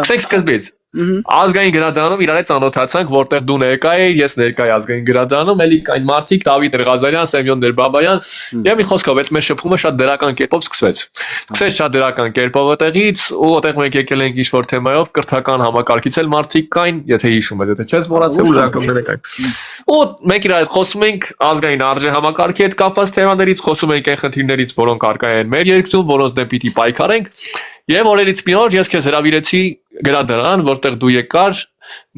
Սկսենք սկզբից։ Ազգային գրադարանում իրար հետ ծանոթացանք, որտեղ դու ներկա էիր, ես ներկա էի ազգային գրադարանում, էլի կային մարդիկ, Դավիթ Ղազարյան, Սեմյոն Դերբաբայան, եւ մի խոսքով այդ մեր շփումը շատ դրական կերպով սկսվեց։ Սկսեց շատ դրական կերպով այդտեղից, ու այդտեղ մենք եկել ենք ինչ-որ թեմայով, կրթական համակարգից էլ մարդիկ կային, եթե հիշում ես, եթե չես մոռացել, ուժակումները կային։ Ու մենք իրար հետ խոսում ենք ազգային արժե համակարգի հետ կապված թեմաներից, խոսում ենք այն խնդիրներից, որոնք առկա են մեր երկրում, որոնց դեմ պիտի պայքարենք։ Եվ օրերից մի օր ես քեզ հրավիրեցի գրադարան, որտեղ դու եկար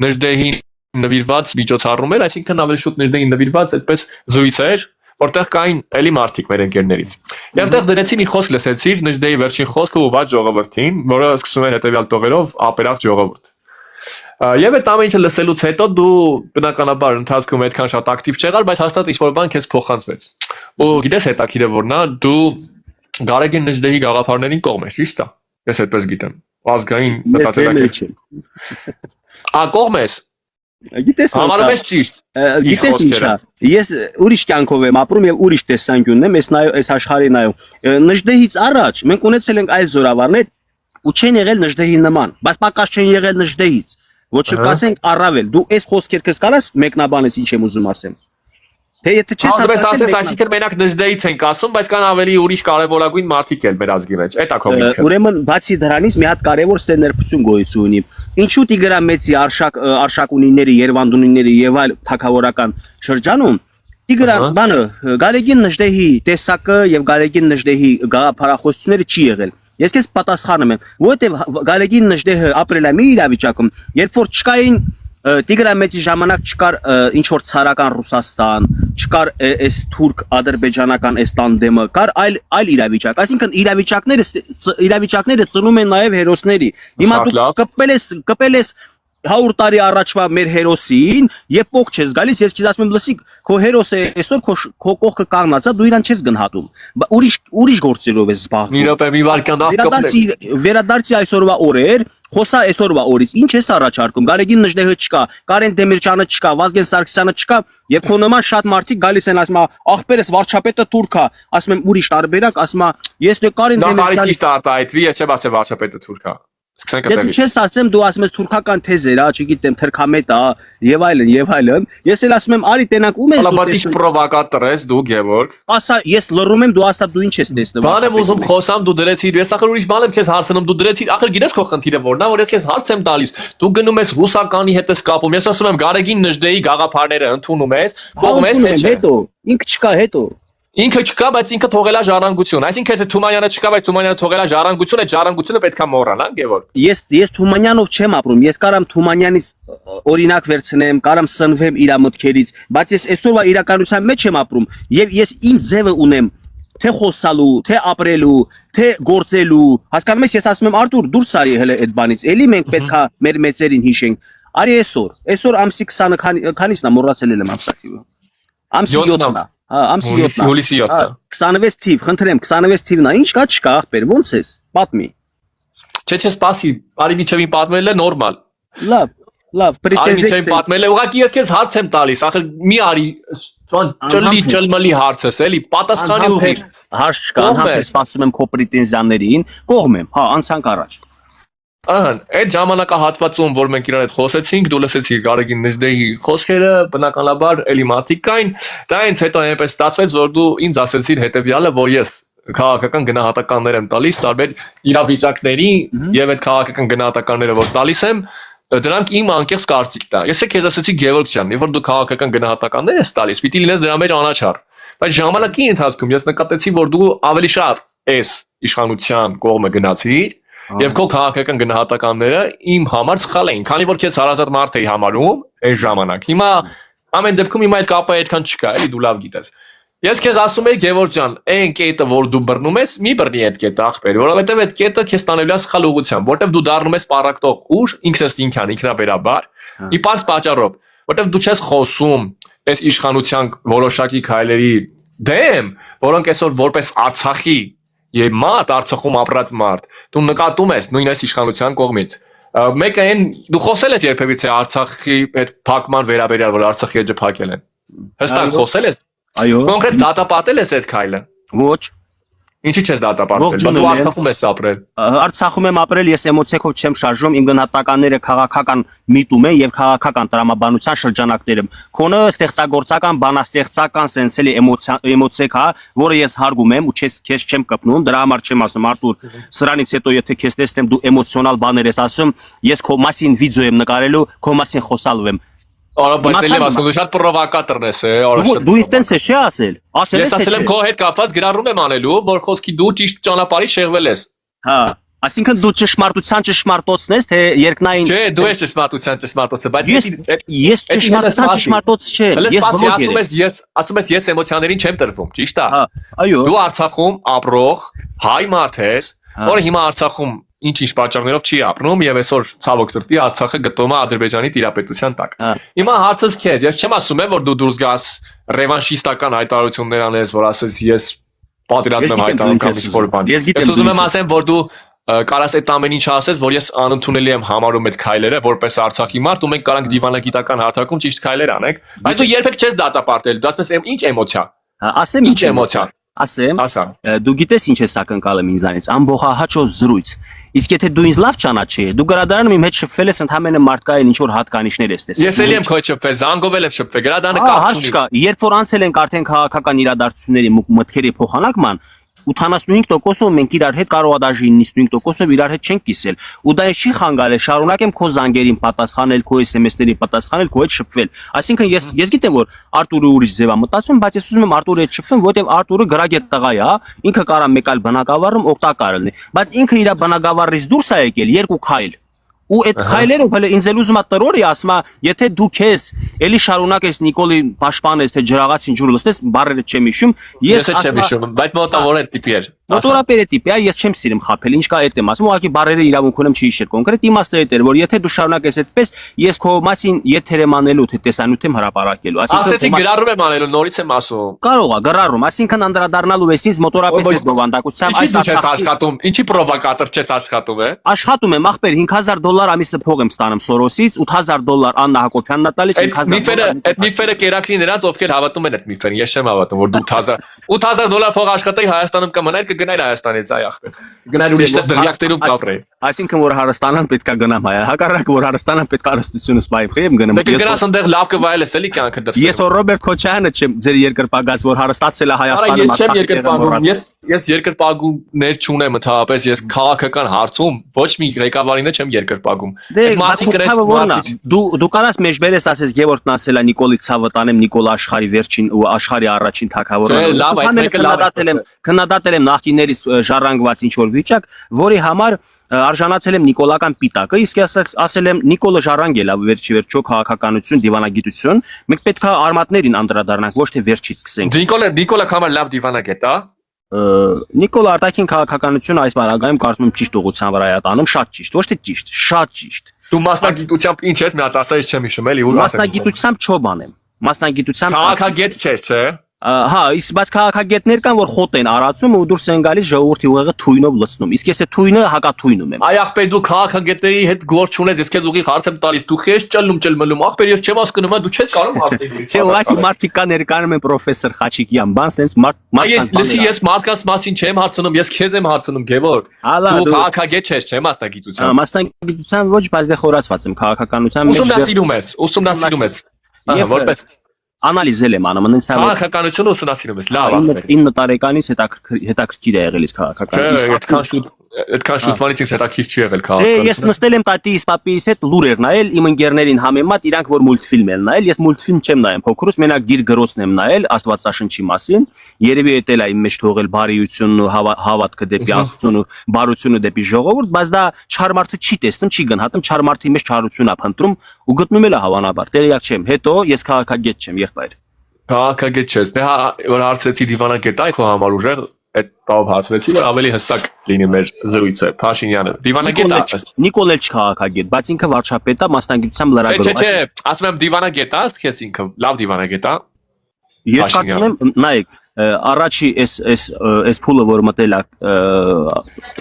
Նժդեհին նվիրված միջոցառում էր, այսինքն ավելի շուտ Նժդեհին նվիրված այդպես զրույց էր, որտեղ կային էլի մարդիկ մեր ընկերներից։ Եվ այդտեղ դրեցի մի խոսք լսեցի Նժդեհի վերջին խոսքը ուղղված ժողովրդին, որը սկսում էր հետևյալ տողերով ապերախտ ժողովուրդ։ Եվ այդ ամեն ինչը լսելուց հետո դու բնականաբար ընթացքում այդքան շատ ակտիվ չեղար, բայց հաստատ ինչ-որ բան քեզ փոխանցվեց։ Ու գիտես հետաքրքիր է որնա դու Գարեգին Նժդեհի գաղափարներին կողմ ես, ճիշտ է։ Ես այդպես գիտեմ։ Ազգային մտածելակերպ։ Կողմ ես։ Գիտես համարում ես ճիշտ։ Գիտես ինչա։ Ես ուրիշ կյանքով եմ ապրում եւ ուրիշ տեսանկյունն եմ, այս աշխարհի նայում։ Նժդեհից առաջ մենք ունեցել ենք այլ զորավարներ ու չեն եղել Նժդեհի նման, բայց պակաս չեն եղել Նժդեհից։ Ոչ կասենք առավել։ Դու այս խոսքերքս կարաս մեկնաբանես ինչ եմ ուզում ասեմ։ Թե եթե չես ասած, այսինքն մենակ Նժդեհից ենք ասում, բայց կան ավելի ուրիշ կարևորագույն մարդիկ էլ մեր ազգի մեջ։ Էդ է քո միտքը։ Ուրեմն բացի դրանից մի հատ կարևոր ստեներպություն գոյություն ունի։ Ինչու Տիգրան Մեծի արշակունիների, Երևանդունիների եւ այլ թագավորական շրջանում Տիգրան բանը Գարեգին Նժդեհի տեսակը եւ Գարեգին Նժդեհի գաղափարախոսությունները չի եղել։ Ես քեզ պատասխանում եմ, որովհետեւ Գարեգին Նժդեհը ապրել է մի իրավիճակում, երբ որ չկային Տիգրան Մեծի ժամանակ չկար ինչ որ ցարական Ռուսաստան, չկար այս թուրք ադրբեջանական այս տանդեմը, կար այլ իրավիճակ, այսինքն իրավիճակները ծնում են նաև հերոսների։ Հիմա դու կպել ես 100 տարի առաջվա մեր հերոսին եւ փող չես գալիս, ես քեզ ասում եմ լսի քո հերոսը այսօր քո կողքը կանգնած է, դու իրան չես գնահատում, ուրիշ գործերով ես զբաղվում։ Մի րոպե մի վարքան կպնեք։ Վերադարձի այսօրվա օրեր, խոսա այսօրվա օրից, ինչ ես առաջարկում։ Գարեգին Նժդեհը չկա, Կարեն Դեմիրճյանը չկա, Վազգեն Սարգսյանը չկա, եւ քո նման շատ մարդիկ գալիս են ասում, աղբերս վարչապետը թուրք է, ասում եմ ուրիշ տարբերակ, ասում ես դե Կարեն Դեմիրճյանը ճիշտ արտահայտվի, ես չեմ ասել վարչապետը թուրք է։ Եթե չես ասեմ դու ասում ես թուրքական թեզեր, չգիտեմ, թրքամետ է եւ այլն, ես էլ ասում եմ արի տենակ ում ես դու։ Բայց ինչ պրովոկատոր ես դու, Գևորգ։ Ասա, ես լռում եմ, դու ասա դու ինչ ես տեսնում։ Բան եմ ուզում խոսամ, դու դրեցիր, ես ախր ուրիշ բան եմ քեզ հարցնում, դու դրեցիր, ախր գիտես քո խնդիրը որն է, որ ես քեզ հարց եմ տալիս։ Դու գնում ես ռուսականի հետ ես կապում, ես ասում եմ Գարեգին Նժդեհի գաղափարները ընդունում ես, կողմ ես թե չէ։ Հետո, ինքը չկա հետո։ Ինքը չկա, բայց ինքը թողել է ժառանգություն։ Այսինքն եթե Թումանյանը չկա, բայց Թումանյանը թողել է ժառանգություն, այդ ժառանգությունը պետքա մոռանալ, Գևորգ։ Ես Թումանյանով չեմ ապրում, ես կարամ Թումանյանից օրինակ վերցնեմ, կարամ սնվեմ իր մտքերից, բայց ես այսօրվա իրականության մեջ եմ ապրում եւ ես իմ ձևը ունեմ թե խոսալու, թե ապրելու, թե գործելու։ Հասկանում ես, ես ասում եմ Արտուր, դուրս արի հələ այդ բանից։ Էլի մենք պետքա մեր մեծերին հիշենք։ Արի այսօր ամսի 20-ը քանիսն է մոռացել եմ ամսակի։ Ամսի 7-ն է։ Ամսի 7-ն։ Հուլիսի 7-ը։ 26 թիվ, խնդրեմ, 26 թիվն է։ Ինչ կա, չկա, ախպեր, ո՞նց ես։ Պատմի։ Չէ, սպասի, արի միջևին պատմելն է նորմալ։ Լավ, Արի միջևին պատմել է, ուղղակի ես քեզ հարց եմ տալիս, ախր մի արի, ճլմալի հարցս, էլի, պատասխանի ուղիղ։ Հարց չկա, անհամբեր սպասում եմ քո պրետենզիաներին, կողմ եմ, անցանք առաջ։ Ահա, այդ ժամանակահատվածում, որ մենք իրար հետ խոսեցինք, դու լսեցիր Գարեգին Նժդեհի խոսքերը, բնականաբար էլի մարդիկ կային, դա ինձ հետո այնպես ստացվեց, որ դու ինձ ասեցիր հետեւյալը, որ ես քաղաքական գնահատականներ եմ տալիս տարբեր իրավիճակների եւ այդ քաղաքական գնահատականները, որ տալիս եմ, դրանք իմ անկեղծ կարծիքն է։ Ես քեզ ասեցի Գևորգ ջան, երբ որ դու քաղաքական գնահատականներ ես տալիս, պիտի լինես դրա մեջ անաչառ։ Բայց ժամանակի ընթացքում ես նկատեցի, որ դու ավելի շատ այս իշխանության կողմը գնացիր եւ քո քաղաքական գնահատականները իմ համար սխալ էին, քանի որ քեզ հարազատ մարդ էի համարում այն ժամանակ։ Հիմա ամեն դեպքում հիմա այդ կապը այդքան չկա, էլի դու լավ գիտես։ Ես քեզ ասում եմ Գևորգ ջան, այն կետը, որ դու բռնում ես, մի բռնի այդ կետը ախպեր, որովհետեւ այդ կետը քեզ տանելու է սխալ ուղղությամբ, որովհետեւ դու դառնում ես պարակտող ուժ, ինքս ինքնաբերաբար, ի պարզ պատճառով, որովհետեւ դու չես խոսում այս իշխանության որոշակի քայլերի դեմ, որոնք այսօր որպես Արցախի եւ մարդ Արցախում ապրած մարդ, դու նկատում ես նույն այս իշխանության կողմից։ Մեկը այն դու խոսել ես երբևիցե Արցախի այդ փակման վերաբերյալ, որ Արցախի էջը փակել են։ Հստակ խոսել ես։ Այո։ Կոնկրետ դատապատել ես այդ քայլը։ Ոչ։ Ինչի՞ չես դատապարտել։ Դու Արցախում ես ապրել։ Արցախում եմ ապրել, ես էմոցիայով չեմ շարժվում, իմ գնահատականները քաղաքական միտում են եւ քաղաքական տրամաբանության շրջանակներում։ Քոնը ստեղծագործական, բանաստեղծական սենսելի էմոցիա, որը ես հարգում եմ ու քեզ չեմ կպնում, դրա համար չեմ ասում Արտուր, սրանից հետո եթե քեզ տեսնեմ դու էմոցիոնալ բաներ ես ասում, ես քո մասին վիդեո եմ նկարելու, քո մասին խոսալու եմ։ Արա բայց ելի ասում դու շատ պրովոկատոր ես, Դու ինձ տենց ես չի ասել։ Ես ասել եմ քո հետ կապված գրառում եմ անելու, որ խոսքի դու ճիշտ ճանապարհի շեղվել ես։ Հա, այսինքն դու ճշմարտության ճշմարտոցն ես, թե երկնային։ Չէ, դու ես ճշմարտության ճշմարտոցը, բայց ես ճշմարտության ճշմարտոց չեմ։ Ես ասում ես էմոցիաներին չեմ տրվում, ճիշտ է։ Հա, այո։ Դու Արցախում ապրող հայ մարդ ես, որը հիմա Արցախում ինչ-ինչ պատճառներով չի ապրում եւ այսօր ցավոք սրտի Արցախը գտնվում է Ադրբեջանի տիրապետության տակ։ Հիմա հարցս քեզ, ես չեմ ասում որ դու դուրս գաս ռևանշիստական հայտարարություններ անես, որ ասես ես պատերազմ եմ հայտարարում կամ ինչ-որ բան։ Ես ուզում եմ ասեմ, որ դու կարաս այդ ամեն ինչը ասես, որ ես անընդունելի եմ համարում այդ քայլերը, որպես Արցախի մարդ ու մենք կարանք դիվանագիտական հարթակում ճիշտ քայլեր անենք, բայց դու երբեք չես դատապարտել, դու ասես ինչ էմոցիա։ Ասեմ ինչ էմոցիա։ Ասեմ, դու գիտես ինչ ես ակնկալում ինձանից, ամբողջահաճո զրույց։ Իսկ եթե դու ինձ լավ ճանաչի, դու գրադարանում իմ հետ շփվել ես ընդհանրապես մարդկային ինչ որ հատկանիշներ ես տեսել։ Ես էլի եմ քո հետ շփվել, զանգով եմ շփվել, գրադարանը կապ չունի։ Երբ որ անցել ենք արդեն քաղաքական իրադարձությունների մտքերի փոխանակման, 85%-ով մենք իրար հետ կարող է դաժե 95%-ով իրար հետ չենք կիսել։ Ու դա չի խանգարել, շարունակեմ քո զանգերին պատասխանել, քո SMS-ներին պատասխանել, քո հետ շփվել։ Այսինքն ես գիտեմ որ Արտուրը ուրիշ ձև է մտածում, բայց ես ուզում եմ Արտուրի հետ շփվեմ, որովհետև Արտուրը գրագետ տղա է, ինքը կարա մեկ այլ բնակավարում օգտակար լինի, բայց ինքը իր բնակավարից դուրս է եկել երկու քայլ։ Ու այդ քայլերը հələ ինձ էլ ուզում է տրորի ասում է եթե դու քեզ էլի շարունակես Նիկոլի պաշտպանես թե ջրաղացին ջուր լստես բարերը չեմ հիշում ես չեմ հիշում բայց մոտավոր է տիպի էր մոտորապես է տիպի ես չեմ սիրում խափել ինչ կա այդ եմ ասում ուղղակի բարերը իրավունք ունեմ չի հիշել կոնկրետ իմաստը այդ էր որ եթե դու շարունակես այդպես ես քո մասին եթեր եմ անելու թե տեսանյութ եմ հրապարակելու ասեցի գրառում եմ անելու նորից եմ ասում կարող է գրառում այսինքն անդրադառնալու ես ինձ մոտորապես այս բովանդակությամբ այս չես աշխատում ինչի պրովոկատոր չես աշխատում աշխատում եմ ախպեր $5,000 ամիսը փող եմ ստանում Սորոսից, $8,000 Աննա Հակոբյանն է տալիս, $5,000։ Այդ միֆերը կերակրի նրանց, ովքեր հավատում են այդ միֆերին, ես չեմ հավատում, որ դու $8,000 փող աշխատեի Հայաստանում կմնայր, կգնայր Հայաստանից, այ ախպեր։ Գնայր ուրիշտեղ դղյակներում կապրեի։ Այսինքն որ Հարստանան պետքա գնամ հայ, հակառակ որ Հարստանան պետք հարստությունը սպայեմ, խեմ գնամ։ Դե կգնաս այնտեղ լավ կվայելես էլի կյանքը դրսում։ Ես որ Ռոբերտ Քոչյանը չեմ ձեր երկրպագած, որ հարստացել է Հայաստանում։ Ես չեմ երկրպագում, ես երկրպագումներ չունեմ ընդհանրապես, ես քաղաքական հարցում ոչ մի ղեկավարինը չեմ երկրպագում։ Դու կարաս մեջբերես ասես Գևորգն ասել է Նիկոլի ցավը տանեմ Նիկոլ Աշխարհի վերջին ու Աշխարհի առաջին թագավորը։ Լավ, այդ մեկը լավ է։ Քննադատել եմ նախկիներից ժառանգված ինչ որ վիճակ, որի համար արժանացել եմ Նիկոլական պիտակը, իսկ ասել եմ Նիկոլը ժառանգել է վերջի վերջո քաղաքականություն, դիվանագիտություն, մենք պետք է արմատներին անդրադառնանք, ոչ թե վերջից սկսենք։ Նիկոլը համար լավ դիվանագետ է։ Նիկոլ արտաքին քաղաքականություն այս բaragայում կարծում եմ ճիշտ ուղղության վրա է տանում, շատ ճիշտ, ոչ թե ճիշտ, շատ ճիշտ։ Դու մասնագիտությամբ ինչ ես, մի հատ ասա, ես չեմ հիշում էլի ու մասնագիտությամբ չոբան եմ։ Մասնագիտությամբ քաղաքագետ չես, չէ։ Հա, իսկ բայց քաղաքագետներ կան, որ խոտ են արածում ու դուրս են գալիս ժողովրդի ուղեղը թույնով լցնում։ Իսկ ես այդ թույնը հակաթույնում եմ։ Այ ախպեր դու քաղաքագետների հետ գործ չունես, ես քեզ ուղիղ հարց եմ տալիս, դու քեզ ճլմում, ախպեր ես չեմ հասկանում, դու չես կարող հարցնել։ Չէ, ուղղակի մարդիկ կան ներկայանում են պրոֆեսոր Խաչիկյան, բան sense ես մարդկանց մասին չեմ հարցնում, ես քեզ եմ հարցնում, Գևորգ։ Դու քաղաքագետ չես, չէ՞ մասնագիտությամբ։ Մասնագիտությամբ ոչ, բայց դե խորացված եմ քաղաքականության մեջ։ Ուսումնասիրում ես։ Ահա, որպես անալիզել եմ անում, այնց քաղաքականությունը ուսումնասիրում ես, լավ ասել։ 9 տարեկանից հետաքրքիր է եղել իսկ քաղաքականությունը։ Այդքան շուտվանից ինձ հետաքրքիր չի եղել քաղաքականությունը։ Ես նստել եմ տատիս, պապիս հետ լուր էր նայել, իմ ընկերներին համեմատ իրանք որ մուլտֆիլմ են նայել, ես մուլտֆիլմ չեմ նայում փոքրուց, մենակ Գիր գրոսն եմ նայել Աստվածաշնչի մասին, երևի էտել է իմ մեջ թողել բարիությունն ու հավատքը դեպի Աստծուն ու բարությունը դեպի ժողովուրդ, բայց դա չար մարդը չի տեսնում, չի գնահատում, չար մարդի մեջ չարություն է փնտրում ու գտնում էլ է հավանաբար, տեղյակ չեմ։ Հետո ես քաղաքագետ չեմ, եղբայր։ Քաղաքագետ չես, դե հա որ հարցրեցի դիվանագետ այ քո համար ուժեղ այդ տավ հարցրեցի որ ավելի հստակ լինի մեր զրույցը Փաշինյանը դիվանագետ է Նիկոլ Չքաղաքագետ բայց ինքը վարչապետ է մասնագիտությամբ լրագրող Չէ ասում եմ դիվանագետ է ասես ինքը լավ դիվանագետ է ես կարծում եմ նայեք առաջի այս փուլը որ մտել է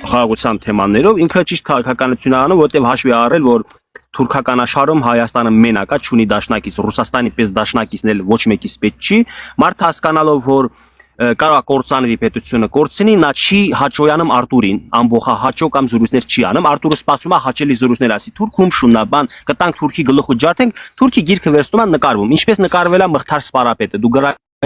խաղաղության թեմաներով ինքը ճիշտ քաղաքականություն է անում որտեղ հաշվի առել որ թուրքական աշխարհում Հայաստանը մենակ է, չունի դաշնակից, Ռուսաստանի պես դաշնակիցն էլ ոչ մեկից պետք չի, մարդը հասկանալով որ կարող կորցանվի պետությունը կորցնի նա չի հաճոյանում Արտուրին ամբողջ հաճո կամ զրույցներ չի անում Արտուրը սպասում է հաճելի զրույցներ ասի Թուրքում շուննաբան կտանք Թուրքի գլուխը ջարդենք Թուրքի գիրքը վերստում է նկարվում ինչպես նկարվել է Մղթար Սպարապետը դու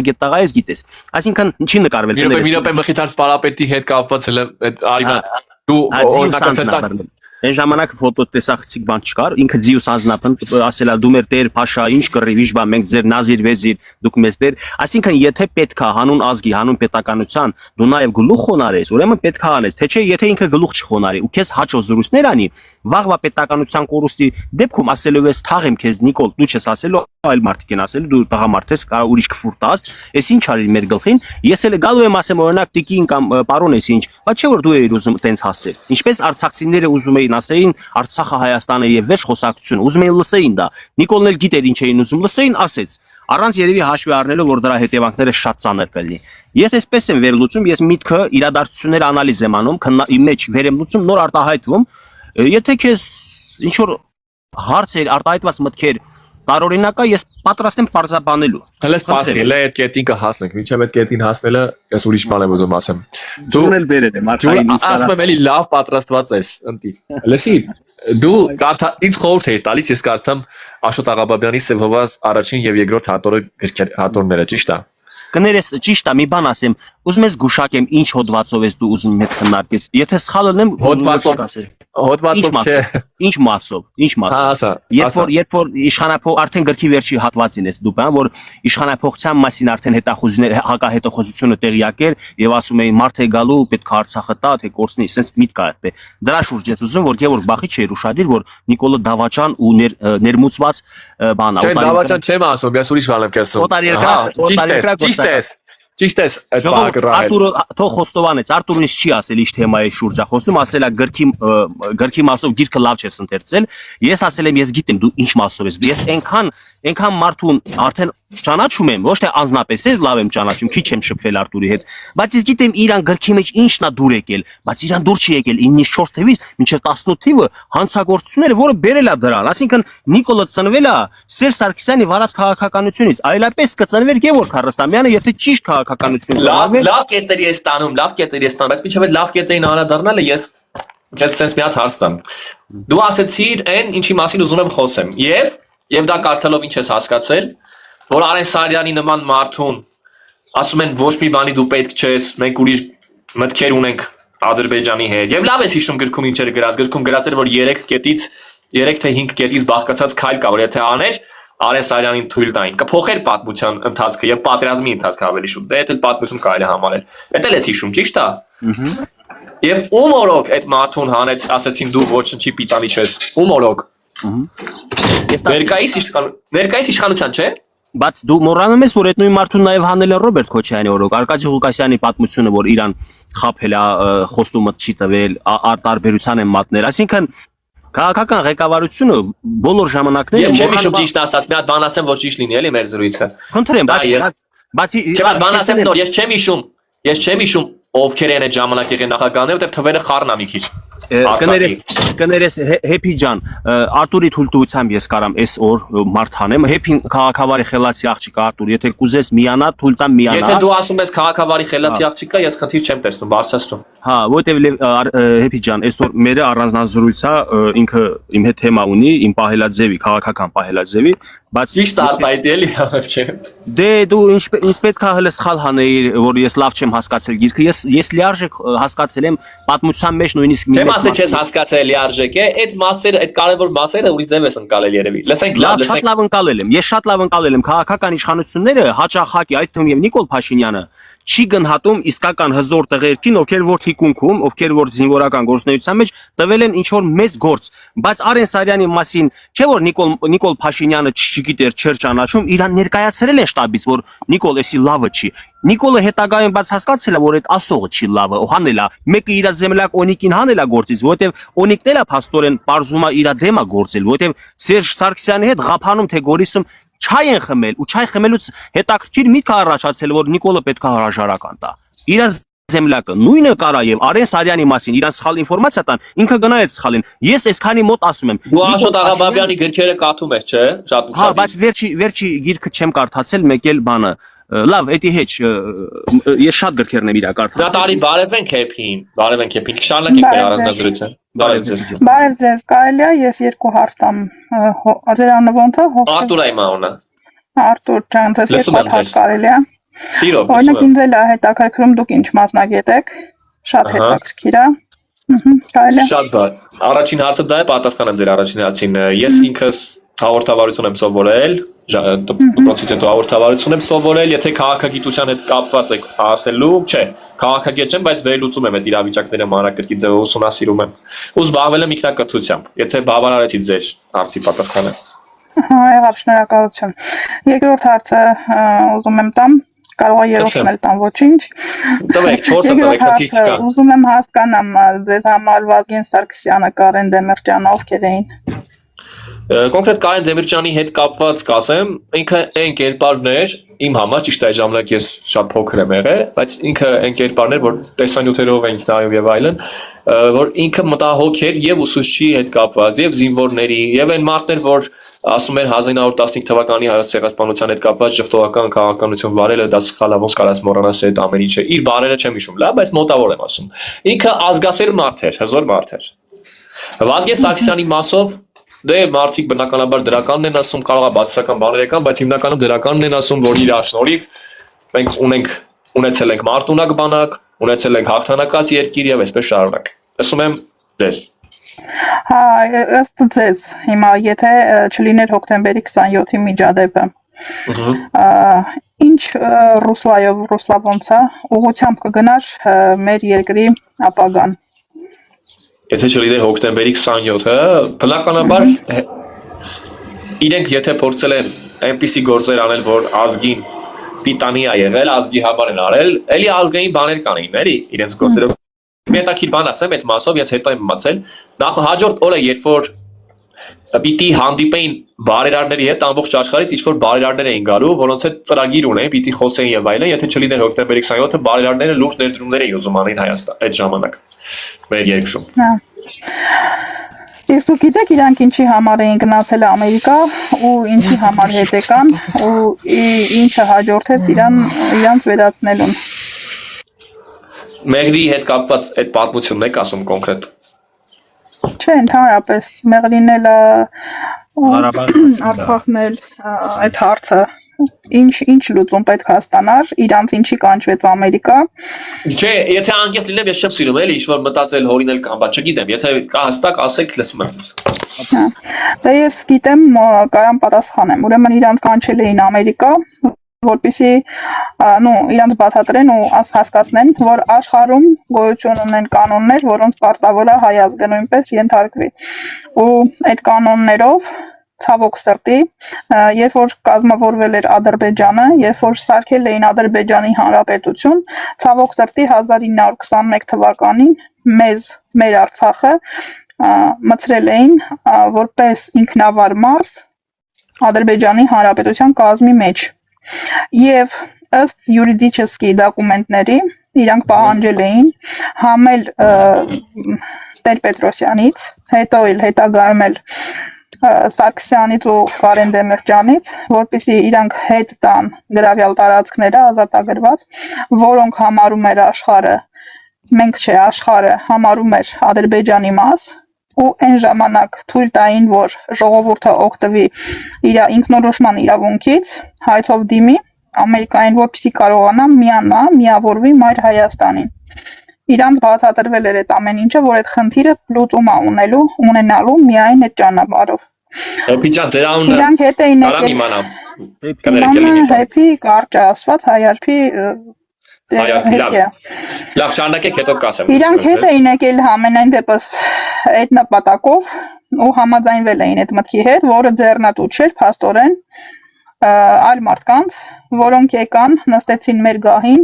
գետ տղա ես գիտես այսինքն չի նկարվել մի րոպե Մղթար Սպարապետի հետ կապված հələ այդ արիվատ դու օրինակը Այն ժամանակ ֆոտոտեսախցիկ բան չկար, ինքը ձիուս անձնապն ասելա դու մեր տեր փաշա ինչ կռի վիժբա մենք ձեր նազիր վեզիր դուք մեզ տեր, այսինքն եթե պետքա հանուն ազգի, հանուն պետականության դու նաև գլուխ խոնարես, ուրեմն պետքա անես, թե չէ եթե ինքը գլուխ չխոնարի ու քեզ հաճո զրույցներ անի, վաղվա պետականության կորուստի դեպքում ասելով ես թաղեմ քեզ Նիկոլ, դու չես ասելու այլ մարդիկ են ասելու դու տղամարդ ես, կարող ուրիշ կֆուր տաս, ես ինչ արի մեր գլխին, ես էլ գալու եմ ասեմ օրինակ տիկին կամ պարոն ես ինչ, բայց չէ որ դու ես ուզում տենց հասել, ինչպես արցախցիները ուզում էին ասեին Արցախը Հայաստանը եւ վերջ խոսակցություն ուզում էին լսեին դա Նիկոլն էլ գիտեր ինչ էին ուզում լսեին ասեց առանց երևի հաշվի առնելու որ դրա հետևանքները շատ ծանր կլինի ես այսպես եմ վերլուծում ես միտքը իրադարձությունները անալիզ եմ անում իմ մեջ վեր եմ լուծում նոր արտահայտվում եթե քեզ ինչ որ հարցեր արտահայտված մտքեր տարօրինակա ես պատրաստ եմ բարձաբանելու հələ սպասի հələ այդ կետին կհասնենք ինչեւ այդ կետին հասնելը ես ուրիշ բան եմ ուզում ասեմ դու էլ բերել եմ արդյոք ասում եմ էլի լավ պատրաստված ես ընտիր լսի դու կարթա ինձ խորհուրդ էր տալիս ես կարդամ Աշոտ Աղաբաբյանի Սևհովազ առաջին եւ երկրորդ հատորները ճիշտ է կներես ճիշտ է մի բան ասեմ ուզում ես գուշակեմ ինչ հոդվածով ես դու ուզում ես քննարկես եթե սխալ եմ հոդվածով չէ ինչ մասով երբ որ իշխանապող արդեն գրքի վերջի հատվածին ես դու բան որ իշխանապողության մասին արդեն հետախուզիներ հակահետախուզությունը տեղյակ էր եւ ասում էին մարդ է գալու պետք է Արցախը տա թե կորցնի sense միտք է դրա շուրջ ես ուզում որ Գևորգ Բախի չէր ուշադիր որ Նիկոլը Դավաճան ու ներմուծված բան է Դավաճան չեմ ասում ես ուրիշ բան եմ կեսում Ճիշտ ես, այդ բակը Արտուրը թող խոստովանեց, Արտուրն ինչ չի ասել ինչ թեմայի շուրջ է խոսում, ասել է գրքի մասով գիրքը լավ չես ընթերցել, ես ասել եմ ես գիտեմ դու ինչ մասով ես, ես այնքան մարդուն արդեն ճանաչում եմ, ոչ թե անձնապես ես լավ եմ ճանաչում, քիչ եմ շփվել Արտուրի հետ, բայց ես գիտեմ իրան գրքի մեջ ինչն է դուր եկել, բայց իրան դուր չի եկել 9-4 թվից մինչև 18 թիվը հանցագործությունները, որը բերել է դրան, այսինքն Նիկոլը ծնվել է Սերժ Սարգսյանի վարած քաղաքականությունից, այլապես կծնվեր Գևորգ Հարստամյանը, եթե ճիշտ քաղաքականություն լավ կետերի ես տանում, բայց միջև այդ լավ կետերին անդրադառնալը ես sense մի հատ հարց տամ։ Դու ասեցիր այն ինչի մասին ուզում եմ խոսեմ, եւ դա կարդալով ինչ ես հասկացել, որ Արեն Սարյանի նման մարդուն ասում են ոչ մի բանի դու պետք չես, մենք ուրիշ մտքեր ունենք Ադրբեջանի հետ։ Եվ լավ ես հիշում գրքում ինչեր գրքում գրած էր որ 3 թե 5 կետից բաղկացած քայլ կա, որ եթե աներ Արեն Սարյանին թույլ տային, կփոխեր պատմության ընթացքը եւ պատերազմի ընթացքը ավելի շուտ։ Դե դա պատմություն կարելի համարել։ Դա էլ ես հիշում, ճիշտ է։ Եվ ում օրոք այդ մարդուն հանեց, ասեցին դու ոչնչի պիտանի չես։ Ում օրոք։ Ներկայիս իշխանության, չէ՞։ Բայց դու մոռանում ես որ այդ նույն մարդուն նաև հանել է Ռոբերտ Քոչարյանի օրոք, Արկադի Ղուկասյանի պատմությունը, որ իրան խաբել է, խոստումը չի տվել, տարբերության են մատնել, այսինքն քաղաքական ղեկավարությունը բոլոր ժամանակներում Ես չեմ հիշում ճիշտ ասած, մի հատ բան ասեմ, որ ճիշտ լինի, էլի մեր զրույցը։ Խնդրեմ, բայց բան ասեմ նոր, ես չեմ հիշում ովքեր են այդ ժամանակ եղել նախագահները, որտեղ թվերը խառն է մի քիչ։ Կներես Հեփի ջան, Արտուրի թույլտվությամբ ես կարամ այս օր մարդ հանեմ, Հեփին քաղաքավարի խելացի աղջիկ Արտուր, եթե կուզես միանա, թույլ տամ միանա։ Եթե դու ասում ես քաղաքավարի խելացի աղջիկ կա, ես խնդիր չեմ տեսնում, բարձրացնում։ Հա, որտեվ Հեփի ջան, այսօր մերը առանձնազրույցա ինքը իմ հետ թեմա ունի, իմ պահելաձևի, քաղաքական պահելաձևի, բայց ճիշտ արտահայտի էլի չէ։ Դե դու ինչ պետք է հələ սխալ հանեիր, որ ես լավ չեմ հասկացել գիրքը, ես լիարժեք հասկացել եմ պատմության մեջ նույնիսկ Չեմ ասել չես հասկացել լիարժեք է, այդ մասերը, այդ կարևոր մասերը ուրիշ ձև ես ընկալել երևի։ Լսենք լավ, լսենք։ Շատ լավ ընկալել եմ։ Ես շատ լավ ընկալել եմ քաղաքական իշխանությունները հաճախակի այդ թվում եւ Նիկոլ Փաշինյանը չի գնահատում իսկական հզոր տղերքին, ովքեր որ թիկունքում, ովքեր որ զինվորական գործունեության մեջ տվել են ինչ որ մեծ գործ, բայց Արեն Սարյանի մասին չէ որ Նիկոլ Փաշինյանը չգիտեր, չէր ճանաչում, իրան ներկայացրել են շտաբից, որ Նիկոլ էսի լավը չի։ Նիկոլը հետագայում բաց հասկացել է, որ այդ ասողը չի լավը, հանել է, մեկը իր զեմլակ Օնիկին հանել է գործից, որովհետև Օնիկն էլ է փաստորեն բարձում է իր դեմը գործել, որովհետև Սերժ Սարգսյանի հետ Ղափանում թե Գորիսում չայ են խմել ու չայ խմելուց հետաքրքիր միտք է առաջացել, որ Նիկոլը պետք է հրաժարական տա։ Իր զեմլակը նույնը կարա եւ Արեն Սարյանի մասին իրան սխալ ինֆորմացիա տան, ինքը գնայեց սխալին։ Ես այսքանի մոտ ասում եմ։ Դու Աշոտ Աղաբաբյանի գրքերը կարդում ես, չէ՞։ Շատ Հա, բայց վերջի գիրքը չեմ կարդացել, մեկ էլ բանը լավ, էդի հետ ես շատ գրքերն եմ իրա կարդացել։ Նատալի, բարևենք քեփին, շարունակենք մեր առանձնագրությունը։ Բարև ձեզ։ Բարև ձեզ, կարելի է ես երկու հարց տամ, ձերանով ոնց է հոգ։ Արտուր այ մաունը։ Արտուր ջան, ձեզ Լսում եմ երկու հարց ձեզ։ կարելի է։ Սիրով, Օրինակ լսում եմ։ ինձ էլ է հետաքրքրում դուք ինչ մասնագետ եք, շատ Ահա։ հետաքրքիր է։ Կարելի է։ Շատ բար։ Առաջին հարցը դա է, պատասխանեմ ձեր առաջին հարցին։ Ես ինքս հաղորդավարություն եմ սովորել, դպրոցից հետո հաղորդավարություն եմ սովորել, եթե քաղաքագիտության հետ կապված եք ասելու, չէ, քաղաքագետ չեմ, բայց վերլուծում եմ այդ իրավիճակները մանրակրկիտ ձևով ուսումնասիրում եմ։ Ու զբաղվել եմ ինքնակրթությամբ, եթե բավարարեցի ձեր հարցի պատասխանը։ Հա, եղավ, շնորհակալություն։ Երկրորդ հարցը ուզում եմ տամ, կարող է երրորդն էլ տամ, ոչինչ։ Տվեք, 4-ը տվեք, քիչ կա։ Ուզում եմ հասկանամ ձեզ համար Վազգեն Սարգսյանը, Կարեն Դեմիրճյանը ովքեր էին։ Կոնկրետ Կարեն Դեմիրճյանի հետ կապված կասեմ, ինքը այն կերպարն էր, իմ համար ճիշտ է ժամանակ ես շատ փոքր եմ եղել, բայց ինքը այն կերպարն էր, որ տեսանյութերով ենք նայում եւ այլն, որ ինքը մտահոգ էր եւ ուսուցչի հետ կապված, եւ զինվորների, եւ այն մարդներ, որ ասում էր 1915 թվականի հայոց ցեղասպանության հետ կապված ժխտողական քաղաքականություն վարելը, դա սխալ է, ոնց կարաս մոռանաս այդ ամեն ինչը։ Իր բարերը չեմ հիշում, լավ, բայց մոտավոր եմ ասում։ Ինքը ազգասեր մարդ էր, հզոր մարդ էր։ Վազգեն Սարգսյանի մասով դե մարդիկ բնականաբար դրականն են ասում, կարող է բացասական բաներ կան, բայց հիմնականում դրականն են ասում, որ իր շնորհիվ մենք ունեցել ենք մարտունակ բանակ, ունեցել ենք հաղթանակած երկիր եւ այսպես շարունակ։ Ասում եմ ձեզ։ Հա, ըստ ձեզ, հիմա եթե չլիներ հոկտեմբերի 27-ի միջադեպը, ինչ Ռուսլայով, Ռուսլավոնց է, ուղղությամբ կգնար մեր երկրի ապագան։ Եթե չլիներ հոկտեմբերի 27-ը, բնականաբար իրենք եթե փորձել են այնպիսի գործեր անել, որ ազգին պիտանի է եղել, ազգի համար են արել, էլի ազգային բաներ կանեին, էլի, իրենց գործերով։ Մետակի բան ասեմ այդ մասով, ես հետո եմ իմացել, նախ հաջորդ օրը, երբ որ պիտի հանդիպեին բարերարների հետ ամբողջ աշխարհից ինչ-որ բարերարներ էին գալու, որոնց հետ ծրագիր ունեին, պիտի խոսեին եւ այլն, եթե չլիներ հոկտեմբերի 27-ը, բարերարները լուրջ ներդրումներ էին ուզում անեն Հայաստան այդ ժամանակ մեր երկրում։ Հա։ Իսկ դուք գիտեք իրանք ինչի համար էին գնացել Ամերիկա ու ինչի համար հետ եկան ու ինչը հաջորդեց իրանց վերացնելուն։ Մեղրի հետ կապված այդ պատմությունն եք ասում կոնկրետ։ Չէ, ընդհանրապես մեղրինել Արցախն էլ այդ հարցը ինչ լուծում պետք է ստանար, իրանց ինչի կանչվեց Ամերիկա։ Չէ, եթե անկեղծ լինեմ, ես չեմ սիրում էլի ինչ-որ մտածել հորինել կամ բա, չգիտեմ, եթե կա հստակ ասեք, լսում եմ ձեզ։ Դե ես գիտեմ, կարամ պատասխանեմ։ Ուրեմն իրանց կանչել էին Ամերիկա, որպեսզի իրանց բացատրեն ու հասկացնեն, որ աշխարհում գոյություն ունեն կանոններ, որոնց պարտավոր է հայ ազգը նույնպես ենթարկվի։ Ու այդ կանոններով ցավոք սրտի, երբ որ կազմավորվել էր Ադրբեջանը, երբ որ սարքել էին Ադրբեջանի Հանրապետություն, ցավոք սրտի 1921 թվականին մեր Արցախը մցրել էին որպես ինքնավար մարզ Ադրբեջանի Հանրապետության կազմի մեջ։ Եվ ըստ յուրիդիչեսկի դոկումենտների իրանք պահանջել էին համել Տեր-Պետրոսյանից, հետո էլ հետագայում էլ Սարգսյանից ու Կարեն Դեմիրճյանից, որպեսզի իրանք հետ տան գրավյալ տարածքները ազատագրված, որոնք համարում էր աշխարհը, մենք չէ, աշխարհը համարում էր Ադրբեջանի մաս, ու այն ժամանակ թույլ տային, որ ժողովուրդը օգտվի իր ինքնորոշման իրավունքից, հայցով դիմի Ամերիկային, որպեսզի կարողանա միավորվի Մայր Հայաստանին։ Իրանց բացատրվել էր այդ ամեն ինչը, որ այդ խնդիրը լուծում ունենալու միայն այդ ճանապարհով։ Հեպի ջան, ձեր անունը Իրանք հետ էին կարամ իմանամ։ Հեպի կարճ ասված հայարփի Լավ, շարունակեք, հետո կասեմ։ Իրանք հետ էին եկել համենայն դեպս այդ նպատակով ու համաձայնվել էին այդ մտքի հետ, որը ձեռնատու չէր փաստորեն այլ մարդկանց, որոնք եկան, նստեցին մեր գահին,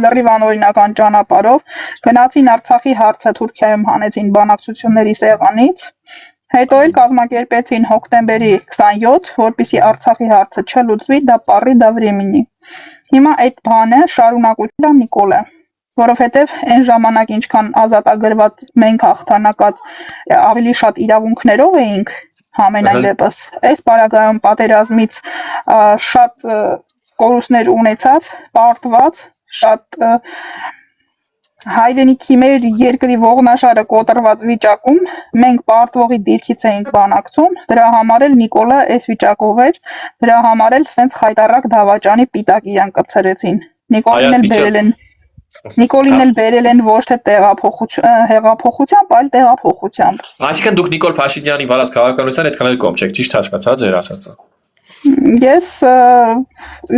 լրիվ անօրինական ճանապարհով, գնացին Արցախի հարցը Թուրքիայում հանեցին բանակցությունների սեղանից, հետո էլ կազմակերպեցին հոկտեմբերի 27, որպեսզի Արցախի հարցը չլուծվի, դա պարի, դա վրեմինի։ Հիմա այդ բանը շարունակություն Նիկոլ է, որովհետև այն ժամանակ ինչքան ազատագրված մենք հաղթանակած ավելի շատ իրավունքներով էինք համենայն դեպս, այս պարագայում պատերազմից շատ կորուստներ ունեցած, պարտված, շատ հայրենիքի մեր երկրի ողնաշարը կոտրված վիճակում մենք պարտվողի դիրքից էինք բանակցում, դրա համար էլ Նիկոլը այս վիճակով էր, դրա համար էլ սենց խայտառակ դավաճանի պիտակ իրան կպցրեցին։ Նիկոլին էլ բերել են ոչ թե հեղափոխությամբ, այլ տեղափոխությամբ։ Այսինքն դուք Նիկոլ Փաշինյանի վարած քաղաքականության այդքան էլ կողմ չեք, ճիշտ հասկացա ձեր ասածը։ Ես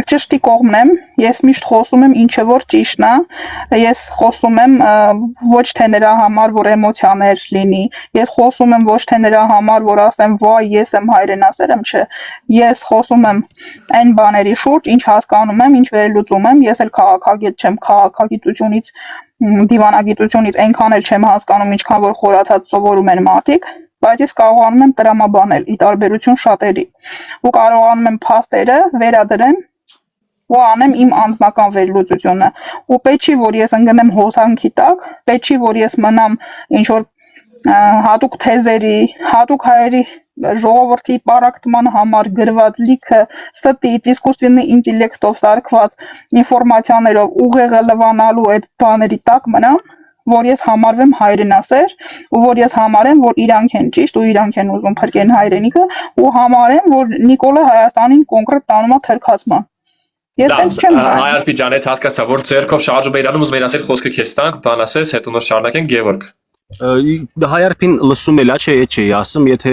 ճշտի կողմն եմ, ես միշտ խոսում եմ ինչը որ ճիշտն է, ես խոսում եմ ոչ թե նրա համար, որ էմոցիաներ լինի, ես խոսում եմ ոչ թե նրա համար, որ ասեմ վայ, ես եմ հայրենասերեմ, չէ, ես խոսում եմ այն բաների շուրջ, ինչ հասկանում եմ, ինչ վերլուծում եմ, ես էլ քաղաքագետ չեմ, քաղաքագիտությունից, դիվանագիտությունից այնքան էլ չեմ հասկանում, ինչքան որ խորացած սովորում են մարդիկ, բայց ես կարողանում եմ տրամաբանել ի տարբերություն շատերի ու կարողանում եմ փաստերը վերադրեմ ու անեմ իմ անձնական վերլուծությունը ու պետք չի որ ես ընկնեմ հոսանքի տակ, պետք չի որ ես մնամ ինչ որ հատուկ թեզերի, հատուկ հայերի ժողովրդի պարակտման համար գրված լիքը ստից իսկուսственный ինտելեկտով սարքված ինֆորմացիաներով ուղեղը լվանալու այդ բաների տակ մնամ որ ես համարվեմ հայրենասեր ու որ ես համարեմ որ իրանք են ճիշտ ու իրանք են ուզում փրկեն հայրենիքը ու համարեմ որ Նիկոլը Հայաստանին կոնկրետ տանում է թրքացման։ Ես այնց չեմ նայում։ Հայարփի ջան, այդ հասկացա, որ ձերքով շարժում է իրանում, ուզում եմ ասել խոսքը քեզ տանք, բան ասես, հետո նոր շարունակենք Գևորգ։ Հայարփին լսում էլա չէ, չէ, ասում, եթե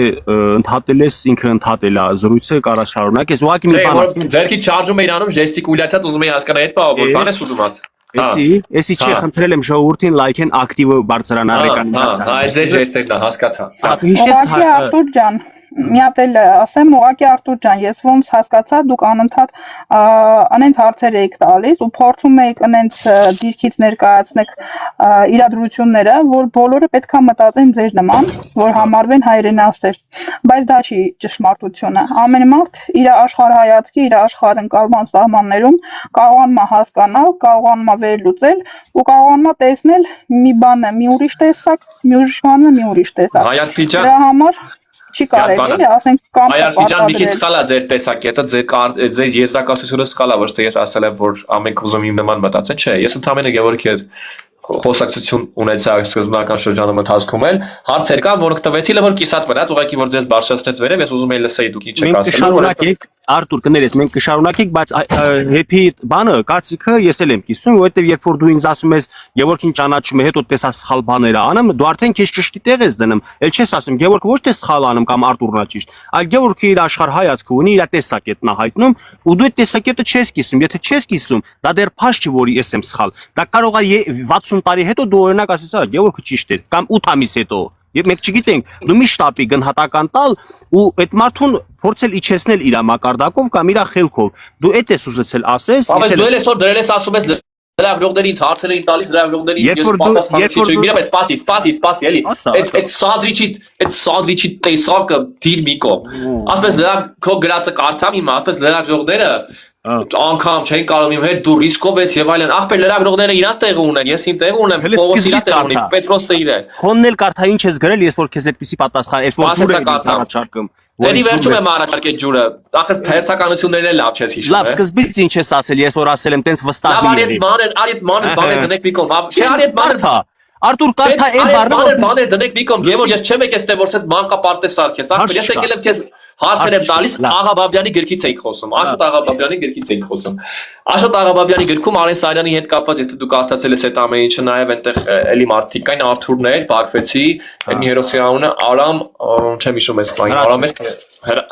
ընդհատել ես, ինքը ընդհատել է զրույցը, կարա շարունակես, ուղղակի մի բան ասեմ։ Ձերքի շարժում է իրանում, ժեստիկուլյացիա ուզում եմ հասկանալ այդ բանը, որ բան ես ուզում ատ։ Էսի չէ, խնդրել եմ ժողովրդին լայքեն ակտիվը բարձրանալեկան։ Այդ ձեր ժեստերն է, հասկացա։ Ուղղակի Արտուր ջան, մի հատ էլ ասեմ, ուղղակի Արտուր ջան, ես ոնց հասկացա, դուք անընդհատ անենց հարցեր եք տալիս ու փորձում եք անենց դիրքից ներկայացնեք իրադրությունները, որ բոլորը պետքա մտածեն ձեր նման, որ համարվեն հայրենասեր, բայց դա չի ճշմարտությունը։ Ամեն մարդ իր աշխարհայացքի, իր աշխարհընկալման սահմաններում կարողանում է հասկանալ, կարողանում է վերլուծել ու կարողանում է տեսնել մի բանը մի ուրիշ տեսակ, մի ուրիշ բանը մի ուրիշ տեսակ։ Հայարփի ջան, դրա համար չի կարելի, ասենք կամ Հայարփի ջան, մի քիչ սխալ է ձեր տեսակետը, ձեր եզրակացությունը սխալ է, ոչ թե ես ասել եմ, որ ամենք ուզում իմ նման մտածեն, չէ, ես ընդհանրապես Գևորգի հետ խոսակցություն ունեցա սկզբնական շրջանում ընթացքում էլ հարցեր կան, որոնք տվեցի, որ կիսատ մնաց, ուղղակի որ ձեզ բարձրացրեց վերև, ես ուզում եի լսեի դուք ինչ եք ասել։ Արտուր կներես, մենք կշարունակենք, բայց հեփի բանը, կարծիքը ես էլ եմ կիսում, որովհետև երբ որ դու ինձ ասում ես Գևորգին ճանաչում ես, հետո տեսա սխալ բաները անում, դու արդեն քեզ ճշտի տեղ ես դնում։ Էլ չես ասում Գևորգը ոչ թե սխալ անում կամ Արտուրն է ճիշտ, այլ Գևորգը իր աշխարհ հայացքը ունի, իր տեսակետն է հայտնում, ու դու այդ տեսակետը չես կիսում։ Եթե չես կիսում, դա դեռ փաստ չի, որ ես եմ սխալ։ Դա կարող է 60 տարի հետո դու օրինակ ասես, Գևորգը ճիշտ էր, կամ 8 ամիս հետո։ Եվ մենք չգիտենք, դու մի շտապի գնահատական տալ ու այդ մարդուն փորձել իջեցնել իր մակարդակով կամ իր խելքով։ Դու այդ ես ուզեցել ասես, բայց դու էլ այսօր դրել ես ասում ես լրագրողներից հարցեր էին տալիս լրագրողներին ես պատասխանեցի չէ, մի սպասի, էլի։ Այդ սանդվիչի տեսակը դիր մի կողմ։ Ասես քո գրածը կարդամ հիմա, ասես լրագրողները անգամ չեն կարող իմ հետ դու ռիսկով ես եւ այլն։ Ախպեր լրագրողները իրաց տեղը ունեն, ես իմ տեղը ունեմ, Պողոս իր տեղը ունի, Պետրոսը իր։ Քոնն էլ կարդա ինչ ես գրել, ես որ քեզ այդպեսի պատասխան, ես որ դու ես առաջարկում։ Էլի վերջում եմ առաջարկել ջուրը։ Ախր թերթականություններն էլ լավ չես հիշում։ Լավ, սկզբից ինչ ես ասել, ես որ ասել եմ, տենց վստահ լինի։ Լավ, արիդ մանր դնեք մի կողմ։ Չէ, արիդ մանր Արտուր կարթա այն բանը դնեք մի կողմ, Գևորգ, ես չեմ եկել ստե որ ցես մանկապարտեզ սարքես, ախր ես եկել եմ քեզ հարցեր եմ տալիս, Աղաբաբյանի գրքից էիք խոսում, Աշոտ Աղաբաբյանի գրքից էիք խոսում։ Աշոտ Աղաբաբյանի գրքում Արեն Սարյանի հետ կապված, եթե դու կարդացել ես այդ ամեն ինչը, նաև այնտեղ էլի մարդիկ կային, Արթուրներ, Բաքվեցի, այդ մի հերոսի անունը Արամ, չեմ հիշում այս բանը, Արամ էր։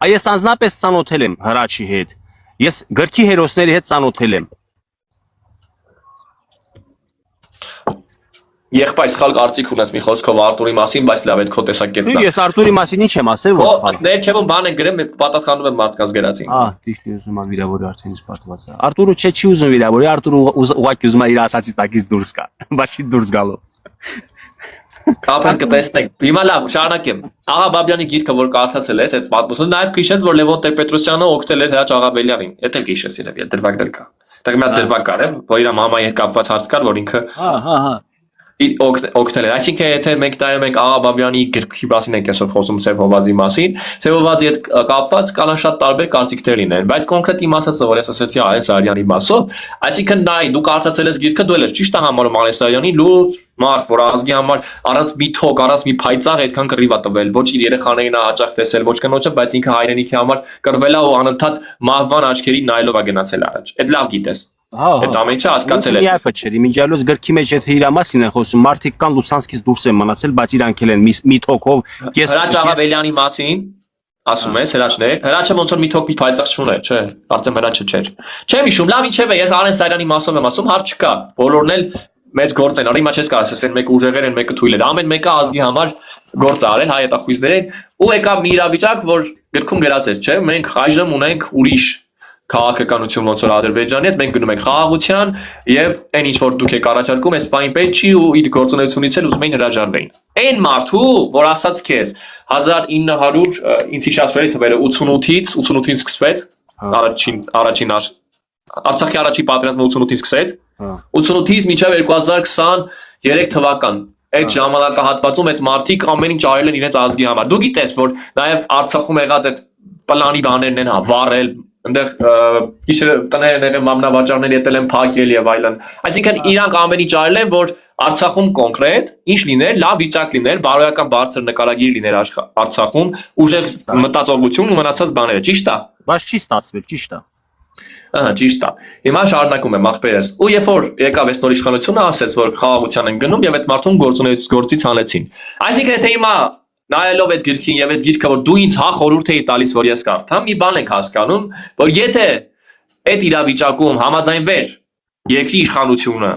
Այս անձնապես ծանոթել եմ Հրաչի հետ։ Ես գրքի հերոսների հետ ծանոթել եմ։ Եղբայր սխալ կարծիք ունես մի խոսքով Արտուրի մասին, բայց լավ, այդ քո տեսակետն է։ Ես Արտուրի մասին ինչ եմ ասել, որ սխալ։ Ներքևում բան են գրեմ, պատասխանում եմ մարդկանց գրածին։ Ճիշտ է, ուզում եմ վիրավորի արդեն իսպարտված է։ Արտուրը չի ուզում վիրավորի, Արտուրը ուղղակի ուզում է իր ասացի տակից դուրս գա, բայց չի դուրս գալու։ Կապեն կտեսնենք։ Հիմա լավ, շարունակեմ։ Աղաբաբյանի գիրքը, որ կարդացել ես, այդ պատմությունը նաև քիշեց, որ Լևոն Տեր-Պետրոսյանը օգտել էր Հրաչ Աղաբելյանին։ Դա էլ քիշես իրավ, դրվագ դել կա։ Դա մի հատ դրվագ կար, որ իր մամայի հետ կապված հարց կար, որ ինքը օգնել են։ Այսինքն եթե մենք նայում ենք Աղաբաբյանի գրքի մասին ենք այսօր խոսում Սև Հովազի մասին, Սև Հովազի հետ կապված կան շատ տարբեր կարծիքներ լինեն, բայց կոնկրետ իմացածը, որ ես ասացի Արեն Սարյանի մասով, այսինքն նայ դու կարդացել ես գիրքը, դու ես ճիշտ համարում Արեն Սարյանի լուրջ մարդ, որ ազգի համար առանց մի թոք, առանց մի փայծաղ այդքան կռիվ է տվել, ոչ իր երեխաներին է հաճախ տեսել, ոչ կնոջը, բայց ինքը հայրենիքի համար կռվել է ու անընդհատ մահվան աչքերի նայելով է գնացել առաջ։ Այդ լավ գիտես։ Այդ ամենը հասկացել ես։ Իհարկե չէ, իմիջիալոց գրքի մեջ եթե իր մասին են խոսում, մարդիկ կան Լուսանսկից դուրս են մնացել, բայց իրանք էլ են մի թոքով Հրաչ Աղաբելյանի մասին ասում ես, Հրաչներ, Հրաչը ոնց որ մի թոք մի փայծաղ չուներ, չէ, արդեն Հրաչը չէր։ Չեմ հիշում, լավ ինչև է, ես Արեն Սարյանի մասով եմ ասում, հարց չկա, բոլորն էլ մեծ գործ են, արի հիմա չես կարող ասես, մեկը ուժեղեր են, մեկը թույլ են, ամեն մեկը ազգի համար գործ արել, հայ հետախույզներ են, ու եկավ մի իրավիճակ, որ գրքում գրած էր, չէ, մենք այժմ ունենք ուրիշ քաղաքականություն ոնց որ Ադրբեջանի հետ մենք գնում ենք խաղաղության եւ այն ինչ որ դուք եք առաջարկում այս պայն պետք չի ու իր գործունեությունից էլ ուզում էին հրաժարվեին այն մարդու որ ասած քեզ 1900 ինձ հիշացրել թվերը 88-ից սկսվեց առաջին Արցախի առաջի պատերազմը 88-ից սկսեց 88-ից մինչև 2023 թվական այդ ժամանակահատվածում այդ մարդիկ ամեն ինչ արել են իրենց ազգի համար դու գիտես որ նաեւ Արցախում եղած այդ պլանի բաներն են վառել այնտեղ գիշերը տները եղել մամնավաճառներ ետել են փակել եւ այլն այսինքն իրանք ամեն ինչ արել են որ Արցախում կոնկրետ ինչ լիներ լավ վիճակ լիներ բարոյական բարձր նկարագիր լիներ Արցախում ուժեղ մտածողություն ու մնացած բաները ճիշտ է բայց չի ստացվել ճիշտ է ահա ճիշտ է հիմա շարունակում եմ ախպերս ու երբ որ եկավ այս նոր իշխանությունը ասեց որ խաղաղության են գնում եւ այդ մարդուն գործից հանեցին այսինքն եթե հիմա նայելով այդ գրքին եւ այդ գիրքը որ դու ինձ հա խորհուրդ էի տալիս որ ես կարդամ մի բան ենք հասկանում որ եթե այդ իրավիճակում համաձայնվեր երկրի իշխանությունը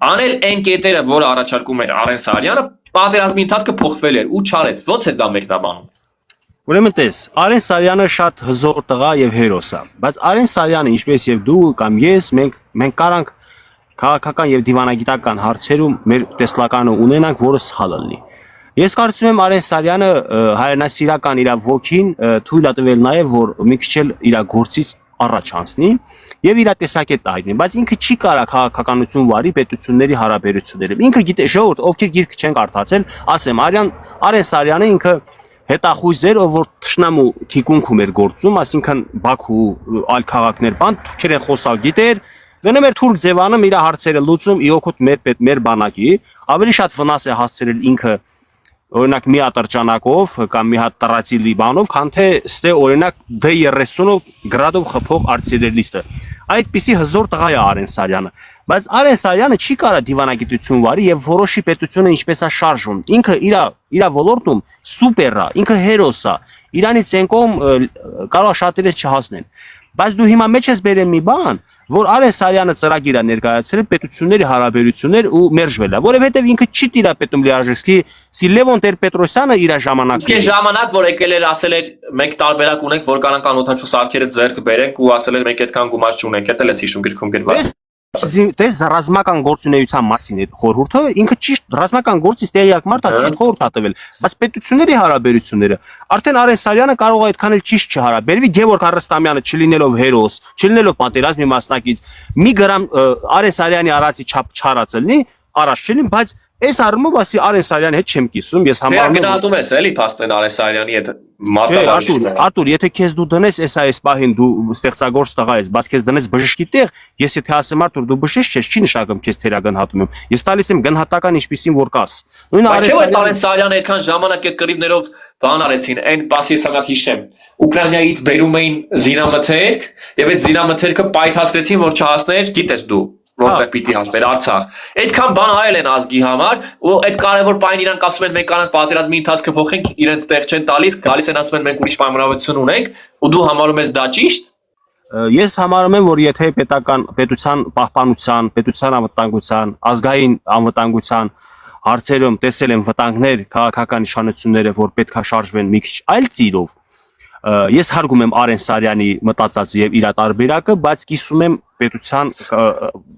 անել այն կետերը որ առաջարկում էր Արեն Սարյանը պատերազմի ընթացքը փոխվել էր ու չարեց ո՞նց է դա մեկնաբանում Ուրեմն տես Արեն Սարյանը շատ հզոր տղա եւ հերոս է բայց Արեն Սարյանը ինչպես եւ դու կամ ես մենք կարանք քաղաքական եւ դիվանագիտական հարցերում մեր տեսլականը ունենանք որը սխալ լինի Ես կարծում եմ Արեն Սարյանը հայրենասիրական իր ոգին թույլ է տվել նաև որ մի քիչ էլ իր գործից առաջ անցնի եւ իր տեսակետը հայտնի, բայց ինքը չի կարող քաղաքականություն վարի պետությունների հարաբերությունները։ Ինքը գիտե ժողովուրդ, ովքեր գիրքը չեն կարդացել, ասեմ Արեն Սարյանը ինքը հետախույզ էր, ով որ թշնամու թիկունքում էր գործում, այսինքն Բաքու այլ քաղաքներ բան թուրքեր են խոսալ գիտեր Գնում էր թուրք ձևանում իր հարցերը լուծում իօքոտ մեր բանակի, ավելի շատ վնաս է հասցրել ինքը օրինակ մի ատրճանակով կամ մի հատ տրացիլի բանով, քան թե ստե օրինակ D30 գրադով խփող արտիլերիստը։ Այդպիսի հզոր տղա է Արեն Սարյանը, բայց Արեն Սարյանը չի կարող դիվանագիտություն վարի եւ որոշի պետությունը ինչպես է շարժվում։ Ինքը իր ոլորտում սուպեր է, ինքը հերոս է։ Իրանից են կողմ կարող շատերը չհասնեն։ Բայց դու հիմա մեջ ես բերել մի բան, որ Արեն Սարյանը ծրագիր է ներկայացրել պետությունների հարաբերություններ ու մերժվել է, որովհետև ինքը չի տիրապետում լիարժեքի Լևոն Տեր-Պետրոսյանը իր ժամանակը։ Իսկ ժամանակ որ եկել էր ասել էր մենք տարբերակ ունենք, որ կանանք անօթաչու սարքերը ձեռք բերենք ու ասել էր մենք այդքան գումար չունենք, դա էլ էս հիշում գրքում գրված։ Դες ռազմական գործունեության մասին այդ խորհուրդը ինքը ճիշտ ռազմական գործից տեղյակ մարդ է ճիշտ խորհուրդ է տվել, բայց պետությունների հարաբերությունները արդեն Արեն Սարյանը կարող է այդքան էլ ճիշտ չհարաբերվի Գևորգ Արստամյանը չլինելով հերոս, չլինելով պատերազմի մասնակից, մի գրամ Արեն Սարյանի արածի չափ չարած լինի, առաջ չլինի, բայց այս առումով ասի Արեն Սարյանի հետ չեմ կիսում, ես համարում եմ գնահատում ես էլի փաստեն Արեն Սարյանի հետ մարտավարիչը Արտուր, եթե քեզ դու դնես այս պահին դու ստեղծագործ տղա ես, բայց քեզ դնես բժշկի տեղ, ես եթե ասեմ Արտուր դու բժիշկ ես, չի նշանակում քեզ թերագնահատում եմ։ Ես տալիս եմ գնահատական ինչպեսին որ կաս։ Նույն Արեն Սարյանը այդքան ժամանակ այդ կռիվներով բան արեցին, այն պասի սանատ հիշեմ։ Ուկրաինայից բերում էին զինամթերք, եւ այդ զինամթերքը պայթացրեցին, որ չհասներ, գիտես դու որտեղ պիտի հասներ Արցախ։ Այդքան բան արել են ազգի համար, ու այդ կարևոր բանը իրանք ասում են մենք կանանք պատերազմի ընթացքը փոխենք, իրենց տեղ չեն տալիս, գալիս են ասում են մենք ուրիշ պայմանավորություն ունենք, ու դու համարում ես դա ճիշտ։ Ես համարում եմ, որ եթե պետության պահպանության, պետության անվտանգության, ազգային անվտանգության հարցերում տեսել են վտանգներ քաղաքական իշխանությունները, որ պետք է շարժվեն մի քիչ այլ ծիրով, ես հարգում եմ Արեն Սարյանի մտածածը եւ իր տարբերակը, բայց կիսում եմ պետության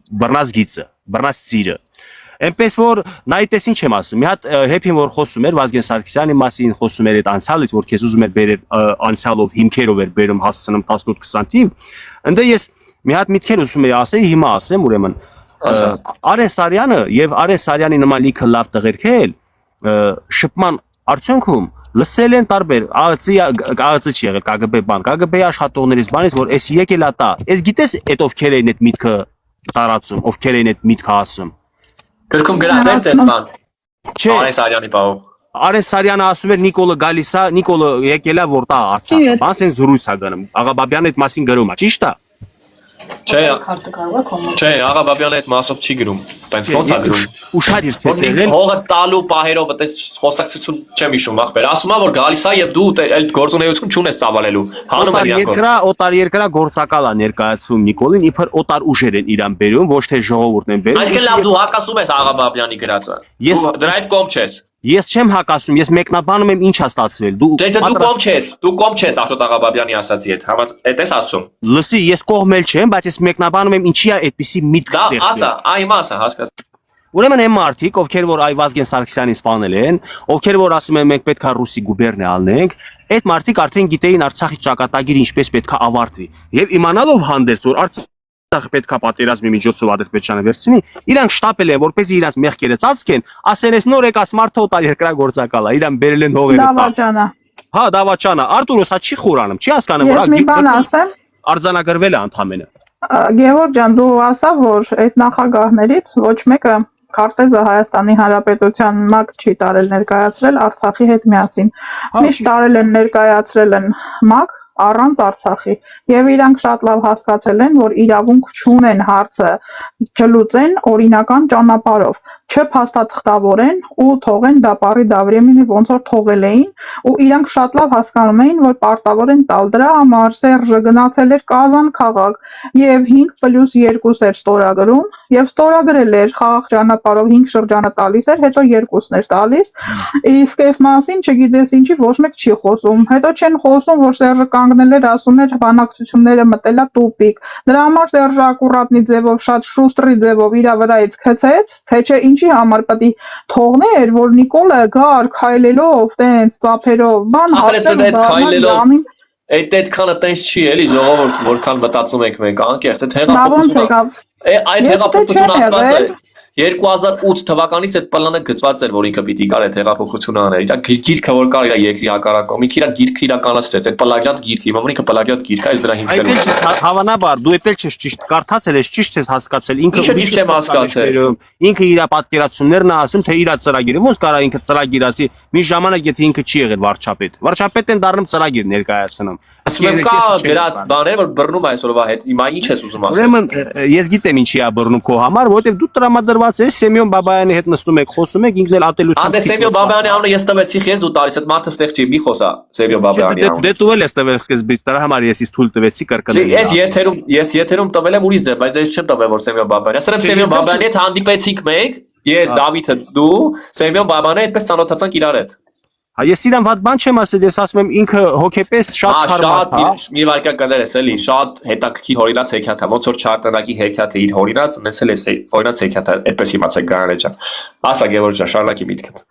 բռնած գիծը, բռնած ծիրը։ Այնպես որ նայտես ինչ եմ ասում, մի հատ հեփին որ խոսում էր Վազգեն Սարգսյանի մասին, խոսում էր այդ անցյալից, որ քեզ ուզում էր բերել անցյալով հիմքերով էր բերում հասցնում 18-20 թիվ, ընդ ես մի հատ միտքեր ուզում եի ասել, հիմա ասեմ, ուրեմն Արես Սարյանը եւ Արես Սարյանի նման լիքը լավ տղերքել շփման արդյունքում լսել են տարբեր ԱԱՑ չի եղել ԿԳԲ բան ԿԳԲ-ի աշխատողներից բանից որ էս եկել է տա ես գիտես այդ ովքեր էին այդ միտքը տարածում ովքեր էին այդ միտքը ասում Գրքում գրած էր դες բան չէ Արես Սարյանի բաղով Արես Սարյանը ասում էր Նիկոլը գալիս է Նիկոլը եկել է որ տա Արցախը բանս են զրույց է գնում Աղաբաբյանը այդ մասին գրում է ճիշտ է Չէ, աղա Բաբյանը այդ մասով չի գրում, տենց ոնց է գրում։ Ուշադիր չես եղել։ Հողը տալու պահերով այդպես խոսակցություն չեմ հիշում ախպեր։ Ասում ա որ գալիս է եւ դու այդ գործունեություն չունես ծավալելու։ Հանում են երկրորդ օտար երկրա գործակալ է ներկայացվում Նիկոլին, իբր օտար ուժեր են իրան բերում, ոչ թե ժողովուրդն են բերում։ Այսինքն լավ դու հակասում ես աղա Բաբյանի գրածը։ Դու դրա այդ կողմ չես։ Ես չեմ հակասում, ես մեկնաբանում եմ ինչ է ստացվել։ Դու կողմ չես Աշոտ Աղաբաբյանի ասացի հետ, այդ ես ասում։ Լսի, ես կողմել չեմ, բայց ես մեկնաբանում եմ ինչի է այդպիսի միտք ստեղծվել։ Դա ասա, այ ասա, հասկացա։ Ուրեմն այն մարդիկ, ովքեր որ Այվազգեն Սարգսյանին սպանել են, ովքեր որ ասում են մենք պետք է ռուսի գուբերնիա ալնենք, այդ մարդիկ արդեն գիտեին Արցախի ճակատագիրը ինչպես պետք է ավարտվի։ Եվ իմանալով հանդերձ որ Արցախը պետք է պատերազմի միջոցով Ադրբեջանը վերցնի, իրանք շտապել են, որպեսզի իրանք մեղքերը ծածկեն, ասեն էս նոր եկած մարդը օտար երկրագործակալ է, իրան բերել են հողերը։ Դավաճանա։ Հա, Դավաճանը, Արտուրոսա չի խորանում, չի հասկանում, որ Ես մի բան ասեմ։ Արձանագրվել է ընդամենը։ Գևորգ ջան, դու ասա, որ այդ նախագահներից ոչ մեկը քարտեզը Հայաստանի Հանրապետության ՄԱԿ չի տարել ներկայացրել Արցախի հետ միասին։ Միշտ տարել են ներկայացրել են ՄԱԿ առանց Արցախի եւ իրանք շատ լավ հասկացել են որ իրավունք չունեն հարցը չլուծեն օրինական ճանապարհով չփաստաթղթավորեն ու թողեն դապարի Դավրեմինի ոնց որ թողել էին ու իրանք շատ լավ հասկանում էին որ պարտավոր են տալ դրա համար Սերժը գնացել էր Կազան քաղաք եւ 5+2 էր ստորագրում եւ ստորագրել էր խաղաղ ճանապարհով 5 շրջանը տալիս էր հետո 2-ն էր տալիս իսկ այս մասին չգիտես ինչի ոչ մեկ չի խոսում հետո չեն խոսում որ Սերժը կանգնել էր ասում էր բանակցությունները մտելա տուպիկ դրա համար Սերժը ակուրատնի ձևով շատ շուստրի ձևով իր վրայից քցեց թե չէ ինչի համար պետք է թողներ որ Նիկոլը գար քայլելով տենց ծափերով բան քայլելով այդ այդքանը տենց չի էլի ժողովուրդ որքան մտածում եք մենք անկեղծ այդ հեղափոխությունը ասված է 2008 թվականից այդ պլանը գծված էր որ ինքը պիտի կար այդ հեղափոխությունը աներ իր գիրքը որ կար իր երկրի հակառակում ինքը իր գիրքը իրականացրեց այդ պլագիատ գիրքը իմ ինքը պլագիատ գիրքը այս դրա հիմքերում այդ հավանաբար դու էլ չես ճիշտ կարդացել ես ճիշտ ես հասկացել ինքը ճիշտ չեմ հասկացել ինքը իր պատկերացումներն է ասում թե իր ծրագիրը ոնց կարա ինքը ծրագիր ասի մի ժամանակ եթե ինքը չի եղել վարչապետն դառնում ծրագիր ներկայացնում ասում կա գրած բաներ որ բռնում այսօրվա հետ հիմա ինչ ես ուզում ասել ուրեմն ես գիտեմ ինչի է բռնում քո համար որովհետև դու տրամադրված ես Սեմյոն Բաբայանի հետ նստում եք խոսում եք ինքն էլ ատելություն Անդե Սեմյոն Բաբայանի անունը ես տվեցի ես դու տալիս այդ մարդը ստեղ չի մի խոսա Սեմյոն Բաբայանի անունը դե դու էլ ես տվել սկզբից դրա համար ես թույլ տվեցի կրկնել ես եթերում տվել եմ ուրիշ ձև բայց ես չեմ տվել որ Սեմյոն Բաբայանի ասել եմ Սեմյոն Բաբայանի հետ հանդիպեցիք մենք ես Դավիթը դու Սեմյոն Բաբայանը այդպես ծանոթացանք իրար հետ Ես իրան ված բան չեմ ասել, ես ասում եմ ինքը հոգեպես շատ հարմար է։ Մի վարկա կներես էլի, շատ հետաքրքիր հորինած հեքիաթ է, ոնց որ չարտանակի հեքիաթը իր հորինած, ունես էլ էս հորինած հեքիաթը, այդպես իմացեք Գարանե ջան։ Ասա Գևորգ ջան, շարունակի միտքդ։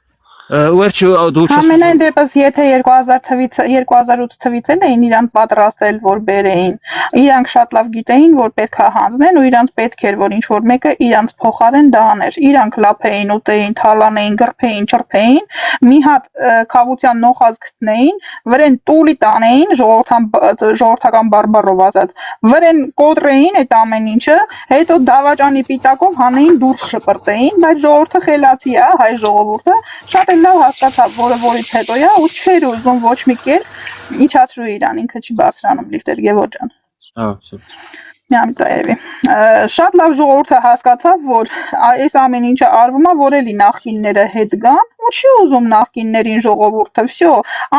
Ուերջ դու չես Ամենայն դեպս եթե 2008 թվից էին իրան պատրաստել որ բերեին իրանք շատ լավ գիտեին որ պետք է հանձնեն ու իրանք պետք էր որ ինչ որ մեկը իրանք փոխարեն դա աներ իրանք լափեին ուտեին թալանեին գրփեին չրփեին մի հատ խավության նոխած գտնեին վրեն տուլի տանեին ժողովրդական բարբառով ասած վրեն կոտրեին այդ ամեն ինչը հետո դավաճանի պիտակով հանեին դուրս շպրտեին բայց ժողովուրդը խելացի է հայ ժողովուրդը շատ լավ հասկացավ որից հետո է ու չէր ուզում ոչ մի կերպ իջացրու իրան ինքը չի բարձրանում լիֆտեր Գևորգ ջան Միամտայևի շատ լավ ժողովուրդը հասկացավ որ այս ամեն ինչը արվում է որ էլի նախկինները հետ գան ու չի ուզում նախկիններին ժողովուրդը всё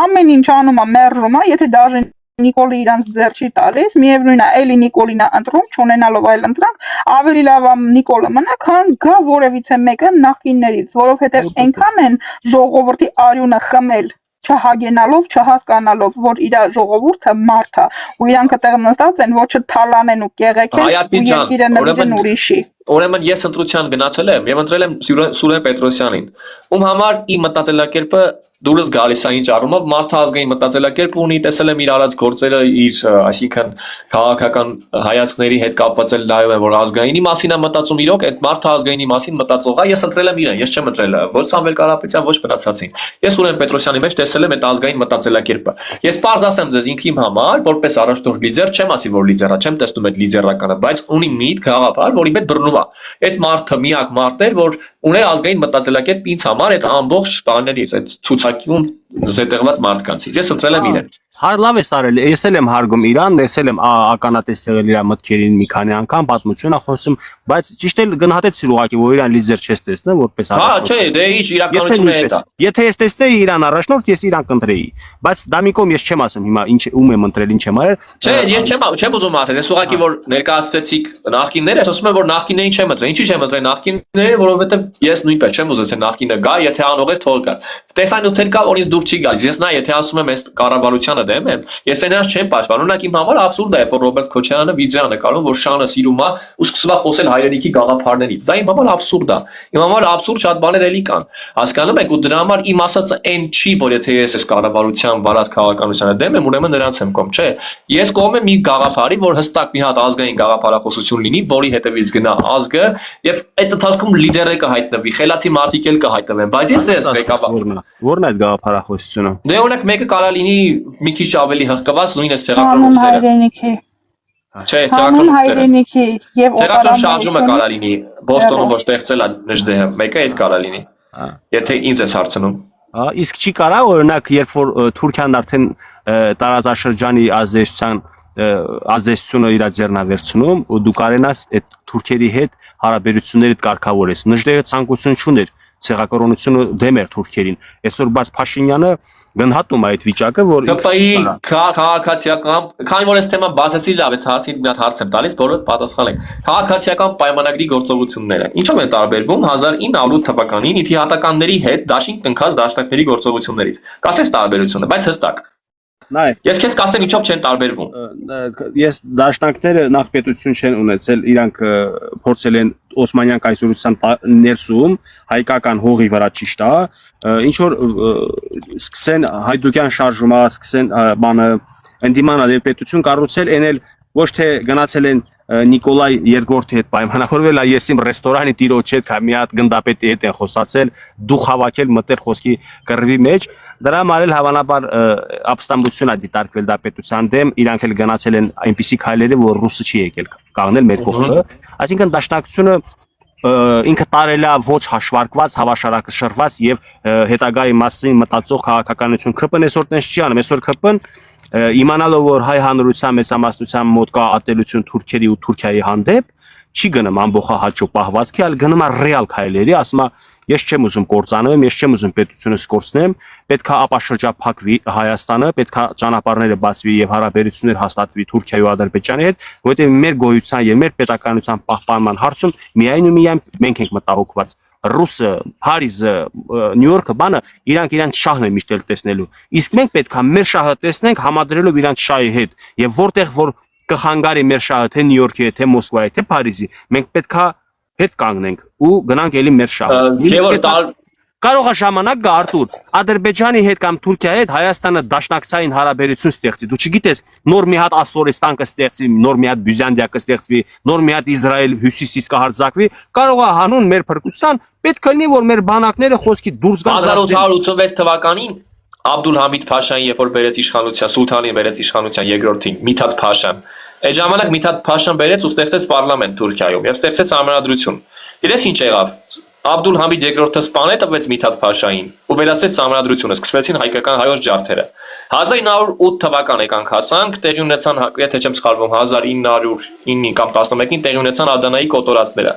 ամեն ինչ անում է մերժում է եթե դաժե Նիկոլը իրանց ձեռ չի տալիս, միևնույն է, էլի Նիկոլին է ընտրում, չունենալով այլ ընտրանք, ավելի լավ է Նիկոլը մնա, քան գա որևիցե մեկը նախկիններից, որովհետև այնքան են ժողովրդի արյունը խմել, չհագենալով, չհասկանալով, որ իր ժողովուրդը մարդ է, ու իրանք այդտեղ նստած են, որ չթալանեն ու կեղեքեն, ու երկիրը նվիրեն ուրիշի։ Ուրեմն ես ընտրության գնացել եմ, եւ ընտրել եմ Սուրեն Պետրոսյանին, ում համար իմ մտածելակերպը դուրս գալիս է ինչ առումով մարդը ազգային մտածելակերպ ունի, տեսել եմ իր արած գործերը իր, այսինքն քաղաքական հայացքների հետ կապված էլ նայում եմ, որ ազգայինի մասին է մտածում իրոք, այդ մարդը ազգայինի մասին մտածող է, ես ընտրել եմ իրեն, ես չեմ ընտրել ոչ Սամվել Կարապետյան, ոչ մնացածին։ Ես Ուրեն Պետրոսյանի մեջ տեսել եմ այդ ազգային մտածելակերպը։ Ես պարզ ասեմ ձեզ ինքիմ համար, որպես առաջնորդ լիդեր, չեմ ասի որ լիդեր է, չեմ տեսնում այդ լիդերականը, բայց ունի միտք, գաղափար, որի հետ բռնում է։ Այդ մարդը միակ մարդն էր, որ ուներ ազգային մտածելակերպ ինձ համար այդ ամբողջ բաներից, այդ ցուցակում զետեղված մարդկանցից։ Ես ընտրել եմ իրեն։ Լավ է սարել, ես էլ եմ հարգում իրան, տեսել եմ ականատես եղել իր մտքերին մի քանի անգամ, պատմությունը խոսում, բայց ճիշտ էլ գնահատեցիր ուղղակի, որ իրան լիդեր չես տեսնում, որպես առաջնորդ։ Հա, չէ, դե ինչ իրականությունը է դա։ Եթե ես տեսնեի իրան առաջնորդ, ես իրան կընտրեի, բայց դա մի կողմ ես չեմ ասում հիմա ինչ ում եմ ընտրել, ինչ եմ արել։ Չէ, ես չեմ ուզում ասել, ես ուղղակի որ ներկայացրեցիք նախկինները, ես ասում եմ որ նախկիններին չեմ ընտրել։ Ինչի՞ չեմ ընտրել նախկինները, որովհետև ես նույնպես չեմ ուզել թե նախկինը գա, եթե անողեր թող գա։ Տեսանյութեր կա, որ ինձ դուր չի գալիս։ Ես նա եթե ասում եմ այս կառավարությանը դեմ եմ, ես այնպես չեմ պաշտպանում, օրինակ իմ համար աբսուրդ է, որ Ռոբերտ Քոչարյանը վիդեո նկարում, որ Շանը սիրում է ու սկսում է խոսել հայրենիքի գաղափարներից։ Դա իմ համար աբսուրդ է։ Իմ համար աբսուրդ շատ բաներ էլի կան։ Հասկանում եք, ու դրա համար իմ ասածը այն չի, որ եթե ես այս կառավարության վարած քաղաքականությանը դեմ եմ, ուրեմն նրանց եմ կողմ, չէ։ Ես կողմ եմ մի գաղափարի, որ հստակ մի հատ ազգային գաղափարախոսություն լինի, որի հետևից գնա ազգը, եւ այդ ընթացքում լիդերը կհայտնվի, խելացի մարդիկ էլ կհայտնվեն, բայց ես ղեկավար։ Որն է այդ գաղափարախոսությունը։ Դե օրինակ մեկը կարա լինի մի քիչ ավելի հղկված, նույնիսկ Հանուն ցեղակրոնները։ հայրենիքի։ Չէ, Հանուն հայրենիքի եւ ցեղական շարժումը կարա լինի, Բոստոնում որ ստեղծել է Նժդեհը, մեկը այդ կարա լինի։ Եթե ինձ ես հարցնում։ Իսկ չի կարա օրինակ երբ որ Թուրքիան արդեն տարածաշրջանի ազդեցությունը իր ձեռնավերցնում ու դու կարենաս այդ թուրքերի հետ հարաբերությունները կարգավորես։ Նժդեհը ցանկություն չուներ ցեղակրոնությունը դեմ էր թուրքերին։ Այսօր բաց Փաշինյանը գնահատում է այդ վիճակը, որ ԿՊ-ի քաղաքացիական, քանի որ այս թեման բացեցի լավ է, հարցին մի հատ հարց եմ տալիս, բոլորը պատասխանեք։ Քաղաքացիական պայմանագրի գործողությունները ինչով են տարբերվում 1908 թվականին իթիհատականների հետ դաշինք տնկած դաշնակների գործողություններից։ Կասես տարբերությունը, բայց հստակ։ Նայ, Ես քեզ կասեմ ինչով չեն տարբերվում։ ես դաշնակները նախ պետություն չեն ունեցել, իրանք փորձել են Օսմանյան կայսրության ներսում հայկական հողի վրա ճիշտ է, ինչ որ սկսեն հայդուկյան շարժումը, սկսեն բանը ընդդիմանալ պետություն կառուցել, այն էլ ոչ թե գնացել են Նիկոլայ II-ի հետ պայմանավորվել, ես իմ ռեստորանի տիրոջ հետ մի հատ գնդապետի հետ եմ խոսացել, դու խավակել մտել խոսքի կռվի մեջ, դրա համար էլ հավանաբար ապստամբություն է դիտարկվել դա պետության դեմ, իրանք էլ գնացել են այնպիսի քայլերի, որ ռուսը չի եկել կանգնել մեր կողքը, այսինքն դաշնակցությունը ինքը տարել է ոչ հաշվարկված, հավաշարակշռված եւ հետագայի մասին մտածող քաղաքականություն ԿՊ-ն այսօր տես չի անում, այսօր ԿՊ-ն իմանալով որ հայ հանրության մեծամասնության մոտ կա ատելություն թուրքերի ու Թուրքիայի հանդեպ, չի գնում ամբողջահաճո պահվածքի, այլ գնում է ռեալ քայլերի, ասում է ես չեմ ուզում կործանեմ, ես չեմ ուզում պետությունս կորցնեմ, պետք է ապաշրջափակվի Հայաստանը, պետք է ճանապարհները բացվի եւ հարաբերություններ հաստատվի Թուրքիայի ու Ադրբեջանի հետ, որովհետեւ մեր գոյության եւ մեր պետականության պահպանման հարցում միայն ու միայն մենք ենք մտահոգված։ Ռուսը, Փարիզը, Նյու Յորքը բանը իրանք շահն է միշտ տեսնելու։ Իսկ մենք պետք է մեր շահը տեսնենք համադրելով իրանք շահի հետ եւ որտեղ որ կխանգարի մեր շահը թե Նյու Յորքի, թե Մոսկվայի, թե Փարիզի, մենք պետք է հետ կանգնենք ու գնանք էլի մեր շահը։ Կարող է ժամանակ գա Արտուր, Ադրբեջանի հետ կամ Թուրքիայի հետ Հայաստանը դաշնակցային հարաբերություն ստեղծի։ Դու չգիտես, նոր մի հատ Ասորեստան կստեղծվի, նոր մի հատ Բյուզանդիա կստեղծվի, նոր մի հատ Իսրայել հյուսիսից կհարձակվի։ Կարող է հանուն մեր փրկության պետք է լինի, որ մեր բանակները խոսքի դուրս գան։ 1886 թվականին Աբդուլհամիդ Փաշային, երբ որ բերեց իշխանության, Սուլթանին բերեց իշխանության երկրորդին, Միթաթ Փաշան։ Այդ ժամանակ Միթաթ Փաշան բերեց ու ստեղծեց պարլամենտ Թուրքիայում եւ ստեղծեց համանդրություն։ Գիտես ինչ եղավ։ Աբդուլհամիդ II-ը սպանել տվեց Միթաթ Փաշային ու վերացրեց համանդրությունը, սկսվեցին հայկական հայոց ջարդերը։ 1908 թվական եկանք հասանք, տեղի ունեցան, եթե չեմ սխալվում, 1909 կամ 11-ին տեղի ունեցան Ադանայի կոտորածները։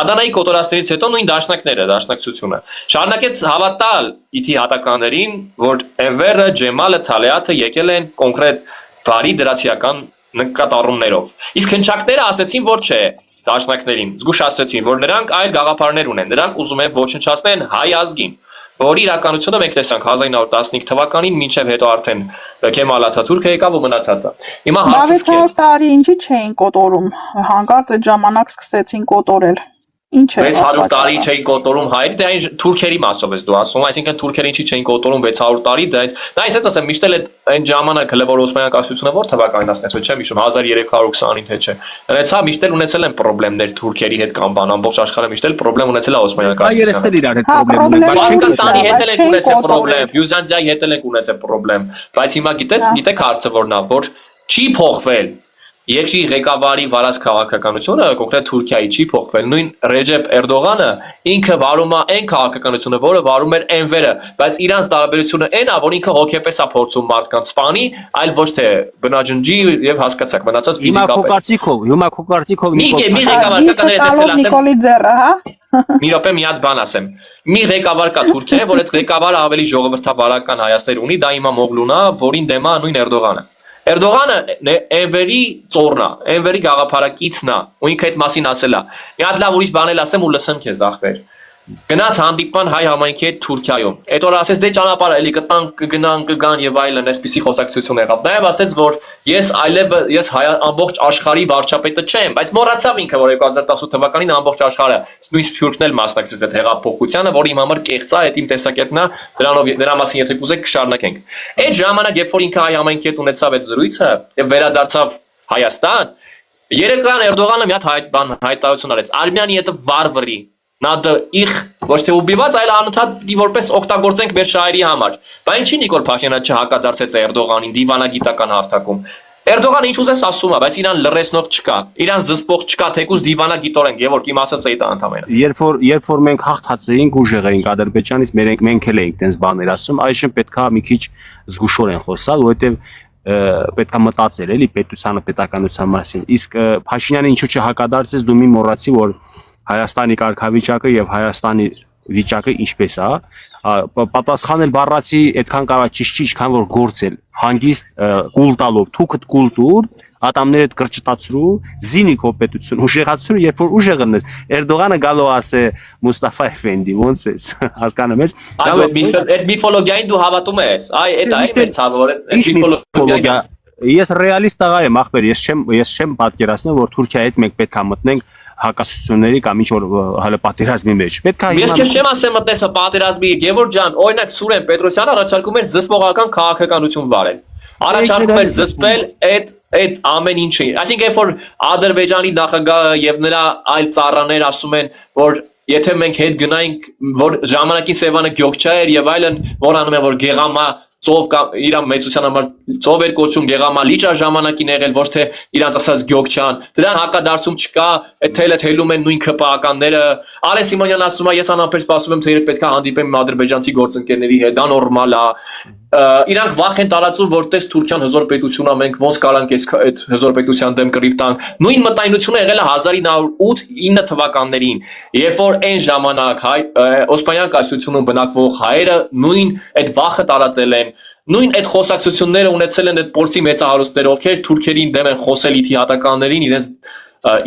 Ադանայի կոտորածներից հետո նույն դաշնակները, դաշնակցությունը շարունակեց հավատալ իթիհատականներին, որ Էնվերը, Ջեմալը, Թալեաթը եկել են կոնկրետ բարի դրացիական նկատառումներով։ Իսկ հնչակները ասեցին, որ չէ, դաշնակներին զգուշացրեցին, որ նրանք այլ գաղափարներ ունեն, նրանք ուզում են ոչնչացնել հայ ազգին, որի իրականությունը մենք տեսանք 1915 թվականին, մինչև հետո արդեն Քեմալ Աթաթուրքը եկավ ու մնացածը։ Հիմա հարցս քեզ։ տարի ինչի չէին կոտորում, հանկարծ այդ ժամանակ սկսեցին կոտորել։ Ինչ է 600 տարի չէին կոտորում հայեր, դե այն թուրքերի մասով ես դու ասում, այսինքն թուրքերը ինչի չէին կոտորում 600 տարի, դա դա այսպես ասեմ, միշտ էլ այն ժամանակ հələ որ Օսմանյան կայսրությունը որ թվականին ասնեցու չեմ հիշում 1320-ին թե չէ։ Դրանցա միշտ էլ ունեցել են խնդիրներ թուրքերի հետ կամ բան ամբողջ աշխարհը միշտ էլ խնդրեմ ունեցել է Օսմանյան կայսրությունը։ Գիտեք հարցը որն է, որ չի փոխվել Երկրի ղեկավարի վարած քաղաքականությունը կոնկրետ Թուրքիայի չի փոխվել նույն Ռեջեփ Էրդողանը ինքը վարում է այն քաղաքականությունը որը վարում էր Էնվերը բայց իրանց տարբերությունը այն է որ ինքը հոգեպես է փորձում մարդկանց սպանի այլ ոչ թե բնաջնջի եւ հասկացաք մնացած ֆիզիկապես հիմա քո կարծիքով մի ղեկավար կա կներես ասել Նիկոլի ձեռը հա մի րոպե մի հատ բան ասեմ մի ղեկավար կա Թուրքիայում որ այդ ղեկավարը ավելի ժողովրդավարական հայաստեր ունի դա հիմա Մողլունա որին դեմ է նույն Էրդողանը Էրդողանը Էնվերի ծորն է, Էնվերի գաղափարակիցն է, ու ինքը այդ մասին ասել է։ Մի հատ լավ ուրիշ բան էլ ասեմ ու լսեմ քեզ ախպեր։ Գնաց հանդիպման հայ համայնքի հետ Թուրքիայում։ Այդ օրը ասեց դե ճանապարհ էլի կտան կգնան կգան եւ այլն, այսպիսի խոսակցություն եղավ։ Նաեւ ասեց որ ես այլև ես ամբողջ աշխարհի վարչապետը չեմ, բայց մոռացավ ինքը որ 2018 թվականին ամբողջ աշխարհը նույն Սփյուռքն էլ մասնակցեց այդ հեղափոխությանը, որի իմ համար կեղծ է, այդ իմ տեսակետն է, դրա մասին եթե կուզեք կշարունակենք։ Այդ ժամանակ երբ որ ինքը հայ համայնքի հետ ունեցավ այդ զրույցը եւ վերադարձավ Հայաստան, երեկոյան Էրդողանը մի հատ հայտարարություն արեց. Արմենիայի հետ վարվրի Надо их ոչ թե ուբիված, այլ անընդհատ որպես օգտագործենք մեր շահերի համար։ Բայց ինչի Նիկոլ Փաշինյանը չհակադարձեց Էրդողանին դիվանագիտական հարթակում։ Էրդողանը ինչ ուզես ասում է, բայց իրան լրեսնող չկա, իրան զսպող չկա, թեկուզ դիվանագիտորեն, Գևորգ իմ ասած էի դա ընդամենը։ Երբ որ մենք հաղթած էինք ուժեղ էինք Ադրբեջանից, մենք էլ էինք տենց բաներ ասում, այժմ պետքա մի քիչ զգուշորեն խոսալ, որովհետև պետքա մտածել էլի պետությանը պետականության մասին։ Իսկ Փաշինյանը ինչու չհակադարձեց, դու մի մոռացի, որ Հայաստանի կարգավիճակը եւ Հայաստանի վիճակը ինչպես է, պատասխանել բառացի այդքան կարա ճիշտ չի, ինչքան որ գործել, հանգիստ կուլ տալով, թուքդ կուլտուր, ատամներդ կրճտացրու, զինիկո պետություն, ուժեղացրու, երբ որ ուժեղ ընես, Էրդողանը գալու ասե Մուստաֆա Էֆենդի, ոնց էս, հասկանում ես։ Այդ միֆոլոգիային դու հավատում ես, այ այդ մեր ցավը, այդ միֆոլոգիա Ես ռեալիստ տղա եմ, ախպեր, ես չեմ պատկերացնում, որ Թուրքիայի հետ մենք պետք է մտնենք հակասությունների կամ ինչ որ հələ պատերազմի մեջ։ Պետք է Ես քեզ չեմ ասեմ մտնես պատերազմի, Գևորգ ջան, օրինակ Սուրեն Պետրոսյանը առաջարկում էր զսպողական քաղաքականություն վարել։ Առաջարկում էր զսպել այդ ամեն ինչը։ Այսինքն երբ որ Ադրբեջանի նախագահը եւ նրա այլ ծառաներ ասում են, որ եթե մենք հետ գնայինք, որ ժամանակի Սևանը գյոքչա էր եւ այլն, որ անում են որ գեղամա ծով կամ իրան մեծության համար ծով էր կոչում գեղամալիճ է ժամանակին եղել ոչ թե իրանց ասած գյոքչան դրան հակադարձում չկա այդ թելը թելում են նույն քպականները Ալես Սիմոնյանն ասում է ես անապեր սպասում եմ թե երբ պետք է հանդիպեմ ադրբեջանցի գործընկերների հետ դա նորմալ է իրանք վախ են տարածում որ տես Թուրքիան հզոր պետություն է մենք ոնց կարանք այդ հզոր պետության դեմ կռիվ տանք նույն մտայնությունը եղել է 1908-9 թվականներին երբ որ այն ժամանակ Օսմանյան կայսրությունում բնակվող հայերը նույն այդ վախը տարածել են նույն այդ խոսակցությունները ունեցել են այդ փորձի մեծահարուստներ ովքեր թուրքերին դեմ են խոսել իթիհատականներին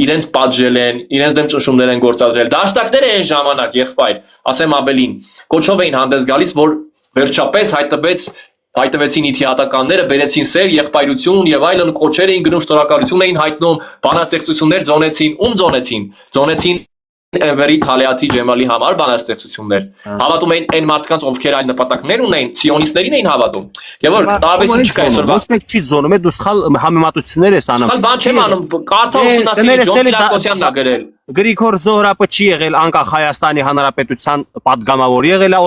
իրենց պատժել են, իրենց դեմ ճնշումներ են գործադրել։ Դաշտակները այն ժամանակ եղբայր, ասեմ ավելին, կոչով էին հանդես գալիս, որ վերջապես հայտվեցին իթիհատականները, բերեցին սեր, եղբայրություն եւ այլն կոչեր էին գնում, շնորհակալություն էին հայտնում, բանաստեղծություններ ձոնեցին, ձոնեցին Էնվերի Թալեաթի Ջեմալի համար բանաստեղծություններ։ Հավատում էին այն մարդկանց, ովքեր այլ նպատակներ ունեին, սիոնիստներին էին հավատում։ Եվ որ տարբերություն չկա այսօրվա։ Ոչ մեկ չի զոնում, դու սխալ համեմատություններ ես անում։ Սխալ բան չեմ անում, կարդա ուսումնասիրի Ջոն Տիլակոսյանն է գրել։ Գրիգոր Զոհրաբը չի եղել անկախ Հայաստանի Հանրապետության падգամավոր, եղել է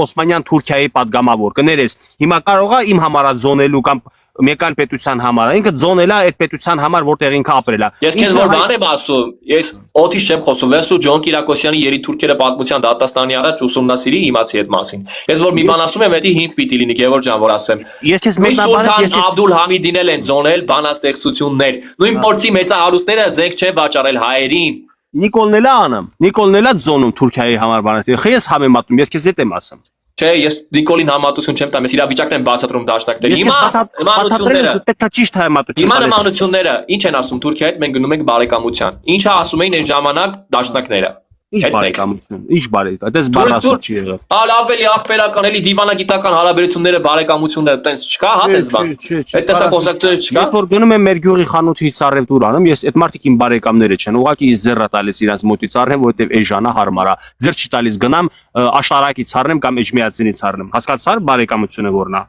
Օսմանյան Թուրքիայի падգամավոր։ Կներես, հիմա կարող է իմ համար զոնելու կամ մեկան պետության համար, ինքը ձոնել է այդ պետության համար, որտեղ ինքը ապրել է։ Ես քեզ որ բան եմ ասում, ես օդից չեմ խոսում, վերսու Ջոն Կիրակոսյանի Երի թուրքերը պատմության դատաստանի առաջ ուսումնասիրի իմացի այդ մասին։ Ես որ մի բան ասում եմ, դա հիմք պիտի լինի, Գևորգ ջան, որ ասեմ։ Ես քեզ մեկնաբանեմ, Աբդուլ Համիդին են ձոնել բանաստեղծություններ։ Նույն փորձի մեծահարուստները զենք չեն վաճառել հայերին։ Նիկոլն էլ անում, Նիկոլն էլ ձոնում Թուրքիայի համար բանաստեղծություն։ Ես համեմատում, ես քեզ հետ եմ ասում։ Չէ, ես Նիկոլին համատություն չեմ տամ, ես իրավիճակն եմ բացատրում դաշնակների։ Հիմա նմանությունները, պետք է ճիշտ համատություն։ Հիմա նմանությունները, ինչ են ասում Թուրքիայի հետ մենք գնում ենք բարեկամության։ Ինչա ասում էին այն ժամանակ դաշնակները։ Ինչ բարեկամություն, ինչ բարեկամ, այդպես բառասու չի եղել։ Ավելի աղբերական, էլի դիվանագիտական հարաբերությունները, բարեկամությունները տենց չկա, հա տենց բան։ Այդ տեսակոնսեպտները չկա։ Ես որ գնում եմ մեր գյուղի խանութից ծառև տուր անում, ես այդ մարդիկ իմ բարեկամները չեն, ուղղակի ես ձեռա տալիս իրանց մոտից ծառեմ, որովհետև էժանա հարմար է։ Ձեռ չի տալիս գնամ աշտարակից ծառեմ կամ էջմիածինից ծառեմ։ Հասկացար բարեկամությունը որն է։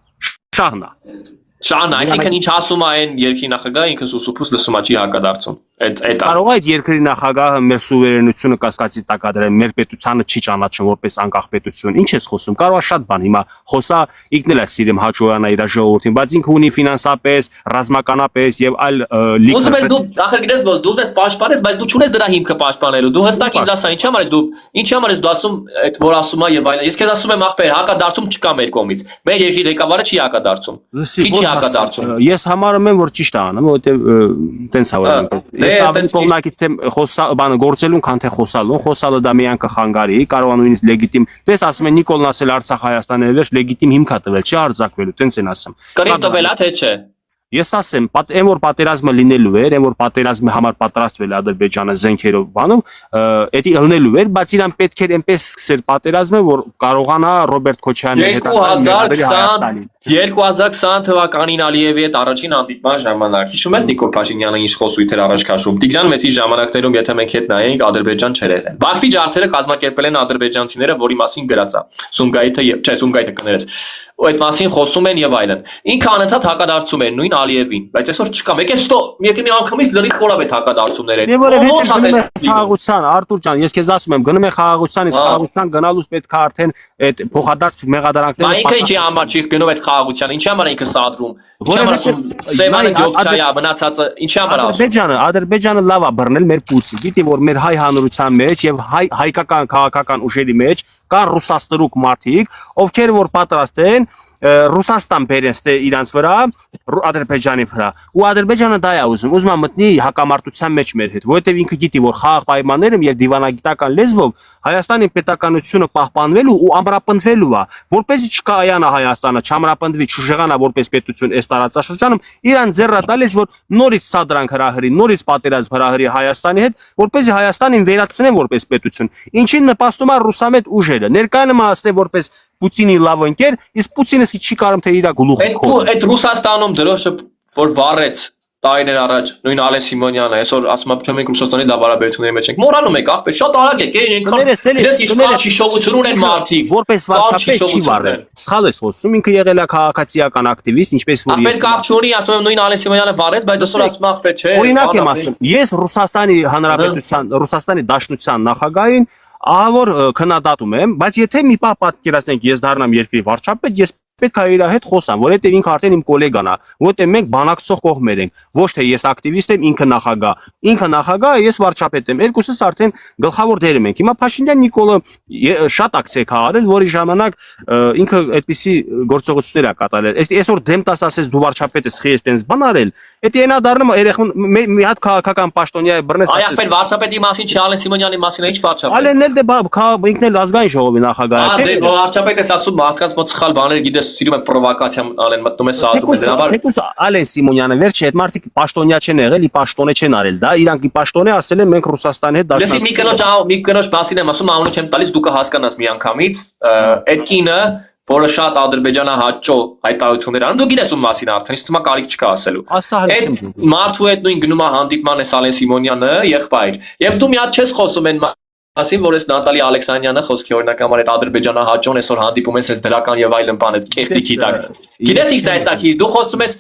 Շահն է։ Շան, այսինքն ինչ ասում է այն երկրի նախագահը ինքը սուսուփուս լսում է չի հակադարձում։ Այդ կարող է այդ երկրի նախագահը մեր սուվերենությունը կասկածի տակ դրել, մեր պետությանը չի ճանաչում որպես անկախ պետություն։ Ինչ ես խոսում։ Կարող է շատ բան հիմա խոսա ինքն էլ է սիրում հաջողանա իր ժողովրդին, բայց ինքը ունի ֆինանսապես, ռազմականապես եւ այլ լիք։ Ոսում ես դու ախր գիտես ոնց դու ես պաշտպանես, բայց դու չունես դրա հիմքը պաշտպանելու։ Դու հստակ ինձ ասա, ինչի համար ես դու ասում այդ որ ասում է եւ այլն։ Ես քեզ ասում եմ ախպեր, հակադարձում չկա մեր կողմից։ Մեր երկրի ղեկավարը չի հակադարձում։ Չի հակադարձում։ Ես համարում եմ որ ճիշտ է անում, որովհետեւ տենց է որ ես ավելի կողմնակից թե բանը գործելուն, քան թե խոսալուն։ Խոսալը դա միայն կխանգարի, կարող է նույնիսկ լեգիտիմ։ Դες ասում են Նիկոլն ասել Արցախ Հայաստանը վերջ լեգիտիմ հիմք է տվել, չի արձակվելու, տենց են ասում։ Կռիվ տվել է թե չէ։ Ես ասեմ, այն որ պատերազմը լինելու էր, այն որ պատերազմի համար պատրաստվել Ադրբեջանը զենքերով բանով, էդի ըլնելու էր, բայց իրան պետք էր այնպես սկսել պատերազմը, որ կարողանա Ռոբերտ Քոչարյանի հետ 2020 թվականին Ալիևի հետ առաջին հանդիպման ժամանակ։ Հիշում ես Նիկոլ Փաշինյանը ինչ խոսույթեր առաջ քաշում։ Տիգրան Մեծի ժամանակներում եթե մենք հետ նայենք Ադրբեջան չէր եղել։ Բաքվի ջարդերը կազմակերպել են ադրբեջանցիները, որի մասին գրած է։ Սումգայիթը եւ չէ, Սումգայիթը կներես։ Այդ մասին խոսում են եւ այլն։ Ինքը անընդհատ հակադարձում էր նույն Ալիևին, բայց այսօր չկա։ Եկե մի անգամից լրիվ կորավ այդ հակադարձումները։ Ոնց է խաղաղության, Արտուր ջան, ես քեզ ասում եմ, գնում եմ խաղաղության, իսկ խաղաղության գնալուց պետք է արդեն այդ փոխադարձ մեղադրանքները։ Ինքը ինչի համար չի գնում այդ խաղաղության, ինչի համար ինքը սադրում։ Ինչի համար ասում Սևանը Գյոքչայա մնացածը, ինչի համար ասում։ Ադրբեջանը լավ է բռնել մեր պուծի, գիտի որ մեր հայ հանրության մեջ եւ հայկական քաղաքական ուժերի մեջ կան ռուսաստրուկ մարդիկ, ովքեր որ պատրաստ են Ռուսաստան բերեն ստե իրանց վրա, Ադրբեջանի վրա։ Ու Ադրբեջանը դա է ուզում մտնի հակամարտության մեջ մեր հետ, որովհետև ինքը գիտի, որ խաղաղ պայմաններում եւ դիվանագիտական լեզվով Հայաստանի պետականությունը պահպանվելու ու ամրապնդվելու է, որպեսզի չկայանա Հայաստանը, չամրապնդվի, չժեղանա որպես պետություն այս տարածաշրջանում, իրան ձեռա տալիս, որ նորից սադրանք հրահրի, նորից պատերազմ հրահրի Հայաստանի հետ, որպեսզի Հայաստանին վերացնեն որպես պետություն։ Ինչին նպաստում է ռուսամետ ուժերը։ Ներկայանում ասել որպես Պուտինի լավ ընկեր, իսկ Պուտինը չի կարող թե իր գլուխը քոփ։ Այդ Ռուսաստանում դրոշը որ վառեց տարիներ առաջ նույն Ալեն Սիմոնյանը այսօր ասում է թե մենք Ռուսաստանի լավ հարաբերությունների մեջ ենք։ Մոռանում եք ախպեր, շատ արագ եք, այնքան։ Դες իշխան հիշողություն ունեն մարդիկ։ Որպես վարչապետ չի վառել։ Սխալ ես խոսում, ինքը եղել է քաղաքացիական ակտիվիստ, ինչպես որ ես։ Ախպեր կապ չունի, ասում եմ նույն Ալեն Սիմոնյանը վառեց, բայց այսօր ասում ախպեր չէ։ Օրինակ եմ ասում, ես Ռուսաստանի Հանրապետության, Ռուսաստանի Դաշնության նախագահին ահավոր քննադատում եմ, բայց եթե մի պահ պատկերացնենք ես դառնամ երկրի վարչապետ, ես պետք է իր հետ խոսամ, որովհետև ինքը արդեն իմ գոլեգան է, որովհետև մենք բանակցող կողմեր ենք, ոչ թե ես ակտիվիստ եմ, ինքը նախագահ։ Ինքը նախագահ է, ես վարչապետ եմ, երկուսս արդեն գլխավոր դերում ենք։ Հիմա Փաշինյան Նիկոլը շատ ակցիա է արել, որի ժամանակ ինքը այդպիսի գործողություններ է կատարել։ Այսօր դեմ տաս ասես դու վարչապետ ես, խի ես տենց բան արել, դա այնա դառնում երեխուն մի հատ քաղաքական պաշտոնյա է բռնես ասես։ Այ վարչապետի մասին չի, Ալեն Սիմոնյանի մասին է, ինչ վարչապետ։ Ալենն էլ դե ինքն էլ ազգային ժողովի նախագահ է, չէ՞։ Դե վարչապետը ասում մարդկանց մոտ սխալ բաներ գիտես, սիրում է պրովոկացիա անեն, մտնում է սադրում է դրա համար։ Թեկուզ Ալեն Սիմոնյանը վերջի այդ մարդիկ պաշտոնյա չեն եղել, ի պաշտոնե չեն արել դա, իրանք ի պաշտոնե ասել են մենք Ռուսաստանի հետ դաշնակ։ Լսի մի կնոջ մասին եմ ասում, անունը չեմ տալիս, դու կհասկանաս մի անգամից, այդ կինը որը շատ Ադրբեջանը հաճո հայտարարություններ անում, դու գիտես ում մասին արդեն, իսկ թվում է կարիք չկա ասելու։ Այդ մարդու հետ նույն գնում է հանդիպման էս Ալեն Սիմոնյանը, եղբայր։ Եվ դու մի հատ չես խոսում այն մասին, որ էս Նատալի Ալեքսանյանը խոսքի օրինակ համար այդ Ադրբեջանը հաճոն այսօր հանդիպում են էս դրական եւ այլն բան այդ կեղծիքի տակ։ Գիտես ինչ դա է տակ, դու խոսում ես,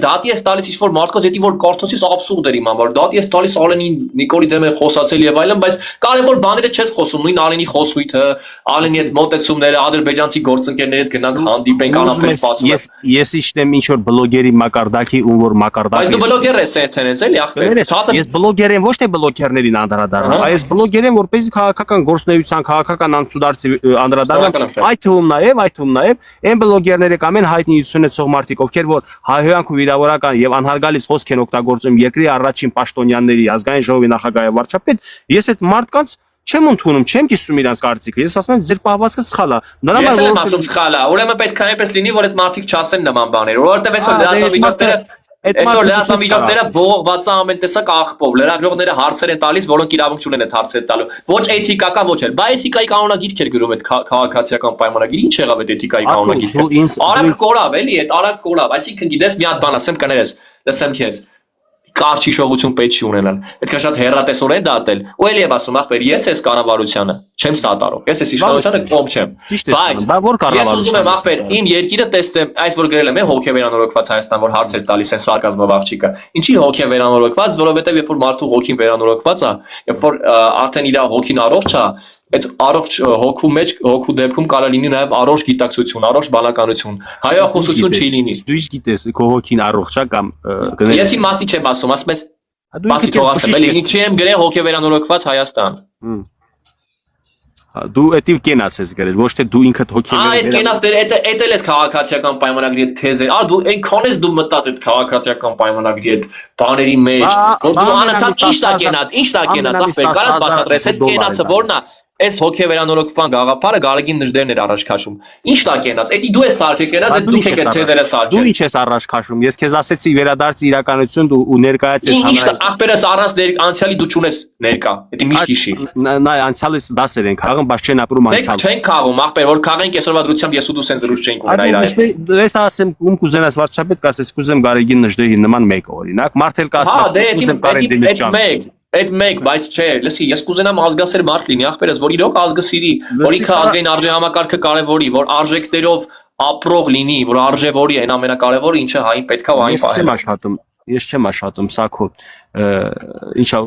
դատի ես տալիս ինչ-որ մարդկոց, եթե որ կորթոսից աբսուրդ էր իմ համար, դատի ես տալիս Ալենին Նիկոլի դեմ է խոսացել եւ այլն, բայց կարևոր բաները չես խոսում, նույն Ալենի խոսույթը, Ալենի այդ մոտեցումները, ադրբեջանցի գործընկերների հետ գնանք հանդիպենք, անապեր սպասում ես։ Ես իշտեմ ինչ որ բլոգերի մակարդակի ում որ մակարդակի։ Բայց դու բլոգեր ես sense-ից էլի ախպեր։ Ես բլոգեր եմ, ոչ թե բլոգերներին անդրադառնում, այլ բլոգեր եմ, որպեսզի քաղաքական գործունեության, քաղաքական անցուդարձի անդրադառնամ։ Այդ թվում նաեւ այն բլոգերները կամ են հայտնի ունեցող մարդիկ, ովքեր որ հայհոյանք ու վիրավորական եւ անհարգալից խոսք են օգտագործում երկրի առաջին պաշտոնյաների ազգային ժողովի նախագահի վարչապետ, ես այդ մարդկանց չեմ ընդունում, չեմ կիսում իրանց կարծիքը։ Ես ասում եմ ձեր պահվածքը սխալ է։ Ես եմ ասում սխալ է։ Ուրեմն պետք է այնպես լինի, որ այդ մարդիկ չասեն նման բաներ, որովհետեւ այսօր լրատվամիջոցները Այսօր լրատվամիջոցները բողոքված են ամեն տեսակ աղբով, լրագրողները հարցեր են տալիս, որոնք իրավունք չունեն այդ հարցերը տալու։ Ոչ էթիկական, ոչ էլ։ Բայց էթիկայի կանոնագիր էր գրում այդ քաղաքացիական պայմանագիր։ Ինչ եղավ այդ էթիկայի կանոնագիրը։ Արագ կորավ, էլի, այդ արագ կորավ։ Այսինքն գիտես մի հատ բան ասեմ կներես, լսեմ քեզ։ Կարճ հիշողություն պետք չի ունենալ։ Պետք է շատ հեռատեսորեն դատել։ Ու էլի եմ ասում, ախպեր, ես այս կառավարությանը չեմ սատարում։ Ես այս իշխանությանը կողմ չեմ։ Բայց ես ուզում եմ, ախպեր, իմ երկիրը տեսնեմ, այս որ գրել եմ, հոգեվերանորոգված Հայաստան, որ հարցեր տալիս են սարկազմով աղջիկը։ Ինչի հոգեվերանորոգված, որովհետև երբ որ մարդու հոգին վերանորոգված է, երբ որ արդեն իր հոգին առողջ է, այդ առողջ հոգու մեջ հոգու դեպքում կարող լինի նաև առողջ գիտակցություն, առողջ բանականություն, հայախոսություն չի լինի։ Դու իսկ գիտես, քո հոգին առողջ է կամ Ես իմ մասի չեմ ասում, ասում ես մասի թող ասեմ, էլի ինչի եմ գրել հոգեվերանորոգված Հայաստան։ Դու էդիվ կենաց ես գրել, ոչ թե դու ինքդ հոգեվերանորոգված։ Այդ կենաց դեր էդ էլ էս քաղաքացիական պայմանագրի հետ թեզը։ Դու այնքան ես դու մտած այդ քաղաքացիական պայմանագրի հետ բաների մեջ, որ դու անընդհատ ինչ դա կենաց, ախպեր, կարաս բացատրես այդ կենացը որն է։ Այս հոգեվերանորոգման գաղափարը Գարեգին Նժդերն էր առաջ քաշում։ Ինչ դա կենաց։ Էդի դու ես սարքել կենաց, այդ դուք եք այդ թեզերը սարքել։ Դու ինչ ես առաջ քաշում։ Ես քեզ ասեցի վերադարձ իրականություն ու ներկայացես հանրային։ Ախպերս առանց անցյալի դու չունես ներկա։ Էդի միշտ հիշի։ Նայ անցյալից դասեր են քաղում, բայց չեն ապրում անցյալ։ Չեն քաղում, ախպեր, որ քաղենք այսօրվա դրությամբ ես ու դու սենց զրույց չենք ունենա իր այդ։ Ես ասեմ, ում կուզենաս վարչապետ, կասես կուզեմ Գարեգին Նժդեհի նման մեկ օրինակ, մարդ էլ կասի կուզեմ Կարեն Դեմիրճյան։ Այդ մեկ, բայց չէ, լսի, ես կուզենամ ազգասեր մարդ լինի, ախպերս, որ իրոք ազգը սիրի, որ ինքը ազգային արժե համակարգը կարևորի, որ արժեքներով ապրող լինի, որ արժևորի այն ամենակարևորը, ինչը հային պետքա ու հային պահել։ Ես չեմ աշխատում, Սակո, ինչա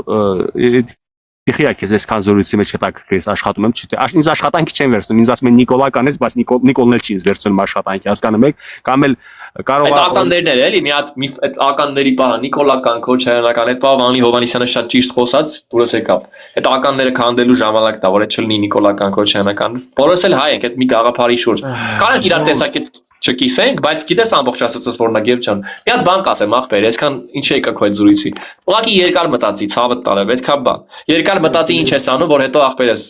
Իխիա քեզ այսքան զորույցի մեջ հետաքրքրես աշխատում եմ, չէ՞։ Ինձ աշխատանքի չեն վերցնում, ինձ ասում են Նիկոլա կանես, բայց Նիկոլն էլ չի ինձ վերցնում աշխատանքի, հասկանում եք, կամ էլ կարող է այդ ականներն էլ էլի, մի հատ այդ ականների պահը Նիկոլա կան, Քոչարյանական, այդ պահը Վանի Հովանեսյանը շատ ճիշտ խոսած, դուրս եկավ։ Այդ ականները քանդելու ժամանակ տա, որ այդ չլինի Նիկոլա կան, Քոչարյանական։ Բոլորս էլ հայ ենք, այդ մի գաղափարի շուրջ։ Կարանք իրար տեսակ չկիսենք, բայց գիտես ամբողջ ասածս որնագեվ չան։ Մի հատ բան կասեմ, ախպեր, այսքան ինչ եկա քո այդ զրույցի։ Ուղղակի երկար մտածի, ցավը տալը, այդքան բան։ Երկար մտածի ինչ ես անում, որ հետո ախպերս,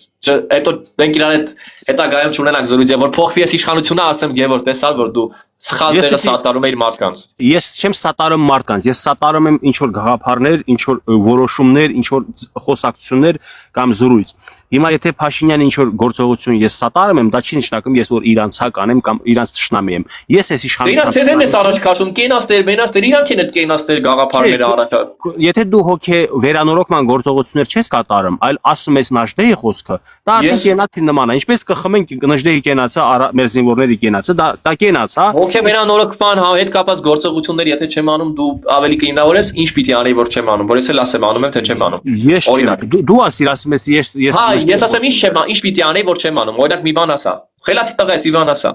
հետո մենք իրար հետ հետագայում չունենանք զրույցը, որ փոխվի այս իշխանությունը, ասեմ Գևոր, տեսար, որ դու սխալ դերը սատարում ես մարդկանց։ Ես չեմ սատարում մարդկանց, ես սատարում եմ ինչ որ գաղափարներ, ինչ որ որոշումներ, ինչ որ խոսակցություններ կամ զրույց։ Հիմա եթե Փաշինյանը ինչ որ գործողություն ես սատարում եմ, դա չի նշանակում ես որ իրանցական եմ կամ իրանց թշնամի եմ։ Ես այս իշխանության Իրանց թեզերն ես առաջ քաշում, կենաստեր, մենաստեր, իրանք են այդ կենաստեր գաղափարները առաջ։ Եթե դու հոգե վերանորոգման գործողություններ չես կատարում, այլ ասում ես Նժդեհի խոսքը, դա արդեն կենացի նման է։ Ինչպես կխմենք Նժդեհի կենացը, մեր զինվորների կենացը, դա կենաց, հա։ Հոգե վերանորոգման հետ կապված գործողություններ, եթե չեմ անում, դու ավելի կինավորես, ինչ պիտի անեի, որ չեմ անում, որ ես էլ ասեմ անում եմ, թե չեմ անում։ Օրինակ, դու ասում ես ես ասեմ ինչ պիտի անեի, որ չեմ անում։ Օրինակ մի բան ասա։ Խելացի տղա ես, մի բան ասա։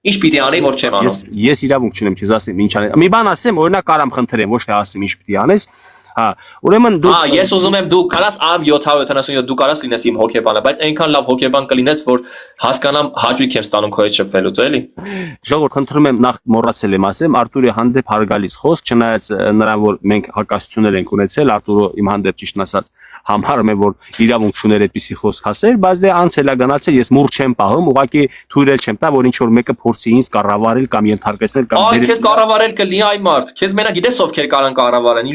Ինչ պիտի անեի, որ չեմ անում։ Ես իրավունք չունեմ քեզ ասեմ ինչ անեմ։ Մի բան ասեմ, օրինակ կարամ խնդրեմ, ոչ թե ասեմ ինչ պիտի անես։ Հա, ուրեմն դու ես ուզում եմ դու կարաս ամ 777 դու կարաս լինես իմ հոգեբանը, բայց այնքան լավ հոգեբան կլինես, որ հասկանամ հաճույք եմ ստանում քո հետ շփվելուց, էլի։ Ժողովուրդ, խնդրում եմ նախ մոռացել եմ ասեմ, Արտուրի հանդեպ հարգալից խոսք, չնայած նրան որ մենք հակասություններ ենք ունեցել, Արտուրը իմ հանդեպ ճիշտ ասած համարում է որ իրավունք չուներ այդպիսի խոսք ասել, բայց դե անցել է գնացել, ես մուռ չեմ պահում, ուղղակի թույլել չեմ տա, որ ինչ որ մեկը փորձի ինձ կառավարել կամ ենթարկեցնել կամ Այ քեզ կառավարել կլինի այ մարդ, քեզ մենակ գիտես ովքեր կարան կառավարեն,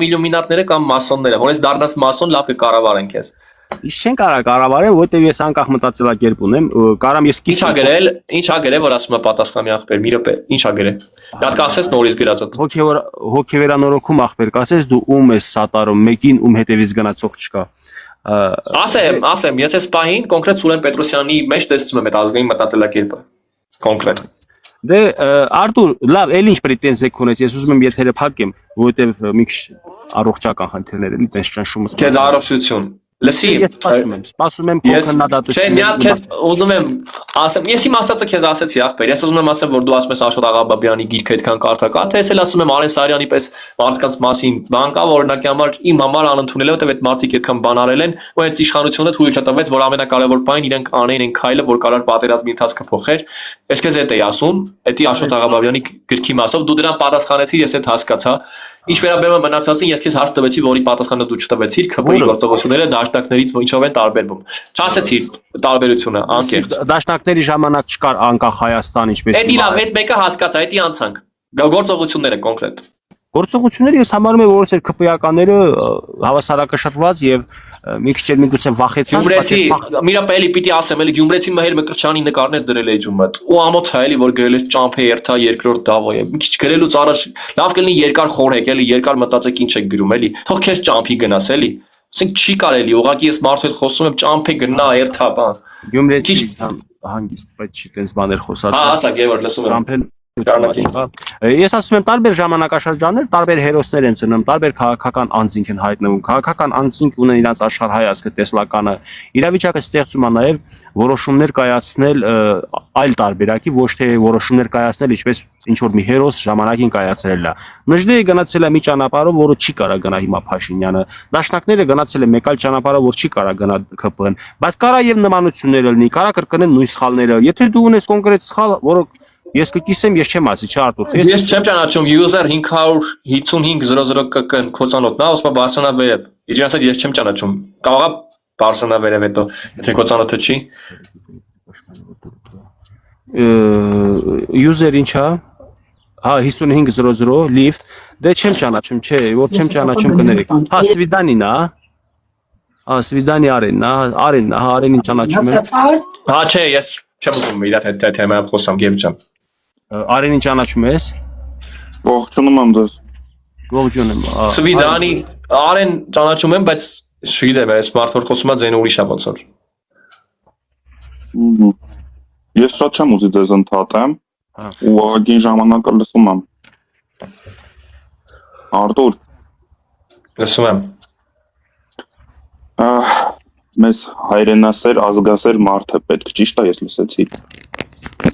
իլյումինատները կամ մասոնները, որ ես դառնաս մասոն լավ կկառավարեն քեզ։ Ինչ չեն կարող կառավարել, որտեվ ես անկախ մտածելակերպ ունեմ, կարամ ես Ինչ ա գրել, որ ասում է պատասխանի ախպեր, մի րոպե, ինչ ա գրել։ Դա կասես նորից գրածդ։ Հոգեվերանորոգում ախպեր կասես, դու ում ես սատարում, մեկին ում հետևից գնացող չկա։ Ասեմ, ես այս պահին կոնկրետ Սուրեն Պետրոսյանի մեջ տեսնում եմ այդ ազգային մտածելակերպը։ Կոնկրետ։ Դե Արտուր, լավ, էլ ինչ պրետենզիա կունես, ես ուզում եմ եթերը փակեմ, որովհետև մի քիչ առողջական խնդիրներ էլի տես ճնշումը։ Քեզ առողջություն։ Լսի, սպասում եմ փոխանակություն։ Չէ, մի հատ քեզ ուզում եմ ասեմ, ես իմ ասածը քեզ ասեցի ախպեր, ես ուզում եմ ասեմ, որ դու ասում ես Աշոտ Աղաբաբյանի գիրքը այդքան կարդակա, թե ես էլ ասում եմ Արեն Սարյանի պես մարդկանց մասին բան կա, որ օրինակի համար իմ համար անընդունել է, որտեվ այդ մարդիկ այդքան բան արել են, ու այդ իշխանությունը թույլ չտվեց, որ ամենակարևոր բանը իրենք անեն են քայլը, որ կարող պատերազմի ընթացքը փոխեր։ Ես քեզ այդ էի ասում, դա Աշոտ Աղաբաբյանի գրքի մասով դու դրան պատասխանեցիր, ես այդ հասկացա։ Ինչ վերաբերում է մնացածին, ես քեզ հարց տվեցի, որի պատասխանը դու չտվեցիր, ԿՊ-ի գործողությունները դաշնակներից ինչով են տարբերվում։ Չասեցիր տարբերությունը, անկեղծ։ Դաշնակների ժամանակ չկար անկախ Հայաստան, ինչպես։ Էդ իրավ, այդ մեկը հասկացա, էդի անցանք։ Գործողությունները կոնկրետ։ Գործողությունները ես համարում եմ, որ այս ԿՊ-ականները հավասարակշռված եւ մի քիչ էլ միգուցե վախեցած Գյումրեցի, միրա պելի պիտի ասեմ, էլի Գյումրեցի մհեր Մկրտչյանի նկարն ես դրել էջում մոտ։ Ու ամոթ է էլի, որ գրել է ճամփե երթա երկրորդ դավոյ։ Մի քիչ գրելուց առաջ լավ կլինի երկար խորհեք, էլի երկար մտածեք ինչ եք գրում, էլի։ Թող քեզ ճամփի գնաս, էլի։ Ասենք չի կարելի, ուղղակի ես մարդու հետ խոսում եմ, ճամփե գնա երթա բան։ Գյումրեցի հանգիստ, բայց չի տես բաներ խոսած։ Հա, հա, Գևոր, լսում եմ։ Ճամփել Ես ասում եմ տարբեր ժամանակաշրջաններ, տարբեր հերոսներ են ծնում, տարբեր քաղաքական անձինք են հայտնվում։ Քաղաքական անձինք ունեն իրենց աշխարհայացքը, տեսլականը։ Իրավիճակը ստեղծում է նաև որոշումներ կայացնել այլ տարբերակի, ոչ թե որոշումներ կայացնել, ինչպես ինչ որ մի հերոս ժամանակին կայացրել է։ Նժդեհը գնացել է մի ճանապարհով, որը չի կարա գնա հիմա Փաշինյանը։ Դաշնակները գնացել է մեկ այլ ճանապարհով, որ չի կարա գնա ԿՊ-ն։ Բայց կարա եւ նմանություններ լինի, կարա կրկնեն նույն սխալները։ Եթե դու ունես կոնկրետ սխալ, որը ես կկիսեմ, ես չեմ ասի, չէ Արտուր։ Ես չեմ ճանաչում user 55500 կկն կոծանոթն է, ոսմա բարձրանաբերև։ Իջի ասած ես չեմ ճանաչում։ Կարողա բարձրանաբերև հետո, եթե կոծանոթը չի։ User ինչա։ Հա 5500 lift, դե չեմ ճանաչում, չէ, որ չեմ ճանաչում կներեք։ Հա Սվիդանին է։ Հա Սվիդանի Արենն է, Արենն է, հա Արենին ճանաչում եմ։ Հա չէ, ես չեմ ուզում իր հետ թեմայով խոսամ, Գև ջան։ Արենին ճանաչում ես։ Ողջունում եմ ձեզ։ Ողջունում եմ։ Սվիդանի Արեն ճանաչում եմ, բայց շիդեմ, այս մարդը խոսում է ձեն ուրիշ է ոնց որ։ Ես շատ չեմ ուզի ձեզ ընդհատեմ։ Ու ագին ժամանակը լսում եմ։ Արտուր։ Լսում եմ։ Մեզ հայրենասեր, ազգասեր մարդ է պետք, ճիշտ է ես լսեցի։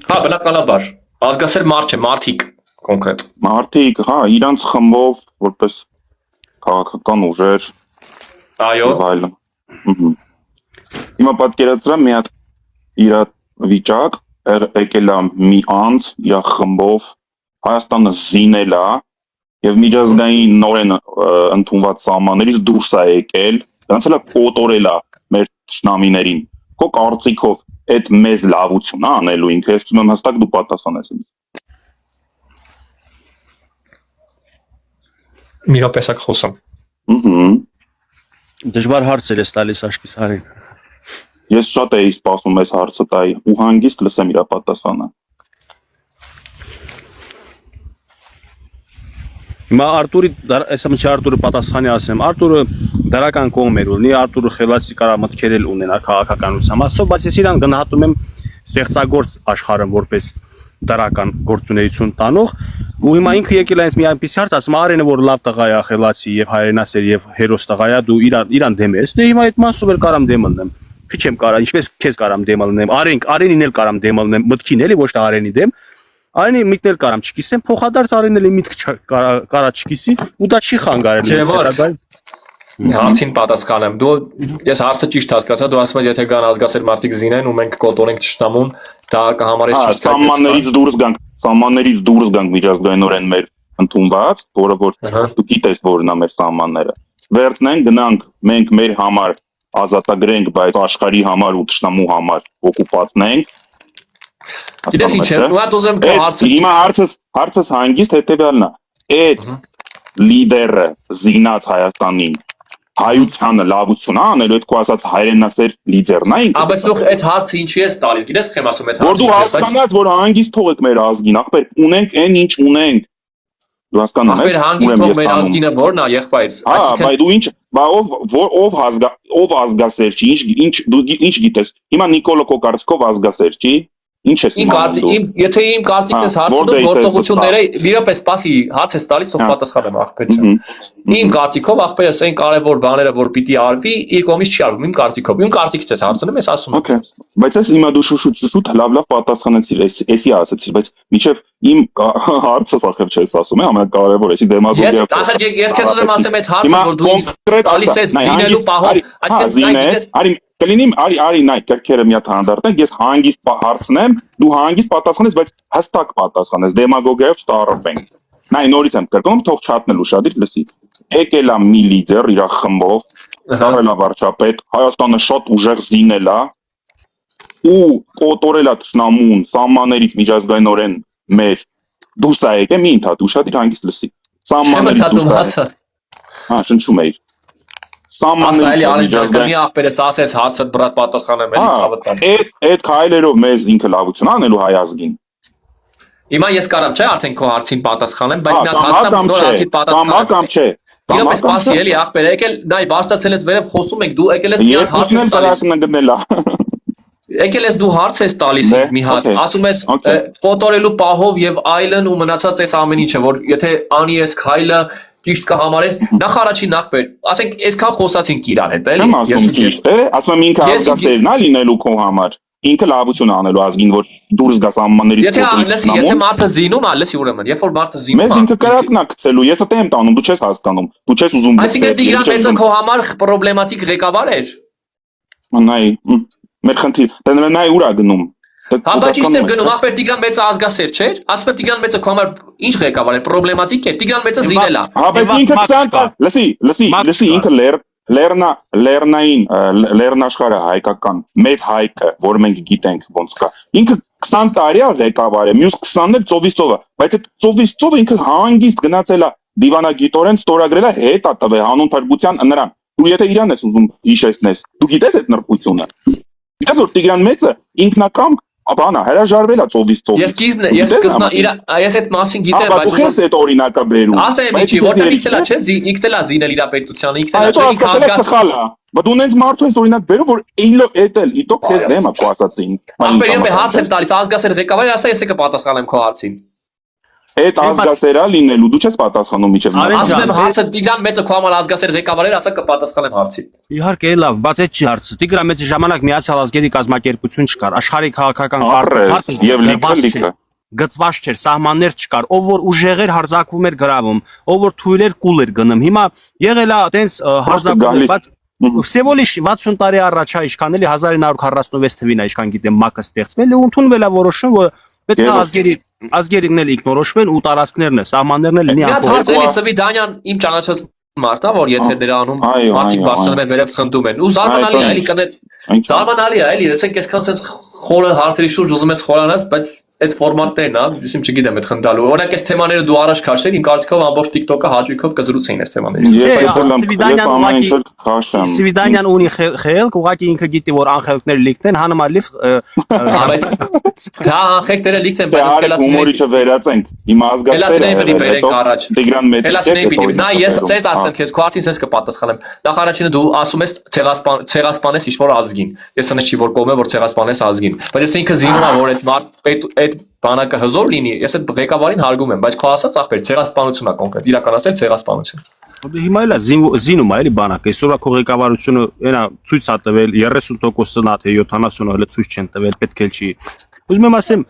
Հա, բնականաբար։ Ազգասեր մարդ չէ, մարդիկ կոնկրետ։ Մարդիկ, հա, իրանց խմբով, որպես քաղաքական ուժեր։ Այո։ Հիմա պատկերացրեմ մի հատ իր վիճակ, եկել է մի անձ իր խմբով Հայաստանը զինել է եւ միջազգային նորեն ընդունված սահմաններից դուրս է եկել, դրանցել է կոտորել է մեր ճշնամիներին։ Քո կարծիքով այդ մեզ լավություն է անելու ինքը, ես ուզում եմ հստակ դու պատասխանես ինձ։ Մի րոպեսակ խոսամ։ Դժվար հարց էր տալիս Աշկիս Հարին։ Ես շատ էի սպասում այս հարցը տայի ու հանգիստ լսեմ իր պատասխանը։ Հիմա Արտուրի, այսինքն չէ Արտուրը պատասխանի ասեմ, Արտուրը դրական կողմ էր ունի, Արտուրը խելացի կարա մտքեր էլ ունենա քաղաքականությամբ, ասո, բայց ես իրան գնահատում եմ ստեղծագործ աշխարհը որպես դրական գործունեություն տանող, ու հիմա ինքը եկել է այնպես մի այնպես հարց, ասում Արենը որ լավ տղա է, խելացի եւ հայրենասեր եւ հերոս տղա է, դու իրան դեմ ես, դե հիմա այդ մասով էլ կարամ դեմ լինեմ, քիչ եմ կարա, ինչպես քեզ կարամ դեմ լինեմ, Արենին էլ կարամ դեմ լինեմ, մտքին էլի ոչ թե Արենի դեմ, Արենի միտքն էլ կարամ չկիսեմ, փոխադարձ Արենն էլ միտք կարա չկիսի, ու դա չի խանգարել։ Հարցին պատասխանեմ։ Ես հարցը ճիշտ հասկացա, դու ասում ես եթե կան ազգասեր մարդիկ զինեն ու մենք կոտորենք ճշտամուն, դա կհամարես ճիշտ։ Սահմաններից դուրս գանք միջազգայինորեն մեր ընդունված, որը որ դու գիտես որն է մեր սահմանները։ Վերցնենք, գնանք մենք մեր համար ազատագրենք, բայց աշխարհի համար ու ճշտամու համար օկուպացնենք։ Գիտես ինչ է, ու ուզեմ քո հարցը։ Հիմա հարցս հանգիստ հետեւյալն է։ Այդ լիդերը զինած Հայաստանին հայությանը լավություն անելու այդ քո ասած հայրենասեր լիդերն է ինքը։ Բայց դու այդ հարցը ինչի ես տալիս, գիտես խեմ ասում այդ հարցը։ Որ դու հասկանաս, որ հանգիստ թողեք մեր ազգին, ախպեր, ունենք այն ինչ ունենք։ Դու հասկանու՞մ ես։ Ախպեր հանգիստ թող մեր ազգինը որն է, եղբայր։ Հա, բայց դու ինչ, ով ազգասեր չի, դու ինչ գիտես։ Հիմա Նիկոլո Կոկարսկով ազգասեր չի։ Ինչ ես իմանում։ Եթե իմ կարծիքն ես հարցնում գործողությունները, իրապես սպասի, հարց ես տալիս, թող պատասխանեմ ախպեր ջան։ Իմ կարծիքով ախպերս այն կարևոր բաները, որ պիտի արվի, իր կողմից չի արվում, իմ կարծիքով։ Իմ կարծիքից ես հարցնում, ես ասում եմ։ Okay, բայց ես հիմա դու շուտ լավ պատասխանեցիր, էսի ասացիր, բայց միջև իմ հարցը ախր չես ասում, ամենակարևորը, էսի դեմագոգիա։ Ես քեզ ուզում ասեմ այդ հարցը, որ դու տալիս ես զինելու պահով, այսինքն Կլինի արի նայ կերքերը մի հատ հանդարտենք, ես հանգիստ հարցնեմ, դու հանգիստ պատասխանես, բայց հստակ պատասխանես, դեմագոգիայով չտարապենք։ Նայ նորից եմ կրկնում, թող չհատնել ուշադիր լսի։ Եկել է մի լիդեր իր խմբով, դառել է վարչապետ, Հայաստանը շատ ուժեղ զինել է ու կոտորել է ճշնամուն, սահմաններից միջազգայինորեն մեր դուրս է եկել, մի ընդհատ ուշադիր հանգիստ լսի։ Սամանների դուրս է։ Հա, շնչում էիր։ Ասա էլի ալիջականի աղբերս ասես հարցը բրատ պատասխանեմ էլի ցավը տամ։ Այդ քայլերով մեզ ինքը լավություն անելու հայ ազգին։ Հիմա ես կարամ չէ արդեն քո հարցին պատասխանեմ, բայց մի հատ հասնամ նոր հարցի պատասխանեմ։ Կամ չէ։ Իրապես սպասի էլի աղբեր եկել, դայ բարձրացել ես վերև խոսում եք, դու եկել ես մի հատ հարց տալիս։ Եկել ես դու հարց ես տալիս ինձ մի հատ, ասում ես կոտորելու պահով եւ այլն ու մնացած էս ամեն ինչը, որ եթե անի ես քայլը ճիշտ կհամարես, նախ առաջին աղբեր, ասենք այսքան խոսացինք իրար հետ, էլի։ Եմ ասում ճիշտ է, ասում եմ ինքը ազգասերն է լինելու քո համար։ Ինքը լավություն անելու ազգին, որ դուրս գաս ամմաններից։ Եթե մարդը զինում է, լսի ուրեմն, երբ որ մարդը զինում է։ Մեզ ինքը կրակն է գցելու, ես դա եմ տանում, դու չես հասկանում, դու չես ուզում։ Այսինքն Տիգրան Մեծը քո համար պրոբլեմատիկ ղեկավար էր։ Նայ, մեր խնդիր, դա նայ ուր է գնում։ Հա, բայց ճիշտ եմ գնում, ախպեր Տիգրան Մեծը ազգասեր չէր։ Ասում եմ Տիգրան Մեծը քո համար ինչ ղեկավար է, պրոբլեմատիկ է։ Տիգրան Մեծը զինել է։ Հա, բայց ինքը 20 լսի, ինքը լեռնաշխարհը հայկական, մեծ հայկը, որը մենք գիտենք ոնց կա։ Ինքը 20 տարի է ղեկավար է, մյուս 20-ն էլ ծովից ծովը, բայց այդ ծովից ծովը ինքը հանգիստ գնացել է դիվանագիտորեն ստորագրել է հետ է տվել հանուն փրկության նրան։ Դու եթե իրան ես ուզում հիշեցնես, դու գիտես այդ նրբությունը։ Գիտես որ Տիգրան Մեծը ինքնակամ բանա հրաժարվել է ծովից ծովից։ Ես այդ մասին գիտեմ, բայց դու ես այդ օրինակը բերում։ Ասեմ ինչի, որտեղ իքտելա չէ, իքտելա զինել իր պետությանը, իքտելա չէ, հասկացել է։ Բայց ունենց մարդու ես օրինակ բերում, որ էտել իտոք քեզ դեմ է քո ասածին։ Ախպեր ես հարց եմ տալիս, ազգասեր ղեկավար, ասա ես կպատասխանեմ քո հարցին։ Այդ ազգասերա լինելու դու չես պատասխանում միջև։ Ասում եմ հարցը Տիգրան Մեծը քո համար ազգասեր ղեկավար էր, ասա կպատասխանեմ հարցին։ Իհարկե լավ, բայց այդ չի հարցը։ Տիգրան Մեծի ժամանակ Միացյալ Ազգերի կազմակերպություն չկար, աշխարհի քաղաքական կարգը եւ լիքը գծված չէր, սահմաններ չկար, ով որ ուժեղ էր հարձակվում էր գրավում, ով որ թույլ էր կուլ էր գնում։ Հիմա եղել է այտենց հարձակում, բայց Վսևոլի 60 տարի առաջ է իշխան էլի 1946 թվին է իշխան գիտեմ ՄԱԿ-ը ստեղծվել ու ընդունվել է որոշում, որ պետք է ազգերին էլ ինքնորոշվեն ու տարածքներն է, սահմաններն էլ լինի ամբողջ։ Մի հատ Սվիդանյան իմ ճանաչած մարդ է, որ եթերներ անում, մարդիկ բարձրանում են վերև խնդում են։ Ու զարմանալի է, էլի կներ զարմանալի է, էլի, ասենք այսքան sense խորը հարցերի շուրջ ուզում ես խորանաս, բայց այդ ֆորմատներն է, ուսիմ չգիտեմ այդ խնդալու։ Օրինակ այս թեմաները դու առաջ քաշեր, իմ կարծիքով ամբողջ TikTok-ը հաճույքով կզրուցեին այս թեմաներից։ Սվիդանյան ունի խելք, ուղղակի ինքը գիտի որ անխելքները լիքն են, հանմալիվ դա անխելքները լիքն են, բայց հումորիչը վերածենք։ Հիմա ազգասերը Նա ես ցես ասեմ քեզ քո հարցին ես կպատասխանեմ։ Նախ առաջինը դու ասում ես ցեղասպանես ինչ-որ ազգին։ Ես ասեմ չի որ կողմ է որ ցեղասպանես ազգին։ Բայց եթե ինքը զինում է որ այդ բանակը հզոր լինի, ես այդ ղեկավարին հարգում եմ, բայց քո ասած ախպեր ցեղասպանություն է կոնկրետ, իրականացել ցեղասպանություն։ Հիմա էլ զինում է էլի բանակը, այսօր քո ղեկավարությունը այնա ցույց է տվել 30%-ն է թե 70-ը հələ ցույց չեն տվել, պետք է չի։ Ուզում եմ ասեմ,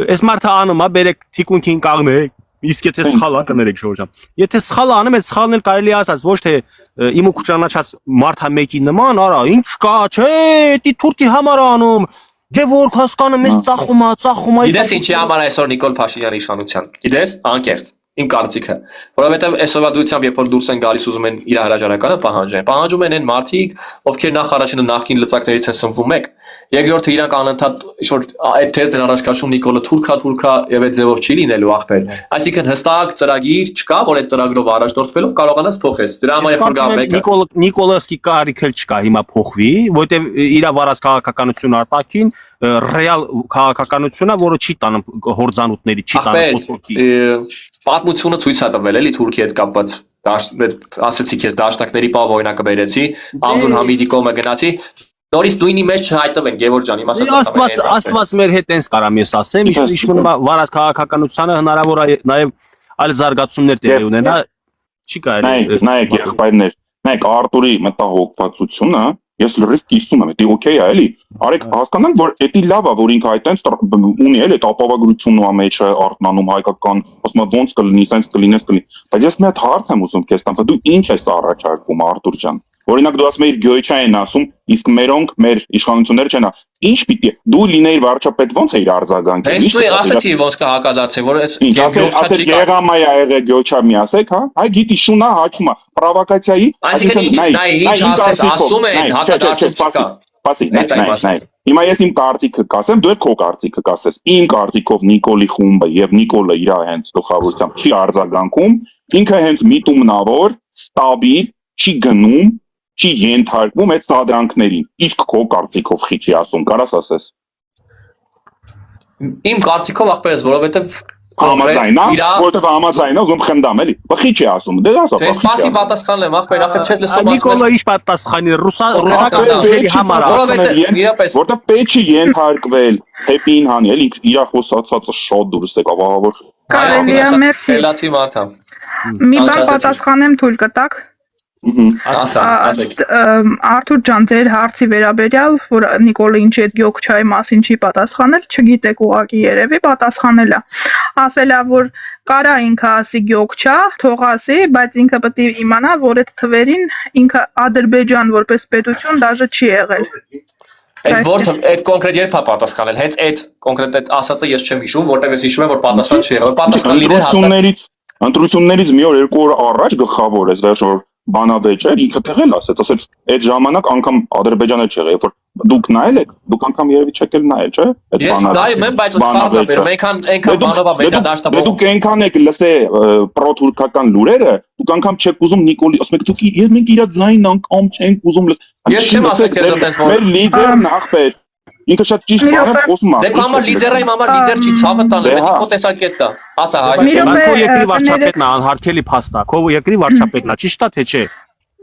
այս մարդը անում է, բերեք թիկունքին կաղնեք, իսկ եթե սխալ է կներեք Ժորժան։ Եթե սխալ անում, այդ սխալն էլ կարելի է ասած, ոչ թե իմ ու ճանաչած մարդա մեկի նման, արա, ինչ կա, չէ, դի թուրքի համար անում։ Դե որ հասկանում ես ծախում է։ Գիտես ինչի համար այսօր Նիկոլ Փաշինյանի իշխանության։ Գիտես, անկեղծ։ Իմ կարծիքը, որովհետև այսօրվա դույցությամբ երբ որ դուրս են գալիս ուզում են իր հրաժարականը պահանջում են այն մարդիկ, ովքեր նախ առաջինը նախկին լծակներից են սնվում մեկ, երկրորդը իրանք անընդհատ ինչ-որ այդ թեզն առաջ քաշում Նիկոլը թուրքա եւ այդ ձևով չի լինելու ախպեր։ Այսինքն հստակ ծրագիր չկա, որ այդ ծրագրով առաջնորդվելով կարողանաս փոխես։ Դրա համար երբ որ գա մեկը Նիկոլոսկի կարիք էլ չկա հիմա փոխվի, որտեւ իր վարած քաղաքականություն արտաքին ռեալ քաղաքականությունն է, որը չի տանում հորձանուտների, չի տանում պատմությունը ցույց է տվել էլի Թուրքի հետ կապված ասեցի քեզ դաշնակների պահ օրինակը բերեցի Աբդուլ Համիդի կողմը գնացի նորից դույնի մեջ չհայտվեն Գևորգ ջան իմ ասած Աստված մեր հետ տենց կարամ ես ասեմ իշմունը վարած քաղաքականությանը հնարավոր է նաև այլ զարգացումներ տեղի ունենա չի կարելի նայեք եղբայրներ նայեք Արտուրի մտահոգվածությունը ես լրիվ կիսում եմ, դա օքեյ է, էլի։ Արեք հասկանանք, որ դա լավ է, որ ինքը այդտենց ունի էլի այդ ապավագրությունն ու ամեջը արտնանում հայկական, ասում եմ ոնց կլինի, sense կլինես կլինի։ Բայց ես մի հատ հարց եմ ուզում քեզ տամ, դու ինչ ես առաջարկում Արտուր ջան։ Օրինակ դու ասում ես Գյոյչա են ասում, իսկ մերոնք մեր իշխանությունները չեն։ Ինչ պիտի դու լինեիր վարչապետ ոնց է իր արձագանքը։ Ինչ դու ասացի ոնց կա հակադարձի, որ այս Գեգամայ է եղել Գյոյչա մի ասեք, հա։ Այ գիտի շունա հաճումա, պրովոկացիայի։ Այսինքն ինչ ասես, ասում են հակադարձում չկա։ Սպասի, նայ։ Հիմա ես իմ կարծիքը կասեմ, դու քո կարծիքը կասես։ Իմ կարծիքով Նիկոլի խումբը եւ Նիկոլը իր հենց գլխավորությամբ չի արձագանքում, ինքը հենց միտումնավոր, ստաբիլ, չի գնում, չի ենթարկվում այդ սադրանքներին։ Իսկ քո կարծիքով խի չի ասում, կարաս ասես։ Իմ կարծիքով ախպերս, որովհետեւ Համաձայն, որտեղ համաձայն է, ուզում խնդամ էլի։ Բխի չի ասում, դե ասա։ Դե սպասի պատասխանեմ, ախպեր, ախր չես լսում Նիկոլը ինչ պատասխանի ռուսական դերի համար որտեղ պետք չի ենթարկվել թեպին հանի, էլի իր խոսացածը շատ դուրս եկավ, ահավոր։ Կարելի է, մերսի։ Խելացի մարդ եմ։ Մի բան պատասխանեմ, թույլ կտաք։ Ասեք։ Արթուր ջան, ձեր հարցի վերաբերյալ, որ Նիկոլը ինչի այդ գյոքչայի մասին չի պատասխանել, չգիտեք ուղղակի երևի պատասխանել է։ Ասել է, որ կարա ինքը ասի գյոքչա, թող ասի, բայց ինքը պետք է իմանա, որ այդ թվերին ինքը Ադրբեջան որպես պետություն դաժե չի եղել։ Այդ կոնկրետ երբ է պատասխանել, հենց այդ կոնկրետ այդ ասածը ես չեմ հիշում, որտեղ ես հիշում եմ, որ պատասխան չի եղել, պատասխան լինել Ընտրություններից մի օր երկու օր առաջ գլխավոր է, դա որ բանավեճ էր, ինքը տեղել ասեց, այդ ժամանակ անգամ Ադրբեջանը չեղել, երբ որ դուք նայել եք, դուք անգամ երևի չեք էլ նայել, չէ՞։ Ես նայում եմ, բայց խառնաբեր, այնքան բանովա մեծադաշտաբող։ Դուք այնքան եք լսել պրոթուրքական լուրերը, դուք անգամ չեք ուզում Նիկոլի, ասում եք դուք մենք իր ձայնն անգամ չենք ուզում լսել։ Ես չեմ ասել քեզ այդպես որ մեր լիդերն ախպեր ինքը շատ ճիշտ բան է խոսում է։ Դե համար լիդերը իմ համար լիդեր չի, ցավը տալը, դա քո տեսակետն է։ Ասա հայ։ Քո երկրի վարչապետն է, անհարգելի փաստ է։ Քո երկրի վարչապետն է, ճիշտ է թե չէ։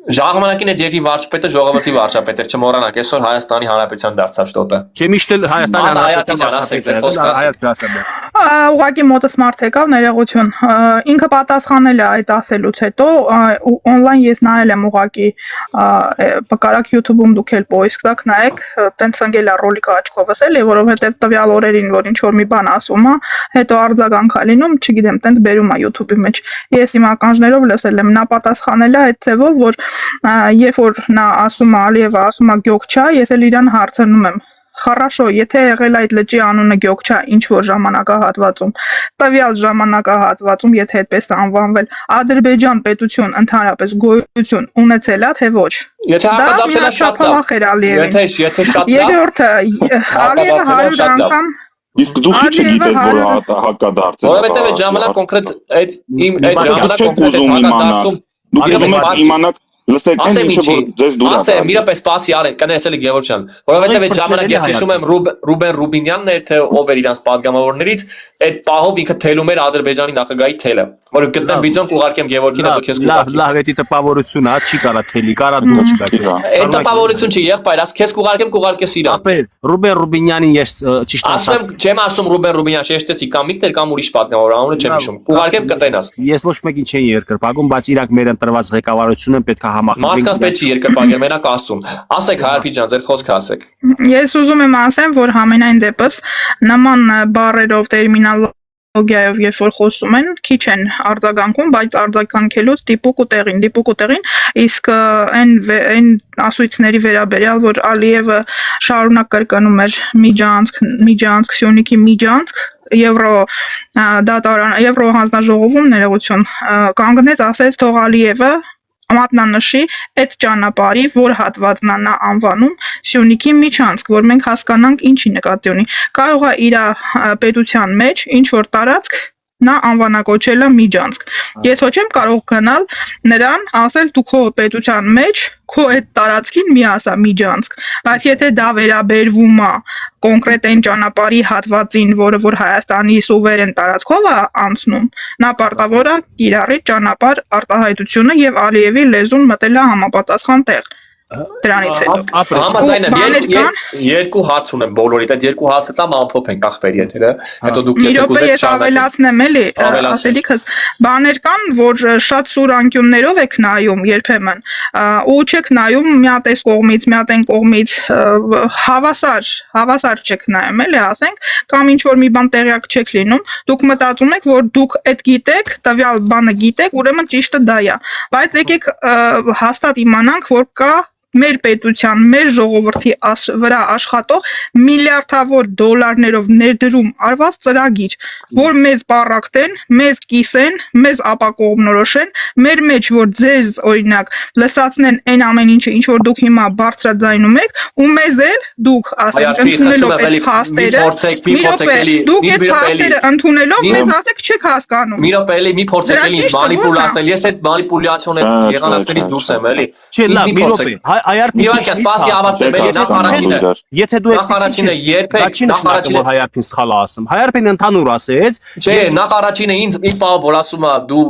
Ժամանակին այդ երկրի վարչապետը ժողովրդի վարչապետ էր, չմոռանաք, այսօր Հայաստանի Հանրապետության դարձավ շտոտը։ Չէ, միշտ էլ Հայաստանի Հանրապետության ասեք, ձեր խոսքը։ Ուղղակի մոտս մարդ եկավ, ներողություն։ Ինքը պատասխանել է այդ ասելուց հետո, on-line ես նայել եմ ուղղակի, կարաք YouTube-ում դուք էլ post տակ նայեք, տենց ընկել է ռոլիկը աչքովս էլի, որովհետև տվյալ օրերին, որ ինչ որ մի բան ասում է, հետո արձագանք է լինում, չգիտեմ, տենց բերում է YouTube-ի մեջ։ Ես իմ ականջներով լսել եմ, նա պատասխանել է այդ ձևով, որ երբ որ նա ասում է Ալիևը ասում է գյոքչա, ես էլ իրան հարցնում եմ Խառաշո, եթե եղել այդ լճի անունը գյոքչա ինչ որ ժամանակահատվածում, տվյալ ժամանակահատվածում, եթե այդպես անվանվել, Ադրբեջան պետություն ընդհանրապես գոյություն ունեցել է, թե ոչ։ Եթե հակադարձել է շատ լավ։ Եթե շատ լավ։ Երկրորդը Ալիևը 100 անգամ Իսկ դու ինչ գիտես որ հակադարձել։ Որովհետև այդ ժամանակ կոնկրետ այդ ժամանակ կոնկրետ հակադարձում դուք ուզում եք իմանալ լսեք ինչ որ ձեզ դուր է։ Ասեմ, մի րոպե սպասի արեք, կներեսել եք Գևորգյան։ Որովհետև այդ ժամանակ ես հիշում եմ Ռուբեն Ռուբինյանն էր թե ով էր իրանց падգամավորներից, այդ պահով ինքը թելում էր Ադրբեջանի նախագահի թելը։ Որ գտնեմ վիդեոն կուղարկեմ Գևորգին, հետո քեզ կուղարկեմ։ Լավ, դա տպավորություն է, չի կարա թելի, կարա դու չկա։ Այդ տպավորություն չի, եղբայր, ասես քեզ կուղարկես իրան։ Ապեր, Ռուբեն Ռուբինյանին ես ճիշտ ասում եմ, չեմ ասում Ռուբեն Ռուբինյան, շեշտեցի կամ Վիկտոր կամ ուրիշ падգամավոր, անունը չեմ հիշում։ Կուղարկեմ կտենաս։ Ես ոչ մեկին չեմ երկրպագում, բայց իրանք մեր ընտրված ղեկավարությունը պետք է համախմբվեն։ Մարդկանց պետք չի երկրպագել, մենակ ասում։ Ասեք Հայրապի ջան, ձեր խոսքը ասեք։ Ես ուզում եմ ասեմ, որ համենայն դեպս նման բառերով տերմինոլոգիայով երբ որ խոսում են, քիչ են արձագանքում, բայց արձագանքելուց դիպուկ ու տեղին, իսկ այն ասույցների վերաբերյալ, որ Ալիևը շարունակ կրկնում էր միջանցք, Սյունիքի միջանցք, Եվրո հանձնաժողովում ներողություն կանգնեց, ասեց թող Ալիևը մատնանշի այդ ճանապարհի, որ հատվածն է նա անվանում Սյունիքի միջանցք, որ մենք հասկանանք ինչի նկատի ունի։ Կարող է իր պետության մեջ ինչ որ տարածք նա անվանակոչել է միջանցք։ Ես ոչ եմ կարող գնալ նրան ասել դու քո պետության մեջ քո այդ տարածքին մի ասա միջանցք, բայց եթե դա վերաբերվում է կոնկրետ այն ճանապարհի հատվածին, որը որ Հայաստանի սուվերեն տարածքով է անցնում, նա պարտավոր է կիրառի ճանապարհ արտահայտությունը եւ Ալիևի լեզուն մտել է համապատասխան տեղ։ Դրանից հետո համաձայն եմ, երկու հարց ունեմ բոլորիդ, այդ երկու հարցը տամ ամփոփենք ախպերի եթերը, հետո դուք եթե կուզեք ես ավելացնեմ էլի, ասելիքս բաներ կան, որ շատ սուր անկյուններով եք նայում երբեմն, ու չեք նայում մի հատ այս կողմից, մի հատ այն կողմից, հավասար չեք նայում էլի, ասենք, կամ ինչ որ մի բան տեղյակ չեք լինում, դուք մտածում եք, որ դուք այդ գիտեք, տվյալ բանը գիտեք, ուրեմն ճիշտը դա է, բայց եկեք հաստատ իմանանք, որ կա մեր պետության, մեր ժողովրդի վրա աշխատող միլիարդավոր դոլարներով ներդրում արված ծրագիր, որ մեզ պառակտեն, մեզ կիսեն, մեզ ապակողմնորոշեն, մեր մեջ որ ձեզ օրինակ լսացնեն այն ամեն ինչը, ինչ որ դուք հիմա բարձրաձայնում եք, ու մեզ էլ դուք ասենք ընդունելով այդ փաստերը, դուք այդ փաստերը ընդունելով մեզ ասեք չեք հասկանում։ Մի րոպե էլի մի փորձեք էլի մանիպուլացնել, ես այդ մանիպուլյացիոն այդ եղանակներից դուրս եմ էլի։ Չէ, լավ, մի րոպե։ Մի վայր սպասի ավարտեմ էլի նախարարինը։ Եթե դու նախարարինը երբեք նախարարինը հայարփին սխալ ասում։ Հայարփին ընդհանուր ասեց։ Չէ, նախարարինը ինձ մի բան որ ասում է դու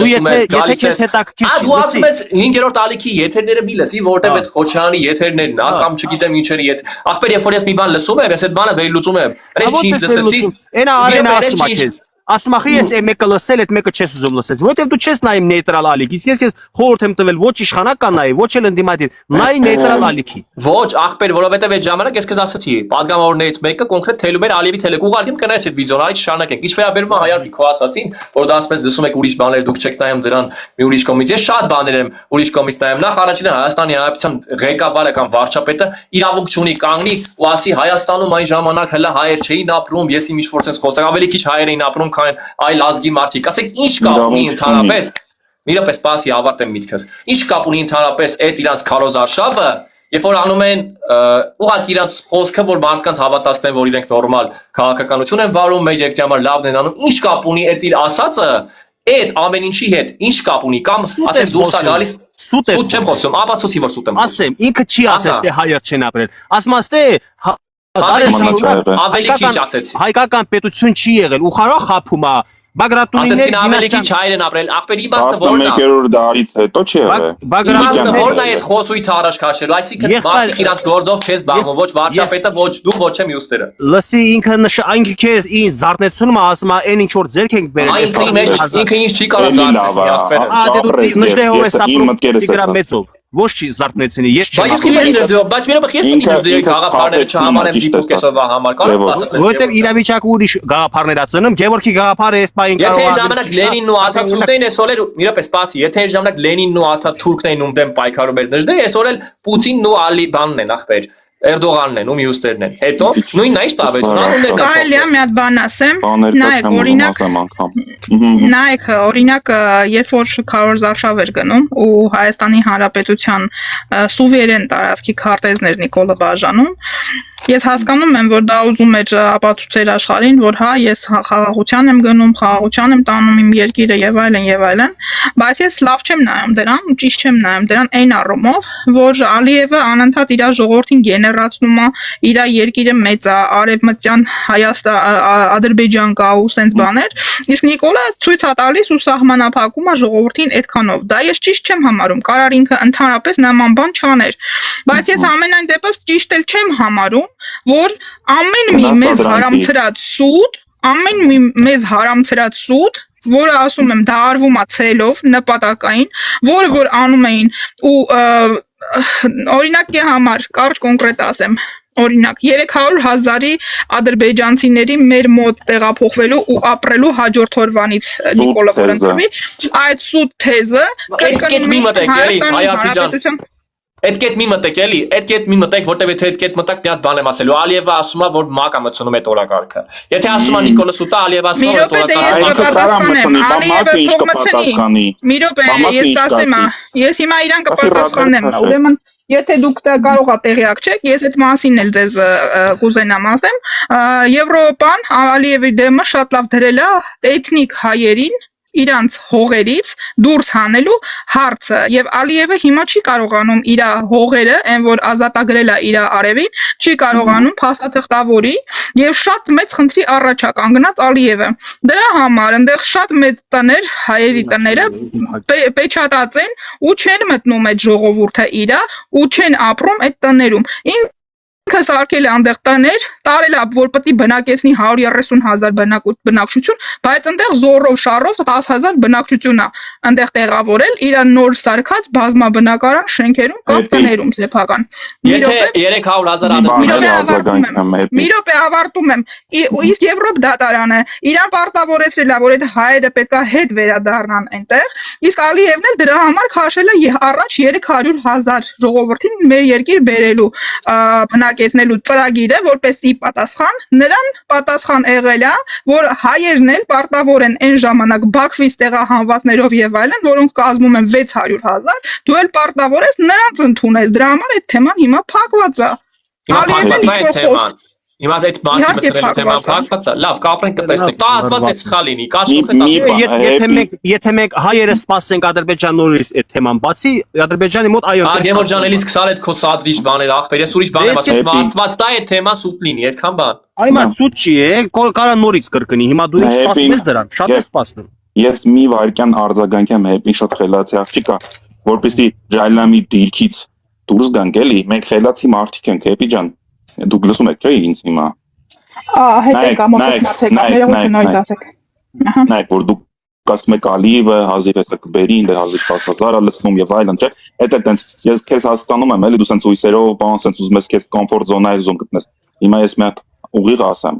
լսում ես, գալիս ես հետաքրքիր չի։ Դու ասում ես 5-րդ ալիքի եթերները մի լսի, որտեվ այդ Խոչյանի եթերներն, կամ չգիտեմ ինչերի եթ։ Ախպեր, երբ որ ես մի բան լսում եմ, ես այդ բանը վերլուծում եմ։ Այս չի լսեցի։ Այնա արենա ասում է քեզ։ Ասում ախի ես մեկը լսել, այդ մեկը չես ուզում լսել, որովհետև դու չես նայում նեյտրալ ալիք, իսկ ես քեզ խորհուրդ եմ տվել ոչ իշխանական նայի, ոչ էլ ընդդիմադիր, նայ նեյտրալ ալիքի։ Ոչ, ախպեր, որովհետև այդ ժամանակ ես քեզ ասացի, падգամավորներից մեկը կոնկրետ թելում էր Ալիևի թելեկ, ուղղակի կնայես այդ վիդեոն, արի շարունակենք։ Ինչ վերաբերում է Հայարփի քո ասացին, որ դա ասպես լսում եք ուրիշ բաներ, դուք չեք նայում դրան մի ուրիշ կողմից։ Ես շատ բաներ եմ ուրիշ կողմից նայում։ Նախ առաջինը Հայաստանի Հանրապետության ղեկավարը կամ վարչապետը իրավունք չունի կանգնի ու ասի Հայաստանում այն ժամանակ հələ հայեր չէին ապրում, ես իմ ինչ-որ sense խոսակ ավելի քիչ հայեր էին ապրում, քան այլ ազգի մարդիկ։ Ասեք ինչ կապ ունի ընդհանրապես։ Մի րոպե սպասի ավարտեմ միտքս։ Ինչ կապ ունի ընդհանրապես այդ իրանց քարոզարշավը, երբ որ անում են ուղղակի իրանց խոսքը, որ մարդկանց հավատացնեն, որ իրենք նորմալ քաղաքականություն են վարում, մեր երկրի համար լավն են անում, ինչ կապ ունի այդ իր ասածը այդ ամեն ինչի հետ, ինչ կապ ունի, կամ ասես դուրս է գալիս սուտ չեմ խոսում, ապացուցի որ սուտ եմ խոսում։ Ասեմ, ինքը չի ասես թե հայեր չեն ապրել, ասում ասե ավելի քիչ ասեցի։ Հայկական պետություն չի եղել ու խարո խափում է Բագրատունիներ ավելի քիչ հայեր են ապրել, ախպեր իմաստը որն է։ 11-րդ դարից հետո չի եղել։ Իմաստը որն է այդ խոսույթը առաջ քաշելու, այսինքն մարդիկ իրանց գործով չես զբաղվում, ոչ վարչապետը, ոչ դու, ոչ եմ մյուսները։ Լսի ինքը քեզ ինձ զարթնեցնում է, ասում է այն ինչ որ ձերք ենք բերել։ Ինքը ինչ չի կարող զարթնել ախպերը։ Նժդեհով է սապրում Տիգրան Մեծով։ Ոչ չի զարթնեցինի, ես չեմ։ Բայց մի րոպե ես դու գաղափարները չհամանեմ դիպուկեսովա համար, կարող ասած։ Որտեւ իրավիճակը ուրիշ գաղափարներ ա ծնում, Գևորգի գաղափարը էս պայն կարող։ Եթե ժամանակ Լենինն ու Աթաթուրքն էսօր էլ մի րոպե սպասի, եթե ժամանակ Լենինն ու Աթաթուրքն էին ում դեմ պայքարում էր Նժդե, էսօր էլ Պուտինն ու Ալի բանն են ախպեր։ Էրդողանն են ու մյուսներն են։ Հետո նույնն է տարբերությունը, անուններ կա։ Կարելի է մի հատ բան ասեմ։ Նայեք, օրինակ, երբ որ քարոզարշավ էր գնում ու Հայաստանի Հանրապետության սուվերեն տարածքի քարտեզներ Նիկոլը բաժանում, ես հասկանում եմ, որ դա ուզում էր ապացուցել աշխարհին, որ հա ես խաղաղության եմ գնում, խաղաղության եմ տանում իմ երկիրը եւ այլն եւ այլն, բայց ես լավ չեմ նայում դրան, ճիշտ չեմ նայում դրան այն առումով, որ Ալիևը անընդհատ իր ժողովրդին գեներացնում է, իր երկիրը մեծ է, արևմտյան Հայաստան, Ադրբեջան կա ու սենց բաներ, իսկ Նիկոլը ցույց է տալիս ու սահմանափակում է ժողովրդին այդքանով։ Դա ես ճիշտ չեմ համարում, կարար ինքը ընդհանրապես նման բան չաներ, բայց ես ամենայն դեպս ճիշտ էլ չեմ համարում, որ ամեն մի մեզ հարամցրած սուտ, որը ասում եմ դա արվում է ցելով, նպատակային, որը որ անում էին ու օրինակի համար կարճ կոնկրետ ասեմ, օրինակ 300,000-ի ադրբեջանցիների մեր մոտ տեղափոխվելու ու ապրելու հաջորդ օրվանից Նիկոլը որ ընտրվի, այդ սուտ թեզը Այդ կետ մի մտեք էլի, այդ կետ մի մտեք, որտեվ եթե այդ կետ մտակ մի հատ բան եմ ասելու, Ալիևը ասում է, որ ՄԱԿ-ը մտցնում այդ օրակարգը։ Եթե ասում է Նիկոլը սուտա, Ալիևը ասում է Մի րոպե, ես ասեմ, ես հիմա իրան կպատասխանեմ, ուրեմն եթե դուք կարող ա տեղյակ չեք, ես այդ մասին էլ ձեզ կուզենամ ասեմ, Եվրոպան Ալիևի դեմը շատ լավ դրել է էթնիկ հայերին իրանց հողերից դուրս հանելու հարցը եւ Ալիևը հիմա չի կարողանում իր հողերը, այն որ ազատագրել է իր արևին, չի կարողանում փաստաթղթավորի եւ շատ մեծ խնդրի առաջ է կանգնած Ալիևը։ Դրա համար այնտեղ շատ մեծ տներ, հայերի տները պեչատած են ու չեն մտնում այդ ժողովուրդը իրա ու չեն ապրում այդ տներում։ Սարքել է այնտեղ տներ, տարել է, որ պետք է բնակեցնի 130,000 բնակչություն, բայց այնտեղ զորով շարով 10,000 բնակչություն է այնտեղ տեղավորել իր նոր սարքած բազմաբնակարան շենքերում կամ տներում սեփական։ Եթե 300,000 Մի րոպե ավարտում եմ։ Իսկ Եվրոպ դատարանը իրան պարտավորեցրել է, որ այդ հայերը պետքա հետ վերադառնան այնտեղ, իսկ Ալիևն էլ դրա համար քաշել է առաջ 300,000 ժողովրդին մեր երկիր բերելու բնակեցնելու ծրագիրը, որպեսզի պատասխան նրան պատասխան եղել է, որ հայերն էլ պարտավոր են այն ժամանակ Բաքվից տեղահանվածներով եւ այլն, որոնք կազմում են 600,000, դու էլ պարտավոր ես նրանց ընդունես։ Դրա համար այդ թեման հիմա փակված է։ Հիմա այդ բանկի մտցնելու թեման փակված է։ Լավ, կապրենք կտեսնենք։ Դա հաստատ է սխալ լինի, Եթե մենք հայերը սպասենք Ադրբեջան նորից այդ թեման բացի, Ադրբեջանի մոտ այո։ Գևոր ջան, էլի սկսալ այդ քո սադրիչ բաները, ախպեր, ես ուրիշ բան եմ ասում, Աստված տա այդ թեման սուտ լինի, այդքան բան։ Այո, սուտ չի, կարա նորից կրկնի։ Հիմա դու ինչ սպասում ես դրան, շատ ես սպասում։ Ես մի վայրկյան արձագանքեմ հետի շատ խելացի աղջիկա, որպեսզի Ջայլամի դիրքից դուրս գանք էլի, մենք խելացի մարդիկ ենք, Հեպի ջան։ Դուք լսում եք, չէ՞ ինձ հիմա։ Հետո մոտեցնացեք, ներողությունից ասեք։ Նայեք, որ դուք ասում եք Ալիևը հազիվ էսը կբերի, ինձ հազիվ 10,000 լցնում եւ այլն, չէ՞։ Այդ էլ տենց ես քեզ հասկանում եմ, էլի դու սենց ույսերով, բան սենց ուզում ես քեզ կոմֆորտ զոնայից զոն գտնես։ Հիմա ես մի հատ ուղիղ ասեմ,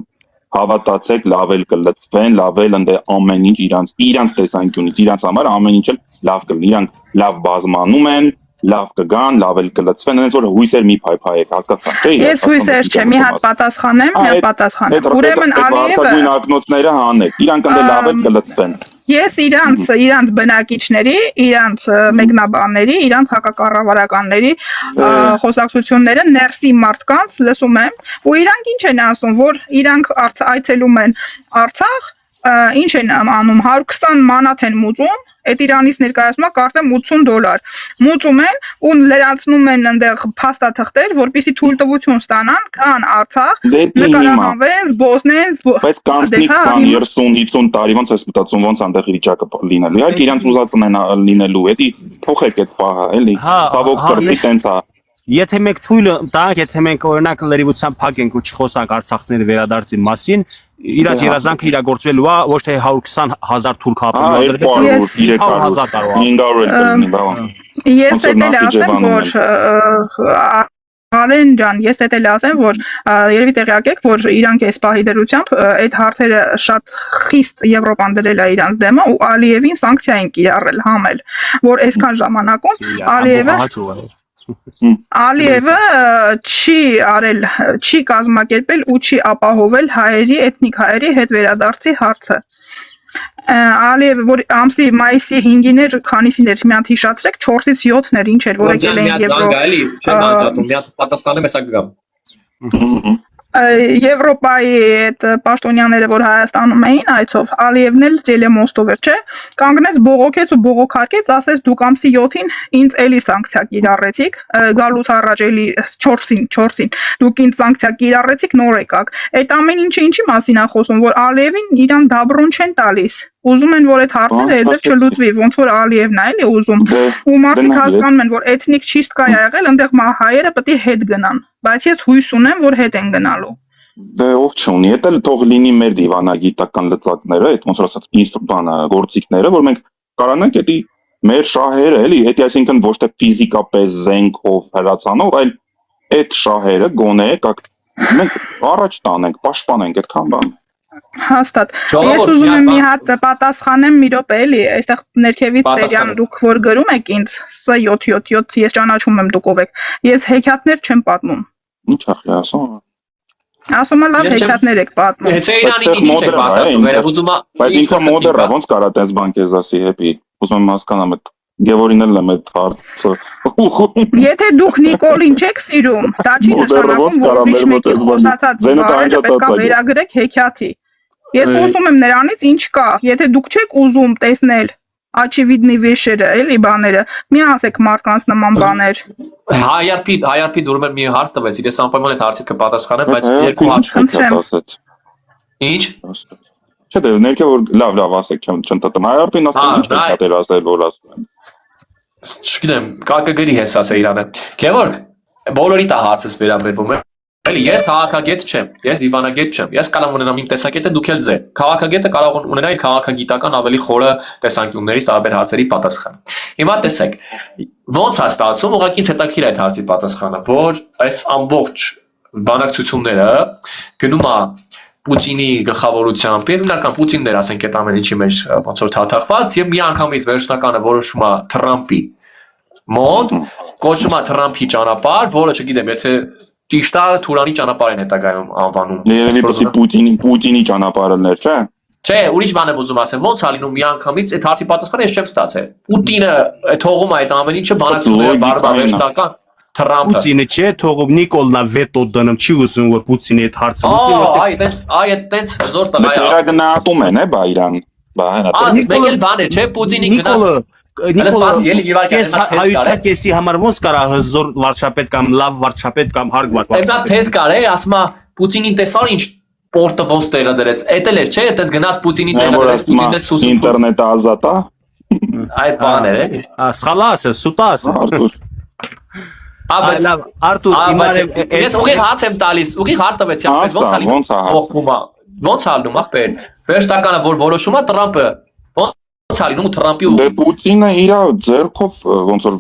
հավատացեք, լավ էլ կլծվեն, լավ էլ ընդ ամեն ինչ իրանց տեսանկյունից, իրանց համար ամեն ինչ էլ լավ կլինի, իրանք լավ բազմանում են, լավ կգան, լավ էլ կլծվեն, այնց որ հույսեր մի փայփայեք, հասկացա՞ք, չէ՞։ Ես հույսեր չեմ, մի հատ պատասխանեմ, Ուրեմն Ալիևը ակնոցները հանեք, իրանք ընդ լավ էլ կլծվեն։ Ես իրանց բնակիչների, իրանց մեկնաբանների, իրանց հակակառավարականների խոսակցությունները ներսի մարդկանց լսում եմ, ու իրանք ինչ են ասում, որ իրանք այցելում են Արցախ, ինչ են անում, 120 մանաթ են մուծում, այդ Իրանից ներկայացումը կարծեմ $80 մուծում են ու լրացնում են այնտեղ փաստաթղթեր, որպեսզի թույլտվություն ստանան, կան Արցախ, նկարահանվեն, զբոսնեն, բայց կանցնիկ 30-50 տարի ոնց ես մտածում ոնց այնտեղ վիճակը լինելու։ Իհարկե իրանց ուզածն են լինելու, էդի փոխեք այդ պահը, էլի։ Ցավոք սրտի տենց է։ Եթե մենք թույլ տանք, եթե մենք օրինակ լրիվությամբ փակենք ու չխոսանք արցախցիների վերադարձի մասին, իրաց երազանքը իրագործվելու է, ոչ թե 120,000 թուրք ապրելու Ես էլ ասեմ, որ Արեն ջան, ես էլ ասեմ, որ երևի տեղյակ եք, որ իրանք այս պահի դրությամբ այդ հարցերը շատ խիստ Եվրոպան դրել է իրանց դեմը ու Ալիևին սանկցիա են կիրառել, համել, որ այսքան ժամանակում Ալիևը չի կազմակերպել ու չի ապահովել հայերի, էթնիկ հայերի հետ վերադարձի հարցը։ Ալիևը, որ ամսի մայիսի 5-ին էր, քանիսին էր, մի հատ հիշացրեք, 4-ից 7-ն էր, ինչ էր, որ եկել էին Եվրոպայի այդ պաշտոնյաները, որ Հայաստանում էին այցով, Ալիևն էլ Տելեմոստով էր, չէ, կանգնեց բողոքեց ու բողոքարկեց, ասեց դուք ամսի 7-ին ինձ էլի սանկցիա կիրառեցիք, գալուց առաջ էլի 4-ին դուք ինձ սանկցիա կիրառեցիք, նոր եկաք։ Այդ ամեն ինչը ինչի մասին է խոսում, որ Ալիևին իրան դաբրոն չեն տալիս։ Ուզում են, որ այդ հարցերը հետև չլուծվի, ոնց որ Ալիևն է էլի ուզում։ Ու մարդիկ հասկանում են, որ էթնիկ չիստկա է եղել, այնտեղ հայերը պետք է հետ գնան, բայց ես հույս ունեմ, որ հետ են գնալու։ Դե ով չունի, դա թող լինի մեր դիվանագիտական լծակները, այդ ոնց որ ասած գործիքները, որ մենք կարանանք էդի մեր շահերը, էլի, էդի այսինքն ոչ թե ֆիզիկապես զենքով հրացանով, այլ այդ շահերը գոնե մենք առաջ տանենք, պաշտպանենք այդքան բան։ Հաստատ։ Ես ուզում եմ մի հատ պատասխանեմ մի րոպե էլի, այստեղ ներքևից սերիան դուք որ գրում եք ինձ, S777, ես ճանաչում եմ դուք ով եք։ Ես հեքիաթներ չեմ պատմում։ Ինչ ախի ասում։ Ասում եմ լավ հեքիաթներ եք պատմում։ Սերիանի ինչ եք ասում, ուզում եմ։ Բայց ինքը մոդեռ է, ոնց կարա տես բան քեզ ասի, Հեպի։ Ուզում եմ հասկանամ այդ Գևորին եմ այդ հարցը։ Եթե դուք Նիկոլին չեք սիրում, դա չի նշանակում, որ ուրիշ մեկի խոսացած բառերը պետք է վերագրեք հեքիաթի։ Ես խոսում եմ նրանից ինչ կա, եթե դուք չեք ուզում տեսնել очевидные вещերը, էլի բաները, մի ասեք մարդկանց նման բաներ։ Հայարփի դուրում եմ մի հարց տվեցի, ես անպայման այդ հարցին կպատասխանեմ, բայց երկու հարց։ Ինչ։ Չէ, դե ներքև որ լավ ասեք, չընդհատեմ։ Հայարփին ասում ինչ է պատերազմել, որ ասում են։ Չգիտեմ, կակը գրի հեսաս է Իրանը։ Գևորգ, բոլորի տա հարցս վերաբերվում է։ Էլի ես քաղաքագետ չեմ, ես դիվանագետ չեմ։ Ես կարող ունենամ իմ տեսակետը, դուք էլ ձեր։ Քաղաքագետը կարող ունենա իր քաղաքագիտական ավելի խորը տեսանկյուններից տարբեր հարցերի պատասխան։ Հիմա տեսեք, ո՞նց է ստացվում, ուղղակի հետաքրքիր է այդ հարցի պատասխանը, որ այս ամբողջ բանակցությունները գնում է Պուտինի գլխավորությամբ, եւ հիմնական Պուտինն էր, ասենք, այդ ամեն ինչի մեջ ոնց որ թաթախված, եւ մի անգամից վերջնականը որոշում է Թրամփի մոտ, կոչվում է Թրամփի ճանապարհ, որը չգիտեմ, եթե ճիշտ է, Թուրանի ճանապարհն է հետագայում անվանում։ Երևի Պուտինի ճանապարհներ, չէ՞։ Չէ, ուրիշ բան եմ ուզում ասեմ, ոնց է լինում մի անգամից այդ հարցի պատասխանը ես չեմ ստացել։ Պուտինը թողում է այդ ամեն ինչը բանակցությունները բարբառ վերջնական Թրամփը։ Պուտինը չէ, թողում Նիկոլնա վետո դնում, չի ուզում որ Պուտինի այդ հարցը լուծի, այդտենց հզոր տղա է։ Գերագնահատում են, է բա իրան։ Բա հենա։ Մեկ էլ բան է, չէ, Պուտինի գնաց։ հայության կեսի համար ոնց կարա հզոր վարչապետ կամ լավ վարչապետ կամ հարգված Դա թեզ կար է, ասում է Պուտինին տեսար ինչ պորտը ոնց տեղը դրեց։ Էդ էլ էր, չէ, այդպես գնաց Պուտինի տեղը դրեց, Պուտինն է սուսում։ Ինտերնետը ազատ է։ Այդ բան էր, էլի։ Սխալաս է, սուտաս։ Արտուր, ես ուղիղ հարց եմ տալիս, ուղիղ հարց տվեցի, ոնց է լինում, ախպեր։ Վերջնականը որ որոշում է Թրամփը, ոնց է լինում Թրամփի ու Դե Պուտինը իր ձեռքով ոնց որ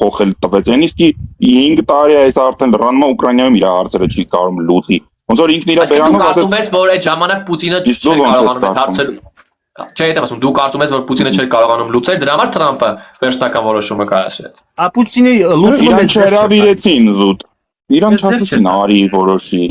փոխել տվեց, այնիսկի 5 տարի է այս արդեն լրանում է Ուկրաինայում իր հարցերը չի կարող լուծի։ Ոնց որ ինքն իր բերանով ասում ես, որ այդ ժամանակ Պուտինը չէր կարողանում այդ հարցերը Չէ, եթե ասում դու կարծում ես որ Պուտինը չէր կարողանում լուծել, դրա համար Թրամփը վերջնական որոշումը կայացրեց։ Պուտինի լուծումը չհրավիրեցին զուտ։ Իրան չասեցին արի որոշի։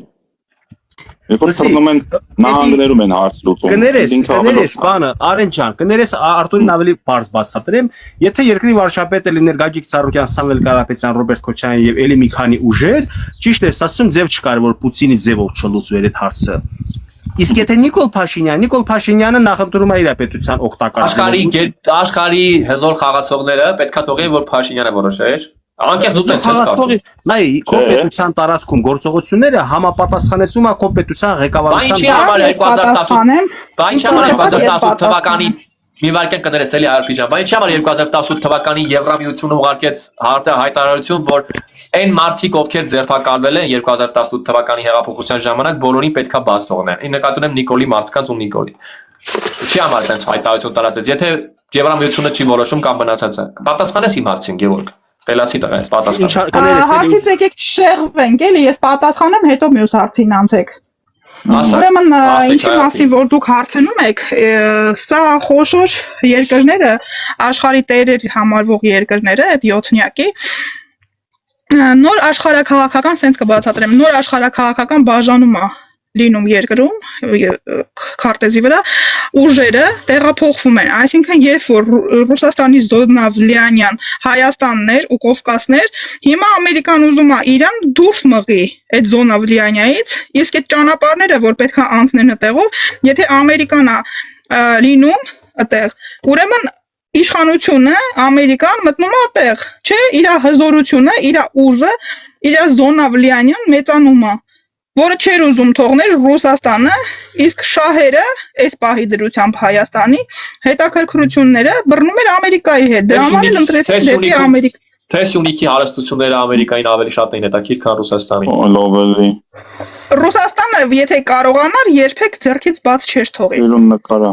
Երբ որ թռնում են նահանգներում են հարց լուծում։ Կներես, բանը, Արեն ջան, կներես Արտուրին ավելի բարձ բացատրեմ, եթե երկրի վարչապետը լիներ Գագիկ Ծառուկյան, Սամվել Կարապետյան, Ռոբերտ Քոչարյան եւ ելի մի քանի ուժեր, ճիշտ է, ասում ձև չկար որ Պուտինի ձևով չլուծվեր այդ հարցը։ Իսկ եթե Նիկոլ Փաշինյանը նախընտրում է իր պետության օգտակար աշխարհի հզոր խաղացողները պետքա թողեն որ Փաշինյանը որոշեր։ Անկեղծ ուզեն չես կարծում։ Նայ, քո պետության տարածքում գործողությունները համապատասխանեցում է քո պետության ղեկավարության։ Բայց ինչի համար 2018 թվականին մի վարքյան կներես էլի Արփիջան, բայց ինչի համար 2018 թվականին Եվրամիությունը ուղարկեց հայտարարություն, որ այն մարդիկ, ովքեր ձերբակալվել են 2018 թվականի հեղափոխության ժամանակ, բոլորին պետքա բաց թողնեն։ Ի նկատի ունեմ Նիկոլի մարդկանց ու Նիկոլի։ Ինչի համար այդպես հայտարարություն տարածեց, եթե Եվրամիությունը չի որոշում կամ մնացածը։ Պատասխանես իմ հարցին, Գևորգ։ Տելացի տղա ես պատասխան։ Հարցից եկեք շեղվենք, էլի, ես պատասխանեմ, հետո մյուս հարցին անցեք։ Ուրեմն ինչի մասին որ դուք հարցնում եք, սա խոշոր երկրները, աշխարհի տերեր համարվող երկրները, այդ 7-նյակի նոր աշխարհակաղակական sense կբացատրեմ, նոր աշխարհակաղակական բաժանում է լինում երկրում քարտեզի վրա ուժերը տեղափոխվում են, այսինքն երբ որ Ռուսաստանի զոնա Վլիանյան Հայաստաններ ու Կովկասներ, հիմա Ամերիկան ուզում է Իրան դուրս մղի այդ զոնա Վլիանյայից, իսկ այդ ճանապարհները որ պետք է անցնեն այդտեղով, եթե Ամերիկան է լինում այդտեղ, ուրեմն իշխանությունը Ամերիկան մտնում է այդտեղ, չէ, իր հզորությունը, իր ուժը, իր զոնա Վլիանյան մեծանում է որը չէր ուզում թողնել Ռուսաստանը, իսկ շահերը, այս պահի դրությամբ Հայաստանի հետաքրքրությունները բռնում էր Ամերիկայի հետ։ Դրա համար ընտրեցին դեպի Ամերիկա։ Թե Սյունիքի հարստությունները Ամերիկային ավելի շատ էին հետաքրքիր, քան Ռուսաստանի։ Լովելի։ Ռուսաստանը, եթե կարողանար, երբեք ձեռքից բաց չէր թողի։ Իրուն նկարա։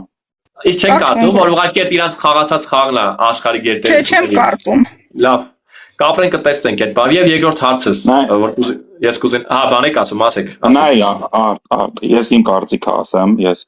Իսկ չեն կարծում, որ ուղղակի այդ իրանց խաղացած խաղն է աշխարհի գերտերությունների։ Չէ, չեմ կարծում։ Լավ։ Կապրենք կտեսնենք այդ բան եւ երկրորդ հարցս, որ ես կուզեմ, բանեք ասում, ասեք։ Նայ, ես իմ կարծիքը ասեմ, ես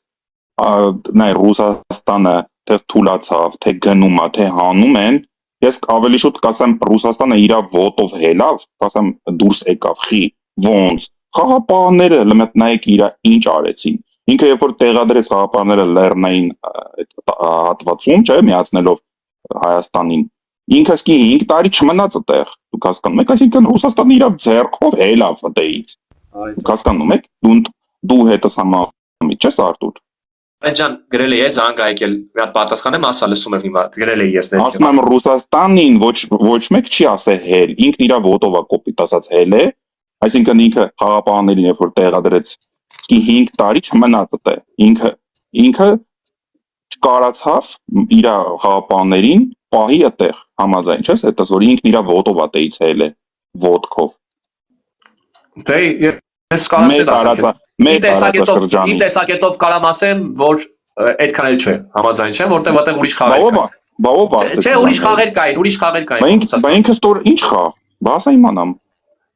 նայ Ռուսաստանը թե թուլացավ, թե գնում է, թե հանում են, ես ավելի շուտ կասեմ Ռուսաստանը իր ոտով հելավ, ասեմ դուրս եկավ, խի, ոնց, խաղապահները նայեք իր ինչ արեցին։ Ինքը երբ որ տեղադրեց խաղապահները լեռնային հատվածում, չէ, միացնելով Հայաստանին ինքը սկի 5 տարի չմնաց այդտեղ, դուք հասկանում եք, այսինքն Ռուսաստանը իր ձեռքով հելավ այդտեղից։ Դուք հասկանում եք, դու հետս համամիջ չես Արտուր։ Ջան, գրել ես զանգ եկել, մի հատ պատասխանեմ, ասա լսում եմ հիմա, գրել եմ ես ներքև։ Ասում եմ Ռուսաստանին ոչ մեկ չի ասել հել, ինքն իր ոտով է կոպիտ ասած հել է, այսինքն ինքը խաղապահներին երբ որ տեղադրեց, սկի 5 տարի չմնաց այդտեղ։ Ինքը չկարացավ իր խաղապահներին պահի այդտեղ համաձայն, չես, այդպես որ ինքն իր ոտով ատեից հել է, ոտքով։ Դե Ես կարամ Մեր տարածաշրջանի։ Իմ տեսակետով կարամ ասեմ, որ այդքան էլ չէ, համաձայն չեմ, որտեղ ուրիշ խաղեր կային։ Բավով Չէ, ուրիշ խաղեր կային։ Բա ինքը ստոր ինչ խաղ։ Բա ասա իմանամ։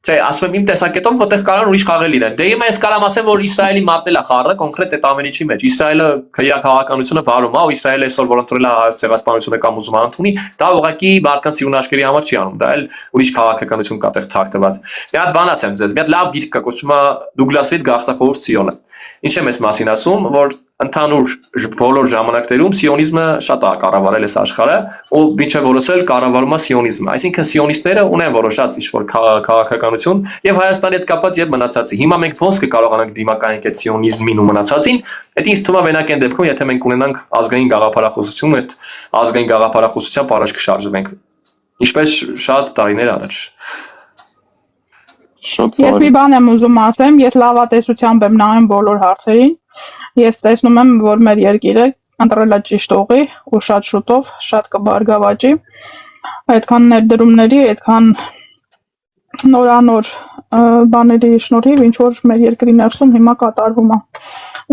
Չէ, ասում եմ իմ տեսակետով, որտեղ կարող ուրիշ խաղեր լինեն։ Դե հիմա ես կարամ ասեմ, որ Իսրայելի մատնել է խաղը կոնկրետ այդ ամեն ինչի մեջ։ Իսրայելը քաղաքականությունը վարում է, ու Իսրայելը այսօր որ ընտրել է հայոց ցեղասպանությունը կամ մուսուլման ունի, դա ուղղակի մարդկանց յունաշկերի համար չի անում, դա էլ ուրիշ քաղաքականություն կա տեղ թաքնված։ Մի հատ բան ասեմ ձեզ, մի հատ լավ գիրք կա, կոչվում է Դուգլաս Ռիդ Գաղթախորհուրդ Սիոնը։ Ինչ եմ ես մասին ասում, որ ընդհանուր բոլոր ժամանակներում սիոնիզմը շատ է կառավարել այս աշխարհը, ու միջև որս էլ կառավարում է սիոնիզմը։ Այսինքն սիոնիստները ունեն որոշած ինչ-որ քաղաքականություն եւ Հայաստանի հետ կապված եւ մնացածի։ Հիմա մենք ոնց կկարողանանք դիմակայենք այդ սիոնիզմին ու մնացածին, դա ինձ թվում է մենակ այն դեպքում, եթե մենք ունենանք ազգային գաղափարախոսություն, այդ ազգային գաղափարախոսությամբ առաջ կշարժվենք։ Ինչպես շատ տարիներ առաջ։ Ես մի բան եմ ուզում ասեմ, ես լավատեսությամբ եմ նայում բոլոր հարցերին։ Ես տեսնում եմ, որ մեր երկիրը ընտրել է ճիշտ ուղի ու շատ շուտով շատ կբարգավաճի։ Այդքան ներդրումների, այդքան նորանոր բաների շնորհիվ, ինչ որ մեր երկրի ներսում հիմա կատարվում է։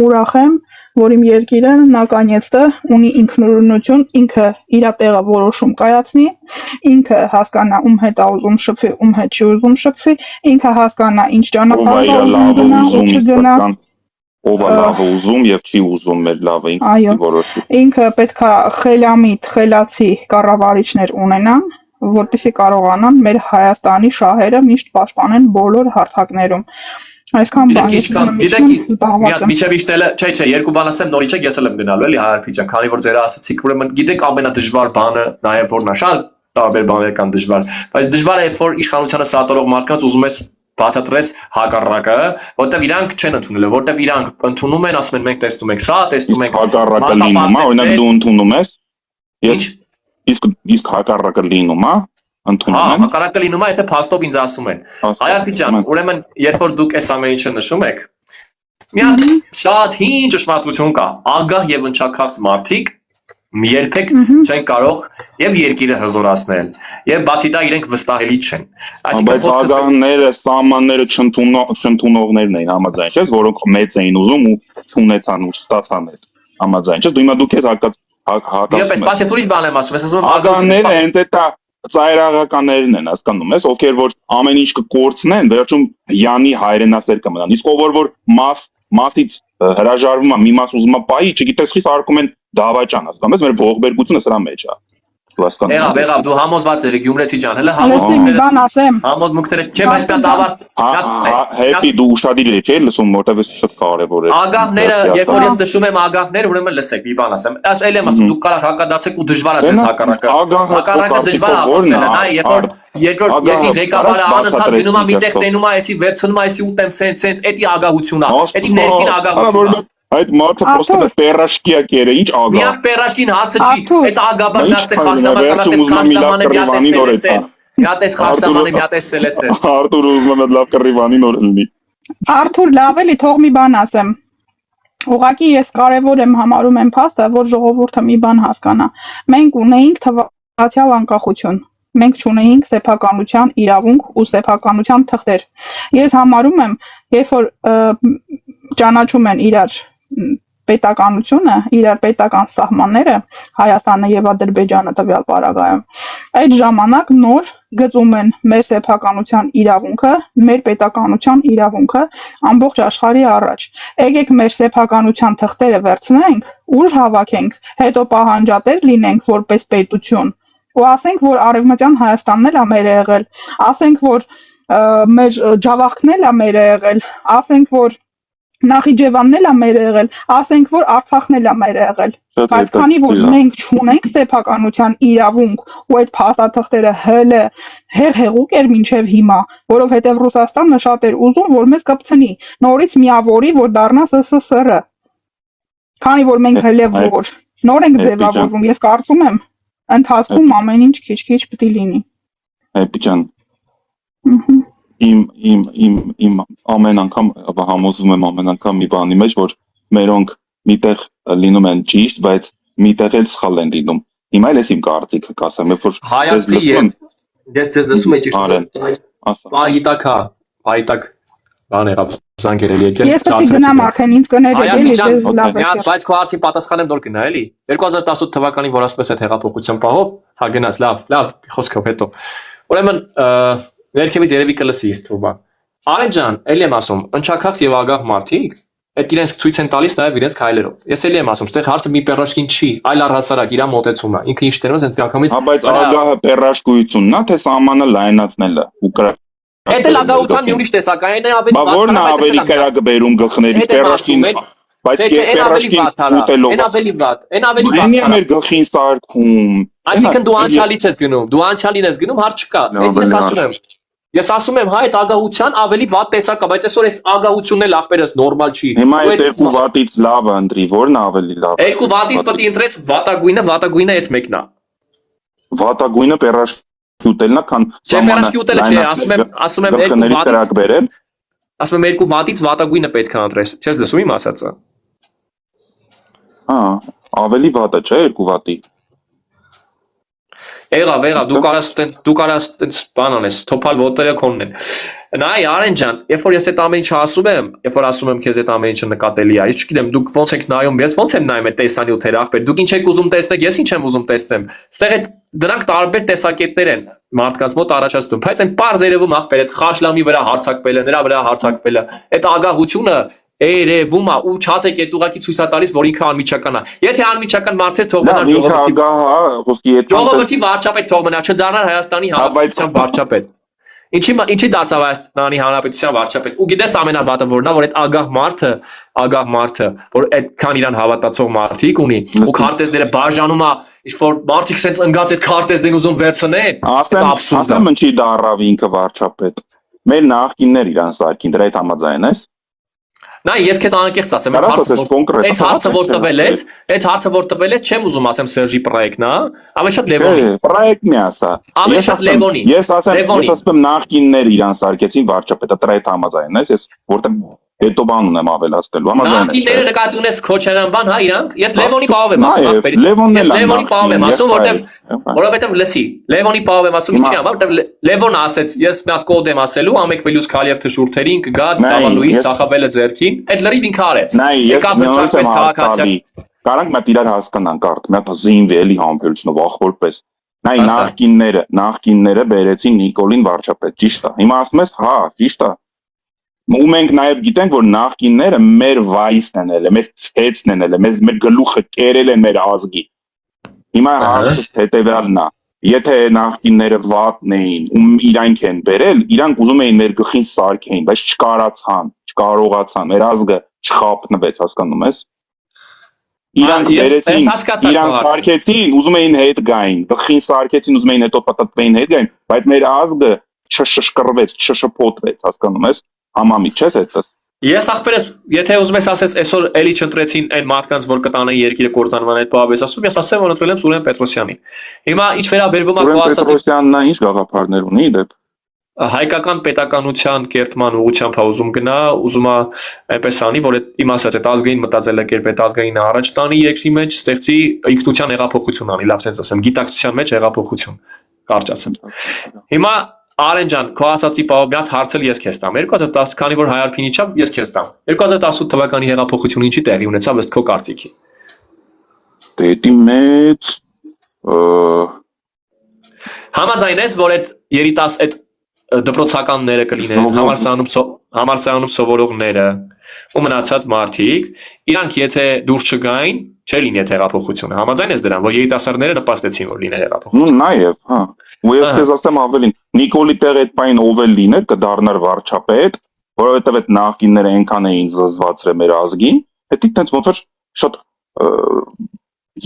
Ուրախ եմ, որ իմ երկիրը наконец-то ունի ինքնուրույնություն, ինքը իր տեղը որոշում կայացնի, ինքը հասկանա ում հետ է ուզում շփվի, ում հետ չի ուզում շփվի, ինքը հասկանա ինչ ճանապարհով գնա ու չգնա, ով է լավը ուզում եւ չի ուզում մեր լավը ինքը որոշի։ Ինքը պետքա խելամիտ, խելացի կառավարիչներ ունենան, որպեսզի կարողանան մեր Հայաստանի շահերը միշտ պաշտպանեն բոլոր հարթակներում։ Այսքան բան միջև իշտելը, չէ, երկու բան ասեմ, նորից եք ես էլ եմ գնալու էլի Հայարփի ջան, քանի որ ձեր ասացիք, ուրեմն գիտեք ամենադժվար բանը նաև որն է, շատ տարբեր բաներ կան դժվար, բայց դժվարը է որ իշխանությանը սատարող մարդկանց ուզում ես բացատրես հակառակը, որտեղ իրանք չեն ընդունել, որտեղ իրանք ընդունում են, ասում են մենք տեսնում ենք սա, տեսնում ենք հակառակը լինում է, օրինակ դու ընդունում ես, իսկ հակառակը լինում է Հա, հակառակը լինում է, եթե փաստով ինձ ասում են։ Հայարփի ջան, ուրեմն, երբ որ դուք այս ամեն ինչը նշում եք, մի հատ շատ հին ճշմարտություն կա, ագահ եւ ընչաքաղց մարդիկ երբեք չեն կարող եւ երկիրը հզորացնել եւ բացի դա իրենք վստահելի չեն։ Բայց ագահները, սահմանները չընդունողներն են համաձայն, չէ՞, որոնք մեծ էին ուզում ու չունեցան ու չստացան այդ համաձայն, չէ՞, դու հիմա դուք ես հակասում ես։ Ես ես ուրիշ բան եմ ասում, ես ասում եմ ագահները հենց այդ ծայրաղականներն են, հասկանում ես, ովքեր որ ամեն ինչ կկորցնեն, վերջում յանի հայրենասեր կմնան։ Իսկ ով որ մասից հրաժարվում է, մի մաս ուզում է պայի, չգիտես խիստ արկում են դավաճան, հասկանում ես, մեր ողբերգությունը սրա մեջ է։ Եղավ, դու համոզված ես Գյումրեցի ջան, հələ համոզմունքները, չէ, բայց պյան ավարտ։ Հետի դու ուշադիր ես, չէ՞, լսում, որտեղ էս շատ կարևոր է։ Ագահները, երբ որ ես նշում եմ ագահներ, ուրեմն լսեք, մի բան ասեմ։ Այս էլ եմ ասում, դուք կարող հակադարձեք ու դժվար է ձեզ հակառակը։ Հակառակը դժվար է ապրել, այ երբ որ երկրորդ երկրի ղեկավարը անընդհատ գնում է միտեղ տենում է, այսի վերցնում է, այսի ուտեմ սենց, էդի ագահություն է, էդի ներքին ագահություն է։ Այդ մարդը պրոստը պերաշկիա կերը, ինչ ագահ։ Միակ պերաշկին հարցը չի, այդ ագաբար դարձե խաշտամականապես խաշտամանը միատես խաշտամանը միատես սելեսը։ Արտուր ուզում եմ լավ կռիվանի նոր լինի։ Արթուր, լավ էլի, թող մի բան ասեմ։ Ուղղակի ես կարևոր եմ համարում եմ փաստը, որ ժողովուրդը մի բան հասկանա։ Մենք ունեինք թվացial անկախություն։ Մենք չունեինք սեփականության իրավունք ու սեփականության թղթեր։ Ես համարում եմ, երբ որ ճանաչում են իրար պետականությունը, իրար պետական սահմանները, Հայաստանը եւ Ադրբեջանը տվյալ պարագայում, այդ ժամանակ նոր գծում են մեր սեփականության իրավունքը, մեր պետականության իրավունքը ամբողջ աշխարհի առաջ։ Եկեք մեր սեփականության թղթերը վերցնենք, ուժ հավաքենք, հետո պահանջատեր լինենք որպես պետություն։ Ու ասենք, որ Արևմտյան Հայաստանն էլ է մեր եղել, ասենք, որ մեր Ջավախքն էլ է մեր եղել, ասենք, որ Նախիջևանն էլ է մեր եղել, ասենք, որ Արցախն էլ է մեր եղել, բայց քանի որ մենք չունենք սեփականության իրավունք ու այդ փաստաթղթերը հələ հեղուկ էր մինչև հիմա, որովհետև Ռուսաստանը շատ էր ուզում, որ մեզ կպցնի, նորից միավորի, որ դառնա ՍՍՍՌ, քանի որ մենք հələ որ նոր ենք ձևավորվում, ես կարծում եմ ընթացքում ամեն ինչ քիչ-քիչ պետք է լինի։ Հայպի ջան։ Իմ ամեն անգամ համոզվում եմ ամեն անգամ մի բանի մեջ, որ մերոնք միտեղ լինում են ճիշտ, բայց միտեղ էլ սխալ են լինում։ Հիմա էլ ես իմ կարծիքը կասեմ, երբ որ Հայաստանի ես ձեզ լսում եմ ճիշտ։ Պայտակ, բան եղավ, զանգեր էլի եկել։ Ես պետք է գնամ արդեն ինձ կներեք էլի դες լավ Միած բայց քո հարցին պատասխանեմ նոր գնա էլի 2018 թվականին որ ասպես այդ հեղափոխության պահով հա գնաց լավ խոսքով հետո ուրեմն ներքևից երևի կլսի իս թվա Արեն ջան էլի եմ ասում ընչակախ եւ ագահ մարդիկ այդ իրենց ցույց են տալիս նաեւ իրենց քայլերով ես էլի եմ ասում ստեղ հարցը մի պերաշկին չի այլ առհասարակ իր մոտեցումն է ինքը ինչ տերոց այդ միանգամից բայց ագահը պերաշկույցունն է թե սահմանը լայնացնելը ու Էդ էլ ագահության մի ուրիշ տեսակային է ավելի վատ։ Որն ավելի կրակը բերում գլխներից պերաշկին, բայց այն ավելի վատ։ Այնի մեր գլխին սարքում։ Այսինքն դու անցյալից ես գնում, դու անցյալին ես գնում, հարց չկա։ Այդ ես ասում եմ։ Ես ասում եմ, հա, այդ ագահության ավելի վատ տեսակ է, բայց այսօր այս ագահությունն էլ ախպերս նորմալ չի։ Հիմա այդ երկու վատից լավը ընտրի, որն ավելի լավ է։ Երկու վատից պետք է ընտրես վատագույնը էս մեկն է։ Վատագույնը պերաշկի ուտելն է, քան պերաշկի ուտելը չէ, ասում եմ երկու վատից վատագույնը պետք է ընտրես։ Չես լսում իմ ասածը։ Հա, ավելի վատը չէ երկու վատի։ Եղավ, դու կարաս տենց բան անես, թոփալ ոտերը քոնն են։ Նայ Արեն ջան, երբ որ ես այդ ամեն ինչը ասում եմ, երբ որ ասում եմ քեզ այդ ամեն ինչը նկատելի է, ես չգիտեմ դուք ոնց եք նայում, ես ոնց եմ նայում այդ տեսանյութերը ախպեր, դուք ինչ եք ուզում տեսնել, ես ինչ եմ ուզում տեսնեմ։ Ստեղ այդ դրանք տարբեր տեսակետներ են մարդկանց մոտ առաջացնում, բայց այն པարզ երևում ախպեր այդ խաշլամի վրա հարցակվելը, նրա վրա հարցակվելը, այդ ագահությունը երևում է ու չասեք այդ ուղակի ցույց է տալիս որ ինքը անմիջական է եթե անմիջական մարդ է թող մնա ժողովրդի վարչապետ թող մնա չդառնա Հայաստանի Հանրապետության վարչապետ ինչի դարձավ Հայաստանի Հանրապետության վարչապետ ու գիտես ամենավատը որն է որ այդ ագահ մարդը որ այդքան իրան հավատացող մարդիկ ունի ու քարտեզները բաժանում է ինչ որ մարդիկ sense ընկած այդ քարտեզներն ուզում վերցնեն ասեմ ինչի դառավ ինքը վարչապետ մեր նախկիններ իրան սարքին դրա հետ համաձայն ես Նա ես քեզ անկեղծ ասեմ, այդ հարցը որ տվել ես, չեմ ուզում ասեմ Սերժի պրոյեկտն, հա, ավելի շատ Լևոնի։ Պրոյեկտ մի ասա։ Ավելի շատ Լևոնի։ Ես ասեմ նախկիններ իրան սարքեցին վարչապետը, դրա հետ համաձայն ես, ես որտեղ հետո բան ունեմ ավելացնելու, համաձայն եմ։ Նախկինները նկատի ունես Քոչարյան բան, հա, իրանք, ես Լևոնի պահով եմ ասում, ախպեր։ Ես Լևոնի պահով եմ ասում, որովհետև լսի, Լևոնի պահով եմ ասում, ինչի՞ համար, որովհետև Լևոնը ասեց, ես մի հատ կոդ եմ ասելու, ամեկ Պելյուս Քալիև թշուրթերին կգա, Դավալուից Սախաբելը ձերքին, այդ լրիվ ինքը արեց։ Եկավ վճարպես քաղաքացիական։ Կարանք մատ իրար հասկանանք արդ, մի հատ զինվի էլի համբերությունով ախորպես։ Նայ նախկինները բերեցին Նիկոլին վարչապետ, ճիշտ է։ Հիմա ասում ես, հա, ճիշտ է։ Ու մենք նաև գիտենք, որ նախկինները մեր վայսն են ելել, մեր ցեցն են ելել, մեր գլուխը կերել են մեր ազգի։ Հիմա հարցը հետևյալն է. Եթե նախկինները վատն էին ու իրանք են բերել, իրանք ուզում էին մեր գլխին սարքեին, բայց չկարողացան, մեր ազգը չխափնվեց, հասկանում ես։ Իրանք բերեցին, իրանք սարքեցին, ուզում էին հետ գային, գլխին սարքեցին, ուզում էին հետո պատտվեին հետ գային, բայց մեր ազգը չշշկռվեց, չշփոթվեց, հասկանում ես։ Համամիտ չես այդպես։ Ես ախպերս, եթե ուզում ես ասես այսօր էլի չընտրեցին այն մարդկանց, որ կտանեն երկիրը կործանման այդ բաբես, ասում ես ասեմ, որ ընտրել եմ Սուրեն Պետրոսյանին։ Հիմա ինչ վերաբերվում է Սուրեն Պետրոսյանն ինչ գաղափարներ ունի դեպ։ Հայկական պետականության կերտման ուղղությամբ ուզում գնա, ուզում է այնպես անի, որ իմ ասած այդ ազգային մտածելակերպ, այդ ազգային առաջ տանի երկրի մեջ, ստեղծի ինքնության հեղափոխություն անի, լավ sense ասեմ, գիտակցության մեջ հեղափոխություն, կարճ ասեմ։ Հիմա Արեն ջան, քո ասացի պահով մի հատ հարցել ես քեզ տամ։ 2010 քանի որ հայարփին իջավ, ես քեզ տամ։ 2018 թվականի հեղափոխությունը ինչի տեղի ունեցավ ըստ քո կարծիքի։ Դեպի մեծ Համաձայն ես, որ այդ երիտաս այդ դպրոցականները կլինեն, համալսարանում սովորողները ու մնացած մարդիկ, իրանք եթե դուրս չգային, չէ լինի այդ հեղափոխությունը։ Համաձայն ես դրան, որ երիտասարդները նպաստեցին, որ լիներ հեղափոխություն։ Նաև, հա։ Ու ես քեզ ասեմ ավելին, Նիկոլի տեղ այդ պայն ով էլ լիներ, կդառնար վարչապետ, որովհետև այդ նախկինները այնքան էին զզվացրել մեր ազգին, հետի տենց ոնց որ շատ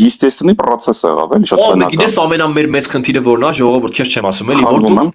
естественный process եղավ, էլի շատ բնական։ Գիտես ամենամեծ մեծ խնդիրը որն է, ժողովուրդ քեզ չեմ ասում, էլի, որ դու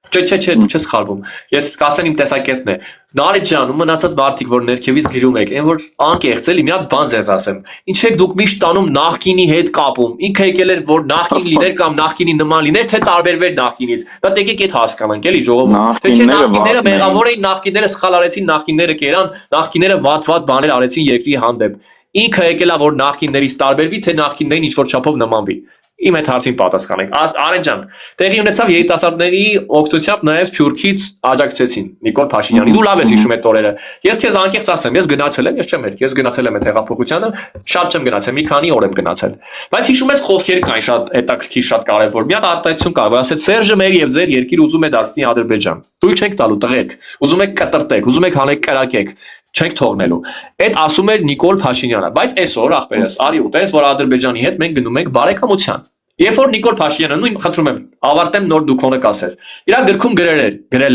Չէ, չես խալվում։ Ես կասեմ իմ տեսակետն է։ Նարեկ ջան, ու մնացած մարդիկ, որ ներքևից գրում եք, այն որ անկեղծ էլի, մի հատ բան ձեզ ասեմ։ Ինչ եք դուք միշտ տանում նախկինի հետ կապում։ Ինքը եկել էր որ նախկին լիներ կամ նախկինի նման լիներ, թե տարբերվեր նախկինից։ Դա եկեք այդ հասկանանք, էլի, ժողովուրդ։ Թե չէ նախկինները մեղավոր էին, նախկինները սխալ արեցին, նախկինները կերան, նախկինները վատ բաներ արեցին երկրի հանդեպ։ Ինքը եկել է որ նախկիններից տարբերվի, թե նախկիններին ինչ որ չափով նմանվի։ Իմ այդ հարցին պատասխանեք։ Արեն ջան, տեղի ունեցավ երիտասարդների օգնությամբ նաև Փյուրքից աջակցեցին Նիկոլ Փաշինյանին։ Դու լավ ես հիշում այդ օրերը։ Ես քեզ անկեղծ ասեմ, ես գնացել եմ, ես չեմ հետ, ես գնացել եմ այդ հեղափոխությանը, շատ չեմ գնացել, մի քանի օր եմ գնացել։ Բայց հիշում ես խոսքերը կային շատ հետաքրքիր, շատ կարևոր։ Մի հատ արտահայտություն կար, որ ասեց Սերժը մեր եւ ձեր երկիր ուզում է դարձնի Ադրբեջան։ Դուք չեք տալու տղեկ, ուզում եք կտրտեք, ուզում եք հանեք կրակեք, չեք թողնելու։ Այդ ասում էր Նիկոլ Փաշինյանը, բայց այսօր ախպերս, արի ուտես, որ Ադրբեջանի հետ մենք գնում ենք բարեկամության։ Երբ որ Նիկոլ Փաշինյանը, նույն խնդրում եմ, ավարտեմ նոր դու քոնը կասես։ Իրա գրքում գրել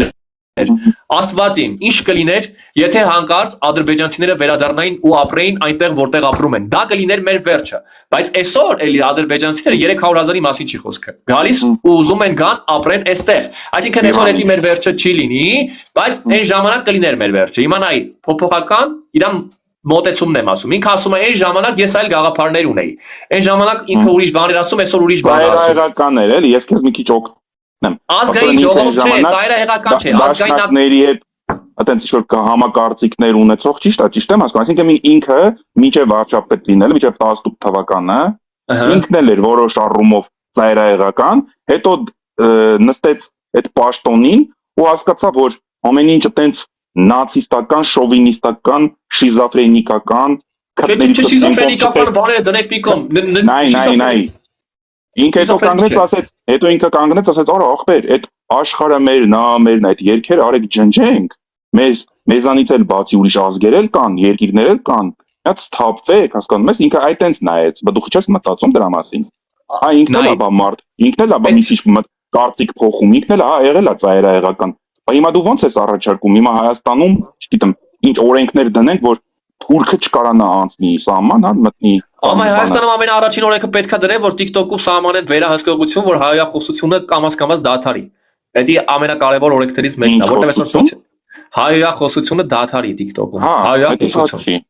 էր Աստվածին, ինչ կլիներ, եթե հանկարծ ադրբեջանցիները վերադառնային ու ապրեին այնտեղ, որտեղ ապրում են։ Դա կլիներ մեր վերջը։ Բայց այսօր էլի ադրբեջանցիները 300,000-ի մասին չի խոսքը։ Գալիս ու ուզում են գան ապրեն այստեղ։ Այսինքն այսօր էլի մեր վերջը չի լինի, բայց այն ժամանակ կլիներ մեր վերջը։ Հիմա նայ, փոփոխական իրան մոտեցումն եմ ասում։ Ինքը ասում է այն ժամանակ ես այլ գաղափարներ ունեի։ Այն ժամանակ ինքը ուրիշ բաներ ասում, այսօր ուրիշ բաներ ասում։ Ծայրահեղական էր, էլի, ես քեզ մի քիչ օգնեմ։ Ազգային ժողով չէ, ծայրահեղական չէ, ազգային դաշնակների հետ այտենց ինչ-որ համակարծիքներ ունեցող, ճիշտ եմ հասկանում, այսինքն ինքը միջև վարչապետ լինել, միջև 18 թվականը, ինքն էլ էր որոշ առումով ծայրահեղական, հետո նստեց այդ պաշտոնին ու հասկացավ, որ ամեն ինչ այտենց նացիստական, շովինիստական, շիզոֆրենիկական Չէ, շիզոֆրենիկական բաները դնեք մի կողմ։ Նայ։ Ինքը հետո կանգնեց, ասեց, «Արա ախպեր, այդ աշխարհը մերն է, մերն այդ երկերը արեք ջնջենք, մեզանից էլ բացի ուրիշ ազգեր էլ կան, երկիրներ էլ կան, հա սթափվեք», հասկանում ես, ինքը այտենց նայեց, բայց դու չես մտածում դրա մասին։ Հա ինքն էլ է մարդ, ինքն էլ է մի քիչ կարծիք փոխում, ինքն էլ է եղել է ծայրահեղական։ Բայց հիմա դու ո՞նց ես առաջարկում, հիմա Հայաստանում, չգիտեմ, ինչ օրենքներ դնենք, որ թուրքը չկարանա անցնի սահման, հա, մտնի։ Ամա Հայաստանում ամենաառաջին օրենքը պետքա դրեն, որ TikTok-ում սահմանեն վերահսկողություն, որ հայախոսությունը կամաց դադարի։ Դա ամենակարևոր օրենքներից մեկն է, որտեղ այսօր հայախոսությունը դադարի TikTok-ում։ Հայախոսություն։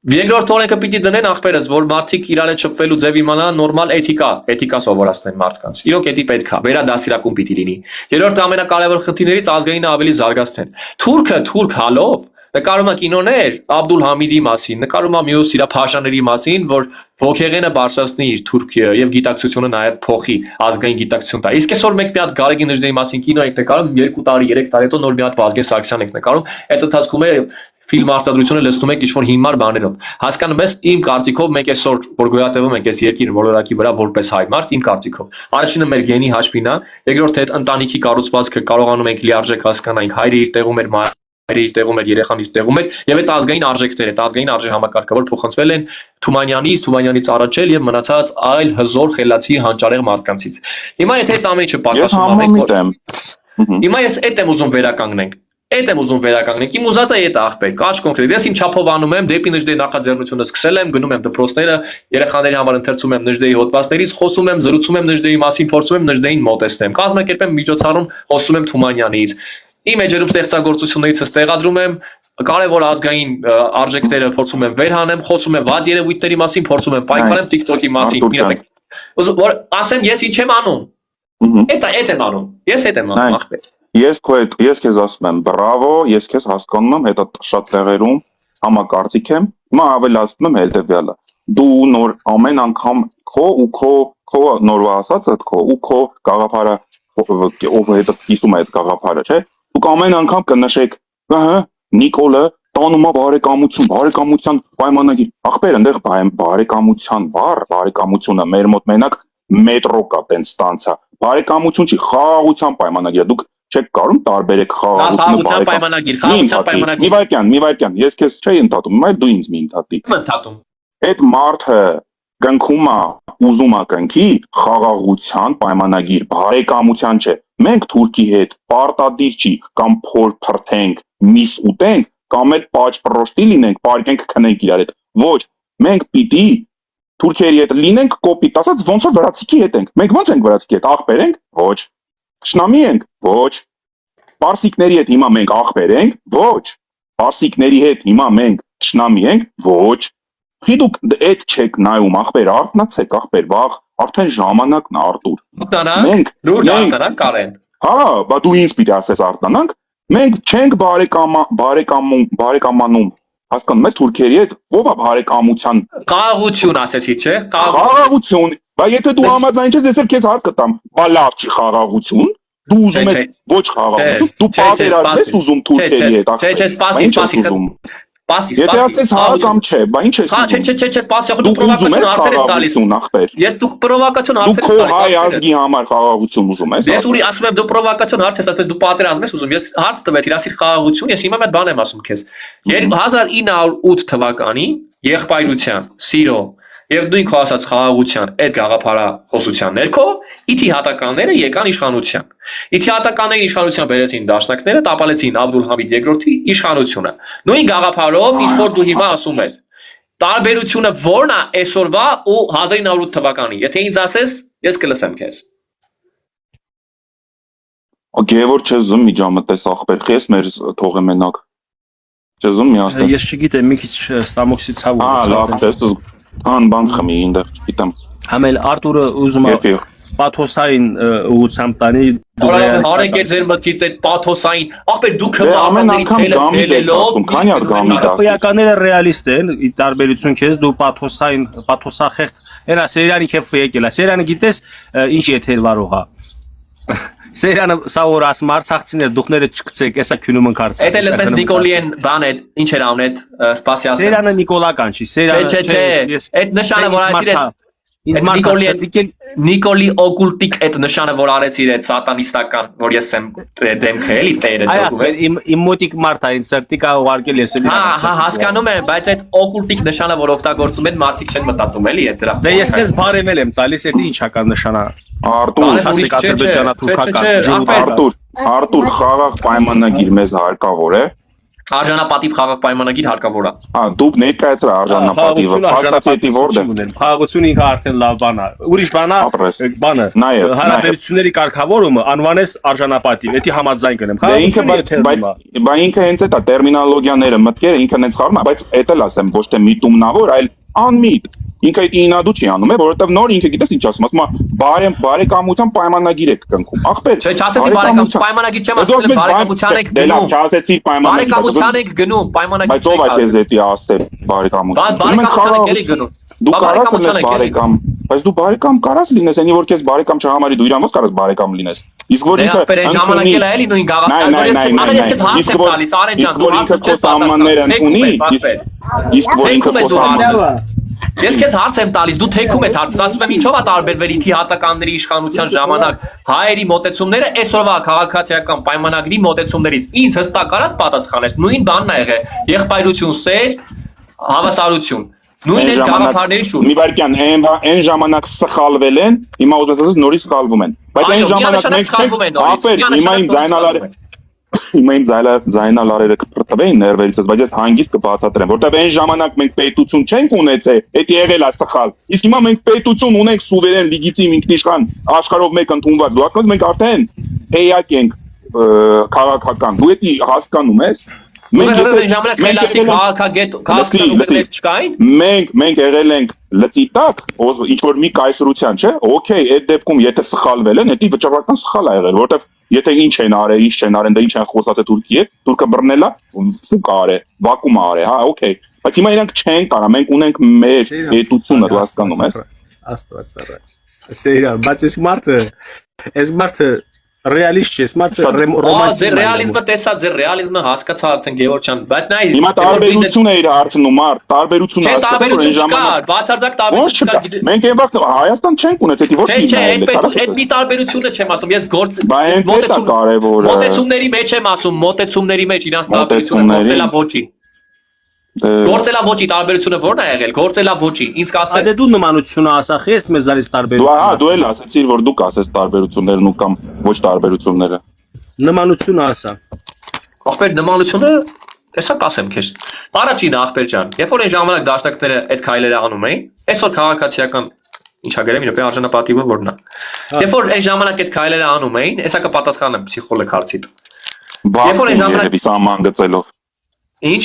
Երկրորդ օրենքը պիտի դնեն ախպերս, որ մարդիկ իրար հետ շփվելու ձև իմանան նորմալ էթիկա սովորացնեն մարդկանց։ Իրոք դա պետք է, վերադասիրակում պիտի լինի։ Երրորդ ամենակարևոր խնդիրներից ազգայինը ավելի զարգացնեն։ Թուրք հալով նկարում է կինոներ Աբդուլ Համիդի մասին, նկարում է մյուս իր փաշաների մասին, որ ոգեղենը բարձրացնի իր Թուրքիա եւ գիտակցությունը նաեւ փոխի ազգային գիտակցություն տա։ Իսկ այսօր մենք մի հատ Գարեգին Նժդեի մասին կինո ենք նկարում 2 տարի, 3 տարի հետո նոր մի հատ Վազգեն Սարգսյան ենք նկարում։ Այդ ընթացքում է ֆիլմ արտադրությունը լցնում եք ինչ-որ հիմար բաներով։ Հասկանում ես, իմ կարծիքով մենք այսօր որ գոյատևում ենք այս երկիր մոլորակի վրա որպես հայ մարդ, իմ կարծիքով։ Առաջինը մեր գենի հաշվին է, երկրորդը այդ ընտանիքի կառուցվածքը կարողանում ենք լիարժեք հասկանալ, հայրը իր տեղում էր, իր տեղում էր, երեխան իր տեղում էր, եւ այդ ազգային արժեքները, այդ ազգային արժե համակարգը, որ փոխանցվել են Թումանյանից առաջել եւ մնացած այլ հզոր խելացի հանճարեղ մարդկանցից։ Հիմա եթե այդ ամենը չպատասխանում ենք, հիմա ես այդ եմ ուզում վերականգնենք։ Իմ ուզածը այդ ախպեր, կաչ կոնկրետ։ Ես իմ չափով անում եմ, դեպի Նժդեի նախաձեռնությունը սկսել եմ, գնում եմ դպրոցները, երեխաների համար ընթերցում եմ Նժդեի հոդվածներից, խոսում եմ, զրուցում եմ Նժդեի մասին, փորձում եմ Նժդեին մոտեցնեմ։ Կազմակերպեմ միջոցառում, խոսում եմ Թումանյանից։ Իմ էջերում ստեղծագործություններից ստեղադրում եմ կարևոր ազգային արժեքները փորձում եմ վերհանեմ, խոսում եմ վատ երևույթների մասին, փորձում եմ պայքարեմ TikTok-ի մասին։ Որ ասեմ ես ինչ եմ անում։ Այդ եմ անում։ Ես այդ եմ անում, ախպեր։ Ես քեզ ասում եմ, բրավո, ես քեզ հասկանում եմ, հետո շատ տեղերում համակարծիք եմ, հիմա ավելացնում եմ հետևյալը։ Դու նոր ամեն անգամ քո նորվա ասածդ քո գաղափարը ով հետո կիսում է այդ գաղափարը, չէ՞։ Դուք ամեն անգամ կնշեք, ահա, Նիկոլը տանում է բարեկամության պայմանագիր։ Ախպեր, այնտեղ բարեկամությունը մեր մոտ մենակ մետրո կա տենց ստանցա։ Բարեկամություն չի, խաղաղության պայմանագիր։ Դուք չեք կարող տարբերեք խաղաղությունը պայմանագիր։ Մի վայրկյան, ես քեզ չէի ընդհատում, հիմա դու ինձ մի ընդհատի։ Ում ընդհատում։ Այդ մարդը կնքում է, ուզում է կնքի խաղաղության պայմանագիր, բարեկամության չէ։ Մենք Թուրքի հետ պարտադիր չի կամ փոր փրթենք, միս ուտենք, կամ էլ պաճպրոշտի լինենք, պարկենք քնենք իրար հետ։ Ոչ, մենք պիտի Թուրքիայի հետ լինենք կոպիտ, ասած ոնց որ վրացիքի հետ ենք։ Մենք ոնց ենք վրացիքի հետ, ախպեր ենք։ Ոչ։ Շնամի ենք։ Ոչ։ Պարսիկների հետ հիմա մենք ախպեր ենք։ Ոչ։ Պարսիկների հետ հիմա մենք շնամի ենք։ Ոչ։ Դուք այդ չեք նայում, ախպեր, արթնացեք, ախպեր, վաղ արդեն ժամանակն է, Արտուր։ Մենք լուրջ արտանանք Կարեն։ Հա, բա դու ինձ պիտի ասես արտանանք։ Մենք չենք բարեկամանում, հասկանում ես Թուրքիայի հետ, ով է բարեկամության։ Խաղաղություն ասեցի, չէ՞։ Խաղաղություն, Բայց եթե դու համաձայն ես, ես էլ քեզ հարկ կտամ, բա լավ չի խաղաղություն, դու ուզում ես ոչ խաղաղություն, դու պատերազմ ես ուզում թուրքերի հետ, Եթե ասես հա կամ չէ, բա ինչ ես ուզում։ Չէ, սպասի, դու պրովոկացիոն հարցեր ես տալիս։ Ես դու պրովոկացիոն հարցեր ես տալիս։ Դու քո հայ ազգի համար խաղաղություն ուզում ես։ Ես ուրի ասում եմ դու պրովոկացիոն հարց ես տալիս, դու պատերազմ ես ուզում։ Ես հարց տվեցի, ասիր խաղաղություն, ես հիմա մեծ բան եմ ասում քեզ։ 1908 թվականին եղբայրության, սիրո եւ նույն քո ասած խաղաղության այդ գաղափարախոսության ներքո իթիհատականները եկան իշխանության։ Իթիհատականների իշխանության բերեցին դաշնակները, տապալեցին Աբդուլհամիդ II-ի իշխանությունը։ Նույն գաղափարով ինչ որ դու հիմա ասում ես։ Տարբերությունը ո՞րն է այսօրվա ու 1908 թվականի։ Եթե ինձ ասես, ես կլսեմ քեզ։ Գևոր չես զում միջամտես ախպեր, քեզ մեր թողը մենակ։ Չես զում միասին։ Ես չգիտեմ, մի քիչ ստամոքսի ցավ ու։ Լավ, ես ան բան խմի ինձ, գիտեմ։ Համել Արտուրը ուզում է պաթոսային ուղությամբ տանի Արեք է ձեր մտքից այդ պաթոսային, ախպեր դու քննադատների թելելով, քվեականները ռեալիստ են, ի տարբերություն քեզ դու պաթոսային, պաթոսախեղտ, հենա Սերյանի քեֆ եկել է, Սերյանը գիտես ինչ եթեր վարող է։ Սերյանը սա որ ասում արցախցիներ դուխները չկցեք, էսա քյունում ընկարծա։ Էդ էլ էս Նիկոլիեն բան է, ինչ էր անում այդ սպասիասը։ Սերյանը Նիկոլական չի, Սերյանը չէ, այդ նշանը որ արեցիր է Նիկոլի օկուլտիկ այդ նշանը որ արեցիր այդ սատանիստական, որ ես եմ դեմքը էլի տերը ճոգում է։ Իմ մոտիկ մարդ է, ինձ սրտիկա ուղարկել ես էլի։ Հա, հասկանում եմ, բայց այդ օկուլտիկ նշանը որ օգտագործում են մարդիկ չեն մտածում էլի այդ դրա։ Դե ես ես բարևել եմ տալիս, դա ինչական նշան է։ Արտուր խաղաղ պայմանագիր մեզ հարկավոր է։ Արժանապատիվ խաղաղ պայմանագիր հարկավոր է։ Դուք ներկայացրա արժանապատիվը, փաստացի որտե՞։ Խաղաղությունը ինքը արդեն լավ բան է։ Ուրիշ բան է, բանը հարաբերությունների կարգավորումը անվանես արժանապատիվ, դա համաձայն կնեմ։ Բայց ինքը հենց այդ է տերմինոլոգիաները, մտքերը ինքն հենց խառնում է, բայց էդ էլ ասեմ, ոչ թե միտումնավոր, այլ անմիտ։ Ինքը այդ ինադու չի անում, որովհետև նոր ինքը գիտես ինչ ասում, ասում է բարեկամության պայմանագիր եք կնքում։ Ախպեր։ Չէ, չասեցի բարեկամության պայմանագիր չեմ ասում, բարեկամության եք գնում։ Դե լավ, չասեցի պայմանագիր։ Բարեկամության եք գնում, պայմանագիր։ Բայց ով է քեզ էդի ասել բարեկամություն։ Բարեկամության եք էլի գնում։ Դու կարաս լինես բարեկամ, բայց դու բարեկամ կարաս լինես, այնի որ քեզ բարեկամ չհամարի, դու իրան ո՞նց կարաս բարեկամ լինես։ Իսկ որ ինքը ժամանակել է էլի նույն գաղափարը, ես քեզ հարց եմ տալիս, Արեն ջան, դու հարցը չես պատասխանում։ Իսկ որ ինքը Ես քեզ հարց եմ տալիս, դու թեքում ես հարցը, ասում եմ ինչով է տարբերվել իթիհատականների իշխանության ժամանակ հայերի մոտեցումները այսօրվա քաղաքացիական պայմանագրի մոտեցումներից։ Ինձ հստակ կարաս պատասխանես, նույն բանն է եղել, եղբայրություն, սեր, հավասարություն։ Նույն այդ գաղափարների շուրջ։ Մի վարքյան, այն ժամանակ սխալվել են, հիմա ուզում ես նորից սխալվում են։ Բայց այն ժամանակ մենք Հիմա իմ ձայնալարերը կփրկվեին ներվերից, բայց ես հանգիստ կբացատրեմ, որտեղ այն ժամանակ մենք պետություն չենք ունեցել, դա եղել է սխալ։ Իսկ հիմա մենք պետություն ունենք սուվերեն, լեգիտիմ, ինքնիշխան, աշխարհով մեկ ընդունված։ Դու հասկանում ես, մենք արդեն էակ ենք քաղաքական։ Դու դա հասկանում ես։ Մենք այն ժամանակ խելացի քաղաքական չկային։ Մենք եղել ենք լծի տակ, ինչ որ մի կայսրության, չէ՞։ Okay, այդ դեպքում եթե սխալվել են, դա վճռական սխալ է եղել, որտեղ եթե ինչ են արել, ինչ չեն արել, դա ինչ են խոսացել Թուրքի հետ, Թուրքը բռնել է, ֆուկ արել, վակուում արել, հա, okay։ Բայց հիմա իրանք չեն կարա, մենք ունենք մեր պետությունը, դու հասկանում ես։ Աստված առաջ։ Սերիալ, բայց այս մարդը ռեալիստ չէ, մարդը ռոմանտիկ։ Ձեր ռեալիզմը տեսա, ձեր ռեալիզմը հասկացա արդեն Գևորգ ջան, բայց նայ հիմա տարբերություն է իր հարցնում, մարդ, տարբերությունը չէ, տարբերություն չկա, բացարձակ տարբերություն չկա։ Մենք այն վաղ Հայաստան չենք ունեցել, ոչ մի այդ մի տարբերությունը չեմ ասում, ես մոտեցումների մեջ եմ ասում, մոտեցումների մեջ իրանց տարբերությունը գործելա ոչի։ Գործելա ոչի տարբերությունը ո՞րն է եղել, գործելա ոչի, ինձ կասես։ Դե դու նմանությունը ասախ ես, մեզ զարից տարբերություն։ Դու էլ ասացիր, որ դու կասես տարբերություններն ու կամ ոչ տարբերությունները։ Նմանությունը ասա։ Ախպեր նմանությունը, հեսա կասեմ քեզ։ Առաջին ախպեր ջան, երբ որ այն ժամանակ դաշնակները այդ քայլերը անում էին, այսօր քաղաքացիական ինչա գրեմ, իրոք արժանապատիվը ո՞րն է։ Երբ որ այն ժամանակ այդ քայլերը անում էին, հեսա կպատասխանեմ փսիխոլոգ հարցիդ։ Երբ որ այն ժամանակ սահման գծելով։ Ինչ։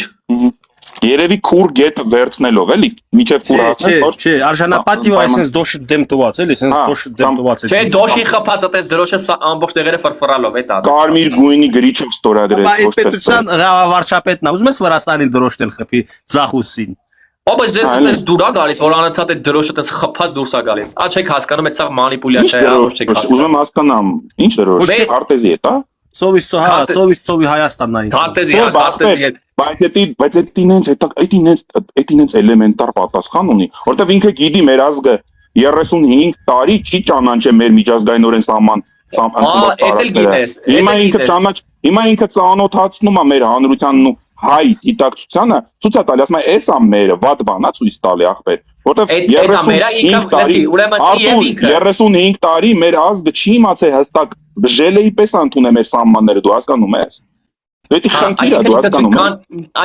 Երևի քուր գետ վերցնելով էլի միջև քուր հասնել չէ արժանապատիվը այսպես դոշ դեմ տված էլի այսպես դոշ դեմ տված է չէ դոշի խփած այդպես դրոշը ամբողջ տեղերը ֆրֆրալով է դա կարմիր գույնի գրիչով ստորագրեց ոչ թե պետության վարչապետն է ուզում ես Վրաստանին դրոշ տել խփի Զախուսին Բայց դες դες դուրա գալիս, որ անընդհատ այդ դրոշը դες խփած դուրս է գալիս։ Ա չեք հասկանում, այդ սա մանիպուլյացիա է, ոչ չեք հասկանում։ Ուզում եմ հասկանամ, ինչ դրոշ, քարտեզի է, հա։ Ծովից Հայաստանն այն։ Քարտեզի, քարտեզի հետ։ Բայց այդ ինձ էլեմենտար պատասխան ունի, որտեվ ինքը գիտի մեր ազգը 35 տարի չի ճանաչել մեր միջազգայինորեն սահման Հիմա ինքը ծանոթացնում է մեր հանրությանն ու հայ գիտակցությանը, ցույց է տալի, ասում է, էս ա մերը, վատ բան է ցույց տալի ախպեր, որտեվ 35 տարի մեր ազգը չի իմացել հստակ բժելեի պես ընդունել մեր սահմանները, դու հասկանում ես։ Դա խնդիր է, դու հասկանում ես։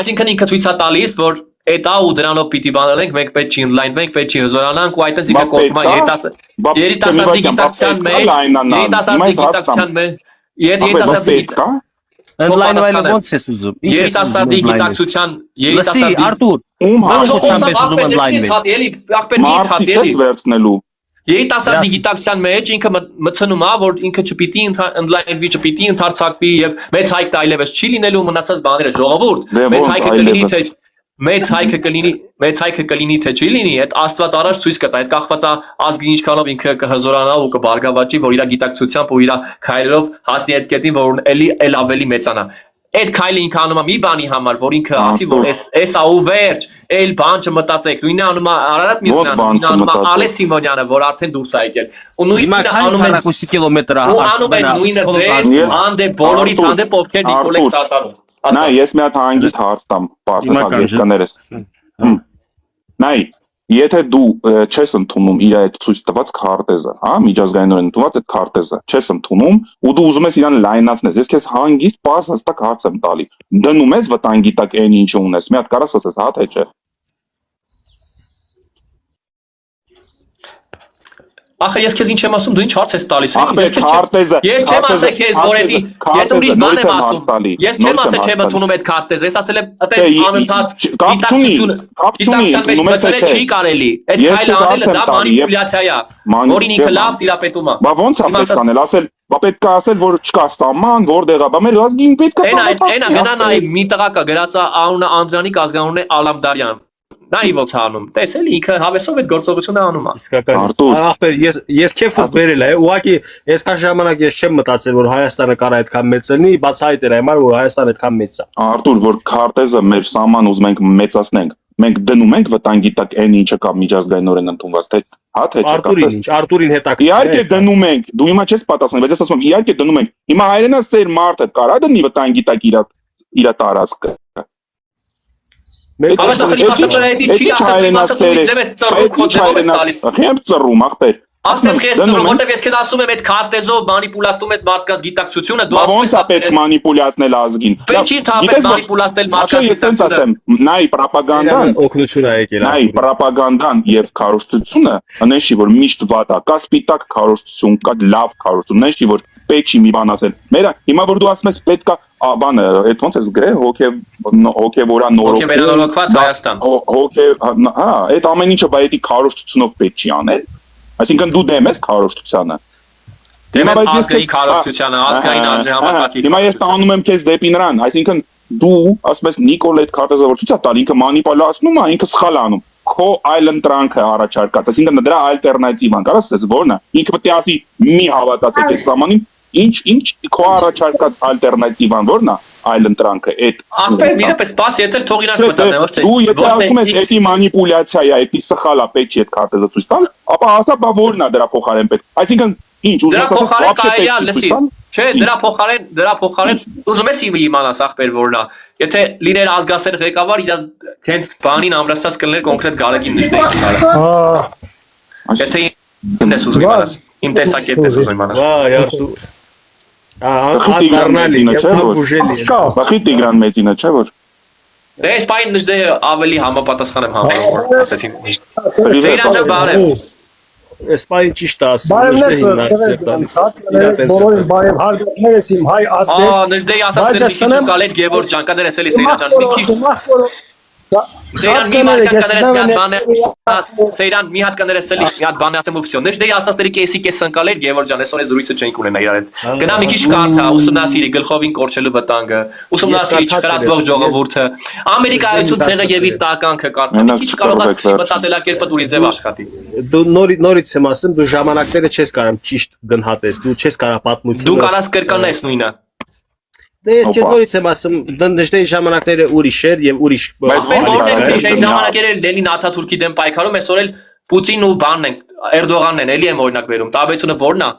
Այսինքն ինքը ցույց է տալիս, որ Էտա ու դրանով պիտի բանալենք, մենք պետք չի ինլայնվենք, պետք չի հզորանանք ու այդտենց ինքը կողմա երիտասարդի գիտակցության մեջ, Ընդլայնվելը ոնց ես ուզում։ Երիտասարդի գիտակցության, Լսի, Արտուր, ում հաշվությամբ ես ուզում ընդլայնվել։ Երիտասարդի գիտակցության մեջ ինքը մտցնում է, որ ինքը չպիտի ընդլայնվի, չպիտի ընդարձակվի եւ մեծ հայք այլևս չի լինելու մնացած բաները ժողովուրդ։ Մեծ հայքը կլինի թե չի լինի, այդ Աստված առաջ ցույց կտա, այդ կախված է ազգի ինչքանով ինքը կհզորանա ու կբարգավաճի, որ իր գիտակցությամբ ու իր քայլերով հասնի այդ կետին, որ էլ ավելի մեծանա։ Այդ քայլը ինքը անում է մի բանի համար, որ ինքը ասի, որ էս ա ու վերջ, էլ բան չմտածեք, նույնն անում է Արարատ Միրզյանը, նույնն անում է Ալես Սիմոնյանը, որ արդեն դուրս է եկել։ Ու նույնն անում է 2 կիլոմետր նույնը ձեր հանդեպ բոլորից հանդեպ ովքեր Նիկոլեկ Սատարում։ Նայ, ես մի հատ հանգիստ հարց տամ, պարտադիրներս։ Նայ, եթե դու չես ընդունում իր այդ ցույց տված քարտեզը, հա, միջազգայինորեն ընդունված այդ քարտեզը, չես ընդունում ու դու ուզում ես իրան լայնացնես, ես քեզ հանգիստ պարզ հստակ հարց եմ տալի։ Դնում ես վտանգի տակ այն ինչը ունես, մի հատ կարաս ասես, հա թե չէ։ Ախր ես քեզ ինչ եմ ասում, դու ինչ հարց ես տալիս։ Ես չեմ ասել քեզ, որ էդի ես ուրիշ բան եմ ասում։ Ես չեմ ասել չեմ ընդունում այդ քարտեզը, ես ասել եմ այդպես անընդհատ գիտակցության մեջ մտցնել չի կարելի։ Այդ քայլը անելը դա մանիպուլյացիա է, որին ինքը լավ տիրապետում է։ Բա ոնց է պետք անել, ասել, բա պետք է ասել, որ չկա սահման, որտեղ է, բա մեր ազգին պետք է։ Այնա գնա մի տղա կա գրած է անունը Անդրանիկ, ազգանունն է Ալամդարյան։ Նա իվոց անում։ Տեսել ինքը հավեսով այդ գործողությունը անում է։ Իսկական։ Ախպեր, ես քեֆս բերել եմ, ուղղակի այսքան ժամանակ ես չեմ մտածել, որ Հայաստանը կարող է այդքան մեծ լինի, բաց այդ էր այմար, որ Հայաստանը այդքան մեծ է։ Արտուր, որ քարտեզը մեր սահման ուզում ենք մեծացնենք, մենք դնում ենք վտանգի տակ այն ինչը կա միջազգայինորեն ընդունված, թե հա թե չէ։ Արտուրին հետաքրքիր։ Իհարկե դնում ենք, դու հիմա չես պատասխանում, բայց ես ասում եմ, իհարկե դնում ենք։ Հիմա հայրենասեր մարդը կարա դնի վտանգի տակ իր տարածքը։ Խեմ ծռում ախպեր։ Ասեմ քեզ ծռում, որտեվ ես քեզ ասում եմ այդ քարտեզով մանիպուլացնում ես մարդկանց գիտակցությունը, դու ասում ես պետք մանիպուլացնել ազգին։ Պետք չի թափել մանիպուլացնել մարդկանց գիտակցությունը։ Նայ պրոպագանդան, օգնություն է եկել։ Նայ պրոպագանդան եւ քարոզությունը, անեշի որ միշտ վատ է, կա սպիտակ քարոզություն, կա լավ քարոզություն, անեշի որ պետք չի մի բան ասել։ Մերը հիմա որ դու ասում ես պետք է բանը, այդ ոնց ես գրել, հոգեվորա նորոգված Հայաստան։ Հա, այդ ամեն ինչը բայ էդի քարոզությունով պետք չի անել։ Այսինքն դու դեմ ես քարոզությանը։ Դեմ եմ ազգային քարոզությանը, ազգային արժե համակարգի։ Հիմա ես տանում եմ քեզ դեպի նրան, այսինքն դու ասում ես Նիկոլ այդ քարտեզը որ ցույց է տալ, ինքը մանիպուլացնում է, ինքը սխալ անում։ Քո այլ ընտրանքը առաջարկած, այսինքն դրա ալտերնատիվան կարա ասես որն է։ Ինքը պետք է ասի մի հավատացեք այս սահմանին, ինչ քո առաջարկած ալտերնատիվան որն է այլ ընտրանքը այդ ախպեր միրապես սպաս եթե թող իրանք մտածեն ոչ թե դու եթե ասում ես էդի մանիպուլյացիա է էդի սխալ է պետք չի այդ քարտեզը ցույց տալ ապա ասա բա որն է դրա փոխարեն պետք այսինքն ինչ ուզում ես չէ դրա փոխարեն ուզում ես իմանաս ախպեր որն է եթե լիներ ազգասեր ղեկավար իր հենց բանին ամրացած կլներ կոնկրետ Գարեգին Նժդեհի եթե ինձ ուզում իմանաս իմ տեսակետն ես ուզում իմանաս վայ Արտուր Անդառնալի Բախի Տիգրան մեծինը չէ որ դե սպայն Նժդեհը ավելի համապատասխան եմ համարում ասեցին Սեյրանջան բարև Սպայն ճիշտ ասում բոլորին բարև հարգողներս իմ հայ ազգես Նժդեհի ասածները Գևորգ ջան կներես էլի Սեյրանջան մի քիչ Սեյրան մի հատ կներես մի հատ կներես էլի մի հատ բան ասեմ ու վсё։ Նեշ դե ասածների կեսի ընկալ էր Գևորգյան, այսօր զրույցը չենք ունենա իրար հետ։ Գնա մի քիչ կարծա, ուսումնասիրի գլխովին կորչելու վտանգը, ուսումնասիրի չկրատվող ժողովուրդը, Ամերիկայություն ցեղը եւ իր տականքը կարծա, մի քիչ կարող ես սկսի մտածելակերպը դուրի ձև աշխատի։ Դու նորից եմ ասում, դու ժամանակները չես կարող ճիշտ գնահատես, դու չես կարող պատմությունը։ Դու կարաս կրկանես նույնը։ Դե ես քեզ նորից եմ ասում, դժտեի ժամանակները ուրիշ էր եւ ուրիշ։ Բայց որտեղ ուրիշ այն ժամանակերը Լենին Աթաթուրքի դեմ պայքարում, այսօր էլ Պուտինն ու բանն են, Էրդողանն են, էլի եմ օրինակ վերում։ Տարբերությունը ո՞րն է։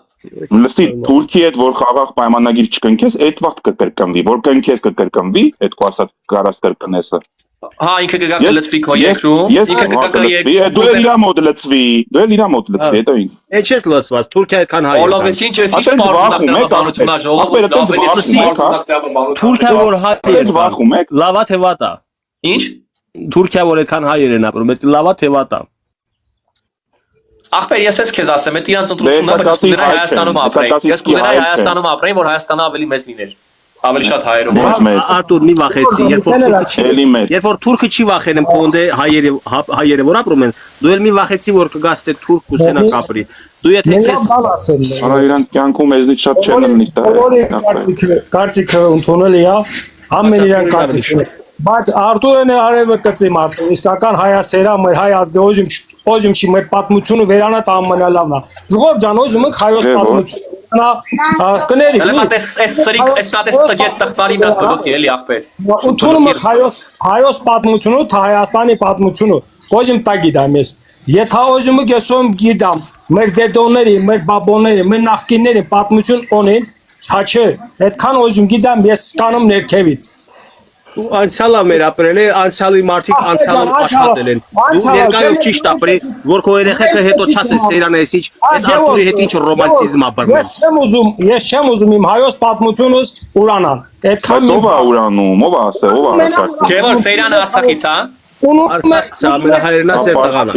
Լսի, Թուրքիի հետ որ խաղաղ պայմանագիր չկնքես, այդ վաղ կկրկնվի, որ կնքես կկրկնվի, այդ քո ասած կարաս կրկնեսը։ Հա, ինքը կգա կլծվի քո երկրում, ինքը կգա կլծվի։ Դու էլ իրա մոտ լծվի, հետո ինչ։ Էդ չես լծված, Թուրքիա այդքան հայ։ Ologis ինչ ես ինչ բանությունա ժողովուրդը Թուրքիա որ հայ Այդ վախում եք։ լավա թե վատա։ Ինչ։ Թուրքիա որ այդքան հայեր են ապրում, այդ լավա թե վատա։ Ախպեր ես ես քեզ ասեմ, այդ իրանց ընտրությունները ես կուզենայի Հայաստանում ապրեի։ Ես կուզենայի Հայաստանում ապրեի, որ Հայաստանը ավելի մեծ լիներ։ Ավելի շատ հայերով։ Արտուր մի վախեցի, երբ որ թուրքը չի վախենում կոնդե հայերը որ ապրում են, դու էլ մի վախեցի որ կգաս թե թուրք կուսենա կապրի։ Դու եթե քեզ Արա իրան կյանքում էզնից շատ չեն լինի դա։ Կարծիքը ընդունել է, ամեն իրան կարծիքը։ Բայց Արտուրն է արևը կծի մարդու, իսկական հայասերա մեր հայ ազգը չի մեր պատմությունը վերանա ամենալավն է։ Ժողով ջան, ոզում եք հայոց պատմությունը։ Կների։ Այս ծրիկ, այս տատես տղտարի մոտ բլոկի էլի ախպեր։ Ընդունում եք հայոց պատմությունը, թե Հայաստանի պատմությունը։ Ոզում տա գիտեմ ես։ Եթե ոզում եք եսում գիտեմ, մեր դեդոների, մեր բաբոների, մեր նախկինների պատմություն ունեն, թա չէ։ Այդքան ոզում գիտեմ ես սկանում ներքևից։ Անցյալը մեր ապրել է, անցյալի մարդիկ անցյալում աշխատել են։ Դու ներկայում ճիշտ ապրի, որ քո երեխեքը հետո չասես Սեյրանը էս ինչ, այս Արտուրի հետ ինչ ռոմանտիզմ ապրում։ Ես չեմ ուզում իմ հայոց պատմությունս ուրանալ։ Այդքան ով է ուրանում, ով է ասել, ով է արշակում։ Գևոր Սեյրանը Արցախից է։ Արցախից է, ամենահայրենա սեր տղան է։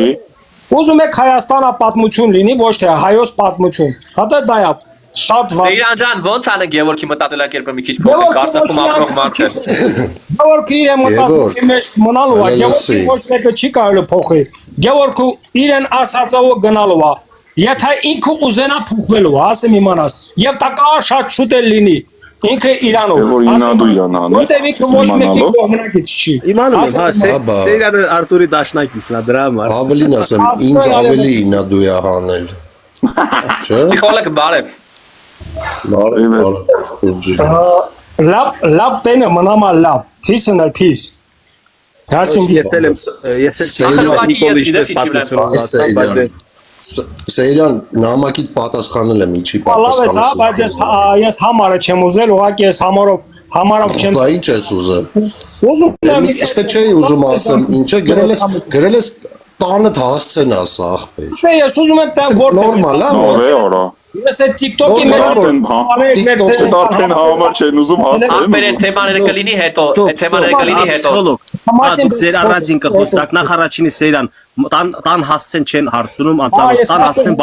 Ուզում եք Հայաստանը պատմություն լինի, ոչ թե հայոց պատմություն։ Հատա դա է շատ վատ։ Սեյրան ջան, ո՞նց անը Գևորգի մտածելակերպը մի քիչ փոխեք, Արցախում ապրող մարդ է։ Գևորգի իր մտածելակերպի մեջ մնալու է, Գևորգի ոչ մեկը չի կարելի փոխել։ Գևորգը իրեն ասածով գնալու է։ Եթե ինքը ուզենա փոխվելու, ասեմ իմանաս, եւ տակա շատ շուտ էլ լինի։ Ինքը Իրանով։ Որ ինադու Իրանան։ Որտեղ ինքը ոչ մեկի կողմնակից չի։ Իմանում եմ, հա, Սեյրանը Արտուրի դաշնակիցն է դրա համար։ Ավելին ասեմ, ինձ ավելի ինադու է հանել։ Չէ՞։ Պսիխոլոգ բարև։ Լավ տենը մնամա լավ, peace and peace։ Հասին Սեյրան նամակիդ պատասխանել եմ ինչի պատասխանես։ Բայց ես համարը չեմ ուզել, ուղղակի ես համարով չեմ։ Բա ինչ ես ուզում։ Ուզում եմ Իսկ չէի ուզում ասեմ, ինչը գրել ես տանը հասցեն ասա ախպեր։ Ես ուզում եմ տան որտեղ։ Նորմալ է։ Նոր է արա։ Ես այդ TikTok-ի մեջ արդեն համար չեն ուզում հասնել։ Ախպեր այդ թեմաները կլինի հետո, այդ թեմաները կլինի հետո։ Ձեր առանձին կխոսակ նախ առաջինի Սեյրան տան հասցեն չեն հարցնում անցալով տան հասցեն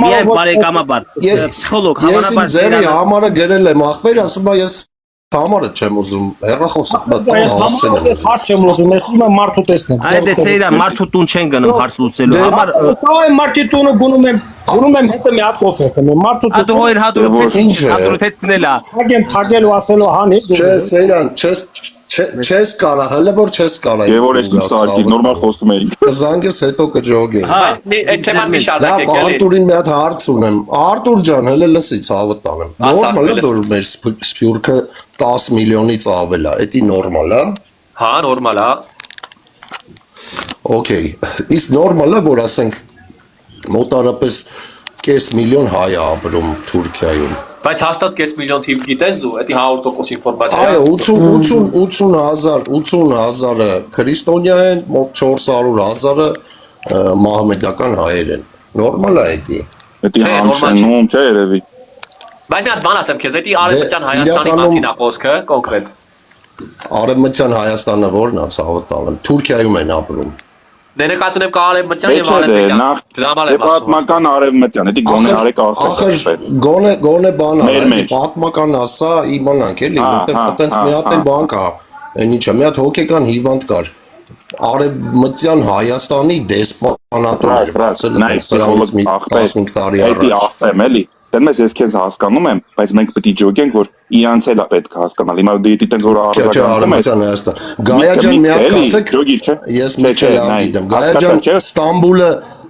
միայն բարեկամաբար պսիխոլոգ հավանաբար ձերի համարը գրել եմ ախպեր ասում եմ ես համարը չեմ ուզում հեռախոսը հարց չեմ ուզում ես ուզում եմ մարդու տեսնեմ այդ է Սեյրան մարդու տուն չեն գնում հարց լուծելու համար ստավայ մարդի տունը գնում եմ հետո մի հատ կոֆե խմեմ մարդու տուն դու հոր հադրուտ հետ տնել է հագեմ թագելու ասելու հանի չէ Սեյրան չես կարա, հələ որ չես կարա։ Եվ ես ստացի, նորմալ խոսում էինք։ Կզանգես հետո կջոգենք։ Այդ թեման մի շարունակեք էլի։ Արտուրին մի հատ հարց ունեմ։ Արտուր ջան, հələ լսի ցավը տանեմ։ Նորմալ է որ մեր սփյուռքը 10 միլիոնից ավել է, դա նորմալ է։ Հա, նորմալ է։ Okay, իսկ նորմալ է որ ասենք մոտարապես կես միլիոն հայ է ապրում Թուրքիայում։ Բայց հաստատ կես միլիոն թիվ գիտես դու, դա 100% ինֆորմացիա։ Այո, 80,000-ը քրիստոնյա են, մոտ 400,000-ը մահմեդական հայեր են։ Նորմալ է դա։ Դա համշենում չէ երևի։ Բայց մի հատ բան ասեմ քեզ, դա Արևմտյան Հայաստանի մասին է խոսքը, կոնկրետ։ Արևմտյան Հայաստանը ո՞րն է ցավը տալեմ։ Թուրքիայում են ապրում։ Ներկայացնում եմ Արևմտյան եւ Արևմտյան։ Դրա համար եմ ասում։ Պատմական Արևմտյան, դա գոնե արեք ասել։ Գոնե բան է, պատմական ասա, իմանանք էլի, որտեղ այտենց մի հատ էլ բան կա։ Այն ինչա, մի հատ հոգեկան հիվանդ կար։ Արևմտյան Հայաստանի դեսպանատուն էր բացել սրանից մի 15 տարի Էդի առաջ։ ասեմ էլի, դեռ ես քեզ հասկանում եմ, բայց մենք պետք է ջոկենք, որ իրանց էլ է պետք է հասկանալ։ Հիմա դու դիտենք որ Չէ, Արևմտյան Հայաստան։ Գայա ջան, մի հատ ասեք, ես մի քիչ լավ գիտեմ։ Գայա ջան,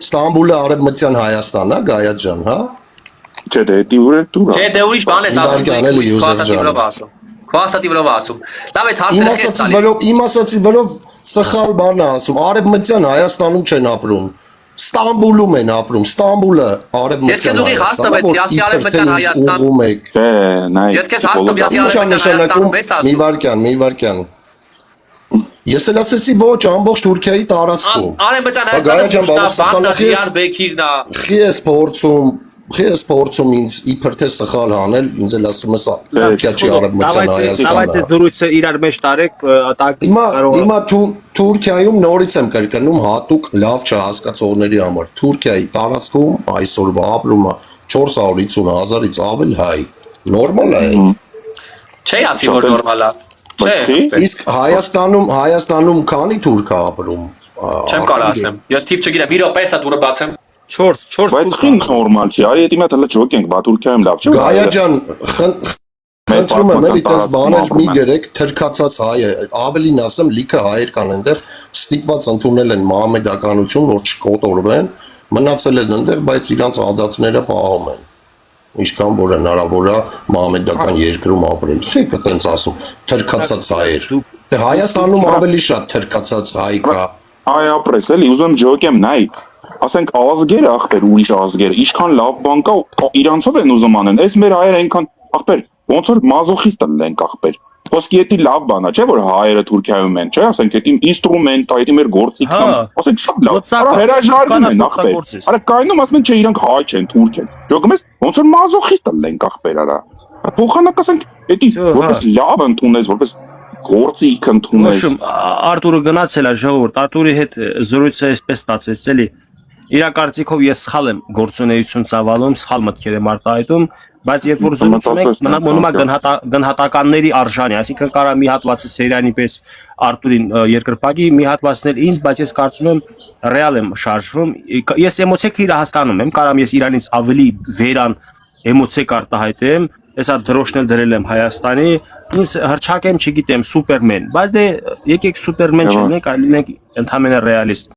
Ստամբուլը Արևմտյան Հայաստանն է, Գայա ջան, հա։ Չէ, դե ուր է դու։ Չէ, դե ուրիշ բան ես ասում։ Քո ասածի վրա ասում։ Լավ է, հարցերը քեզ տալի։ Իմ ասածի վրա սխալ բան է ասում։ Արևմտյան Հայաստանում չեն ապրում։ Ստամբուլում են ապրում, Ստամբուլը Արևմտյան Հայաստանում է։ Ես քեզ հաստատում Մի վարքյան։ Ես էլ ասեցի ոչ, ամբողջ Թուրքիայի տարածքում։ Արևմտյան Հայաստանը Խի ես փորձում ինձ իբր թե սխալ հանել, ինձ էլ ասում ես Թուրքիա Արևմտյան Հայաստանը։ Давайте դրույթը իրար մեջ տարեք, Հիմա Թուրքիայում նորից եմ կրկնում հատուկ լավ չհասկացողների համար։ Թուրքիայի տարածքում այսօրվա ապրում է 450,000-ից ավել հայ։ Նորմալ է։ Չէ, ասի որ նորմալ է։ Չէ։ Իսկ Հայաստանում քանի թուրք է ապրում։ Չեմ կարող ասեմ։ Ես թիվ չգիտեմ, մի րոպե է դուրը բացեմ։ 4 Բայց քին նորմալ չի, արի դիմա դեռ ջոկենք, բա Թուրքիայում լավ չի։ Գայա ջան, խնդրում եմ էլի դες բաներ մի գրեք, թրքացած հայ է, ավելին ասեմ, լիքը հայեր կան այնտեղ, ստիպված ընդունել են մահմեդականություն, որ չկոտորվեն, մնացել են այնտեղ, բայց իրանց ադատները պահում են։ Ինչքան որ հնարավոր է մահմեդական երկրում ապրել։ Չէ՞ կտենց ասում, թրքացած հայեր։ Դե Հայաստանում ավելի շատ թրքացած հայ կա։ Այ ապրես էլի, ուզում ջոկեմ, նայ։ Ասենք ազգերը ախպեր ուրիշ ազգերը, ինչքան լավ բան կա, իրանցով են ուզում անեն։ Այս մեր հայերը այնքան ախպեր, ոնց որ մազոխիստ են ախպեր։ Խոսքի էդի լավ բան է, չէ՞ որ հայերը Թուրքիայում են, չէ՞, ասենք էդի ինստրումենտ, էդի մեր գործիքն է, ասենք շատ լավ։ Արա հրաժարվում են ախպեր։ Արա կայնում ասում են չէ, իրանք հայ չեն, թուրք են։ Ջոկում ես, ոնց որ մազոխիստ են ախպեր, արա։ Փոխանակ ասենք էդի որպես լավ ընդունես, որպես գործիք ընդունես։ Արտուրը գնացել է ժողովուրդ, Արտուրի հետ զրույցը այսպես ստացվեց էլի։ Իրա կարծիքով ես սխալ եմ գործունեություն ծավալում, սխալ մտքեր եմ արտահայտում, բայց երբ որ զրուցում ենք, մնում է գնահատականների արժանի, այսինքն կարա մի հատվածը Սեյրանի պես Արտուրին երկրպագի, մի հատվածն էլ ինձ, բայց ես կարծում եմ ռեալ եմ շարժվում։ Ես էմոցիաք իր հասկանում եմ, կարամ ես իրանից ավելի վերան էմոցիա արտահայտեմ, հեսա դրոշն էլ դրել եմ Հայաստանի, ինձ հրճակ եմ, չգիտեմ, սուպերմեն, բայց դե եկեք սուպերմեն չլինենք, այլ լինենք ընդհանրապես ռեալիստ։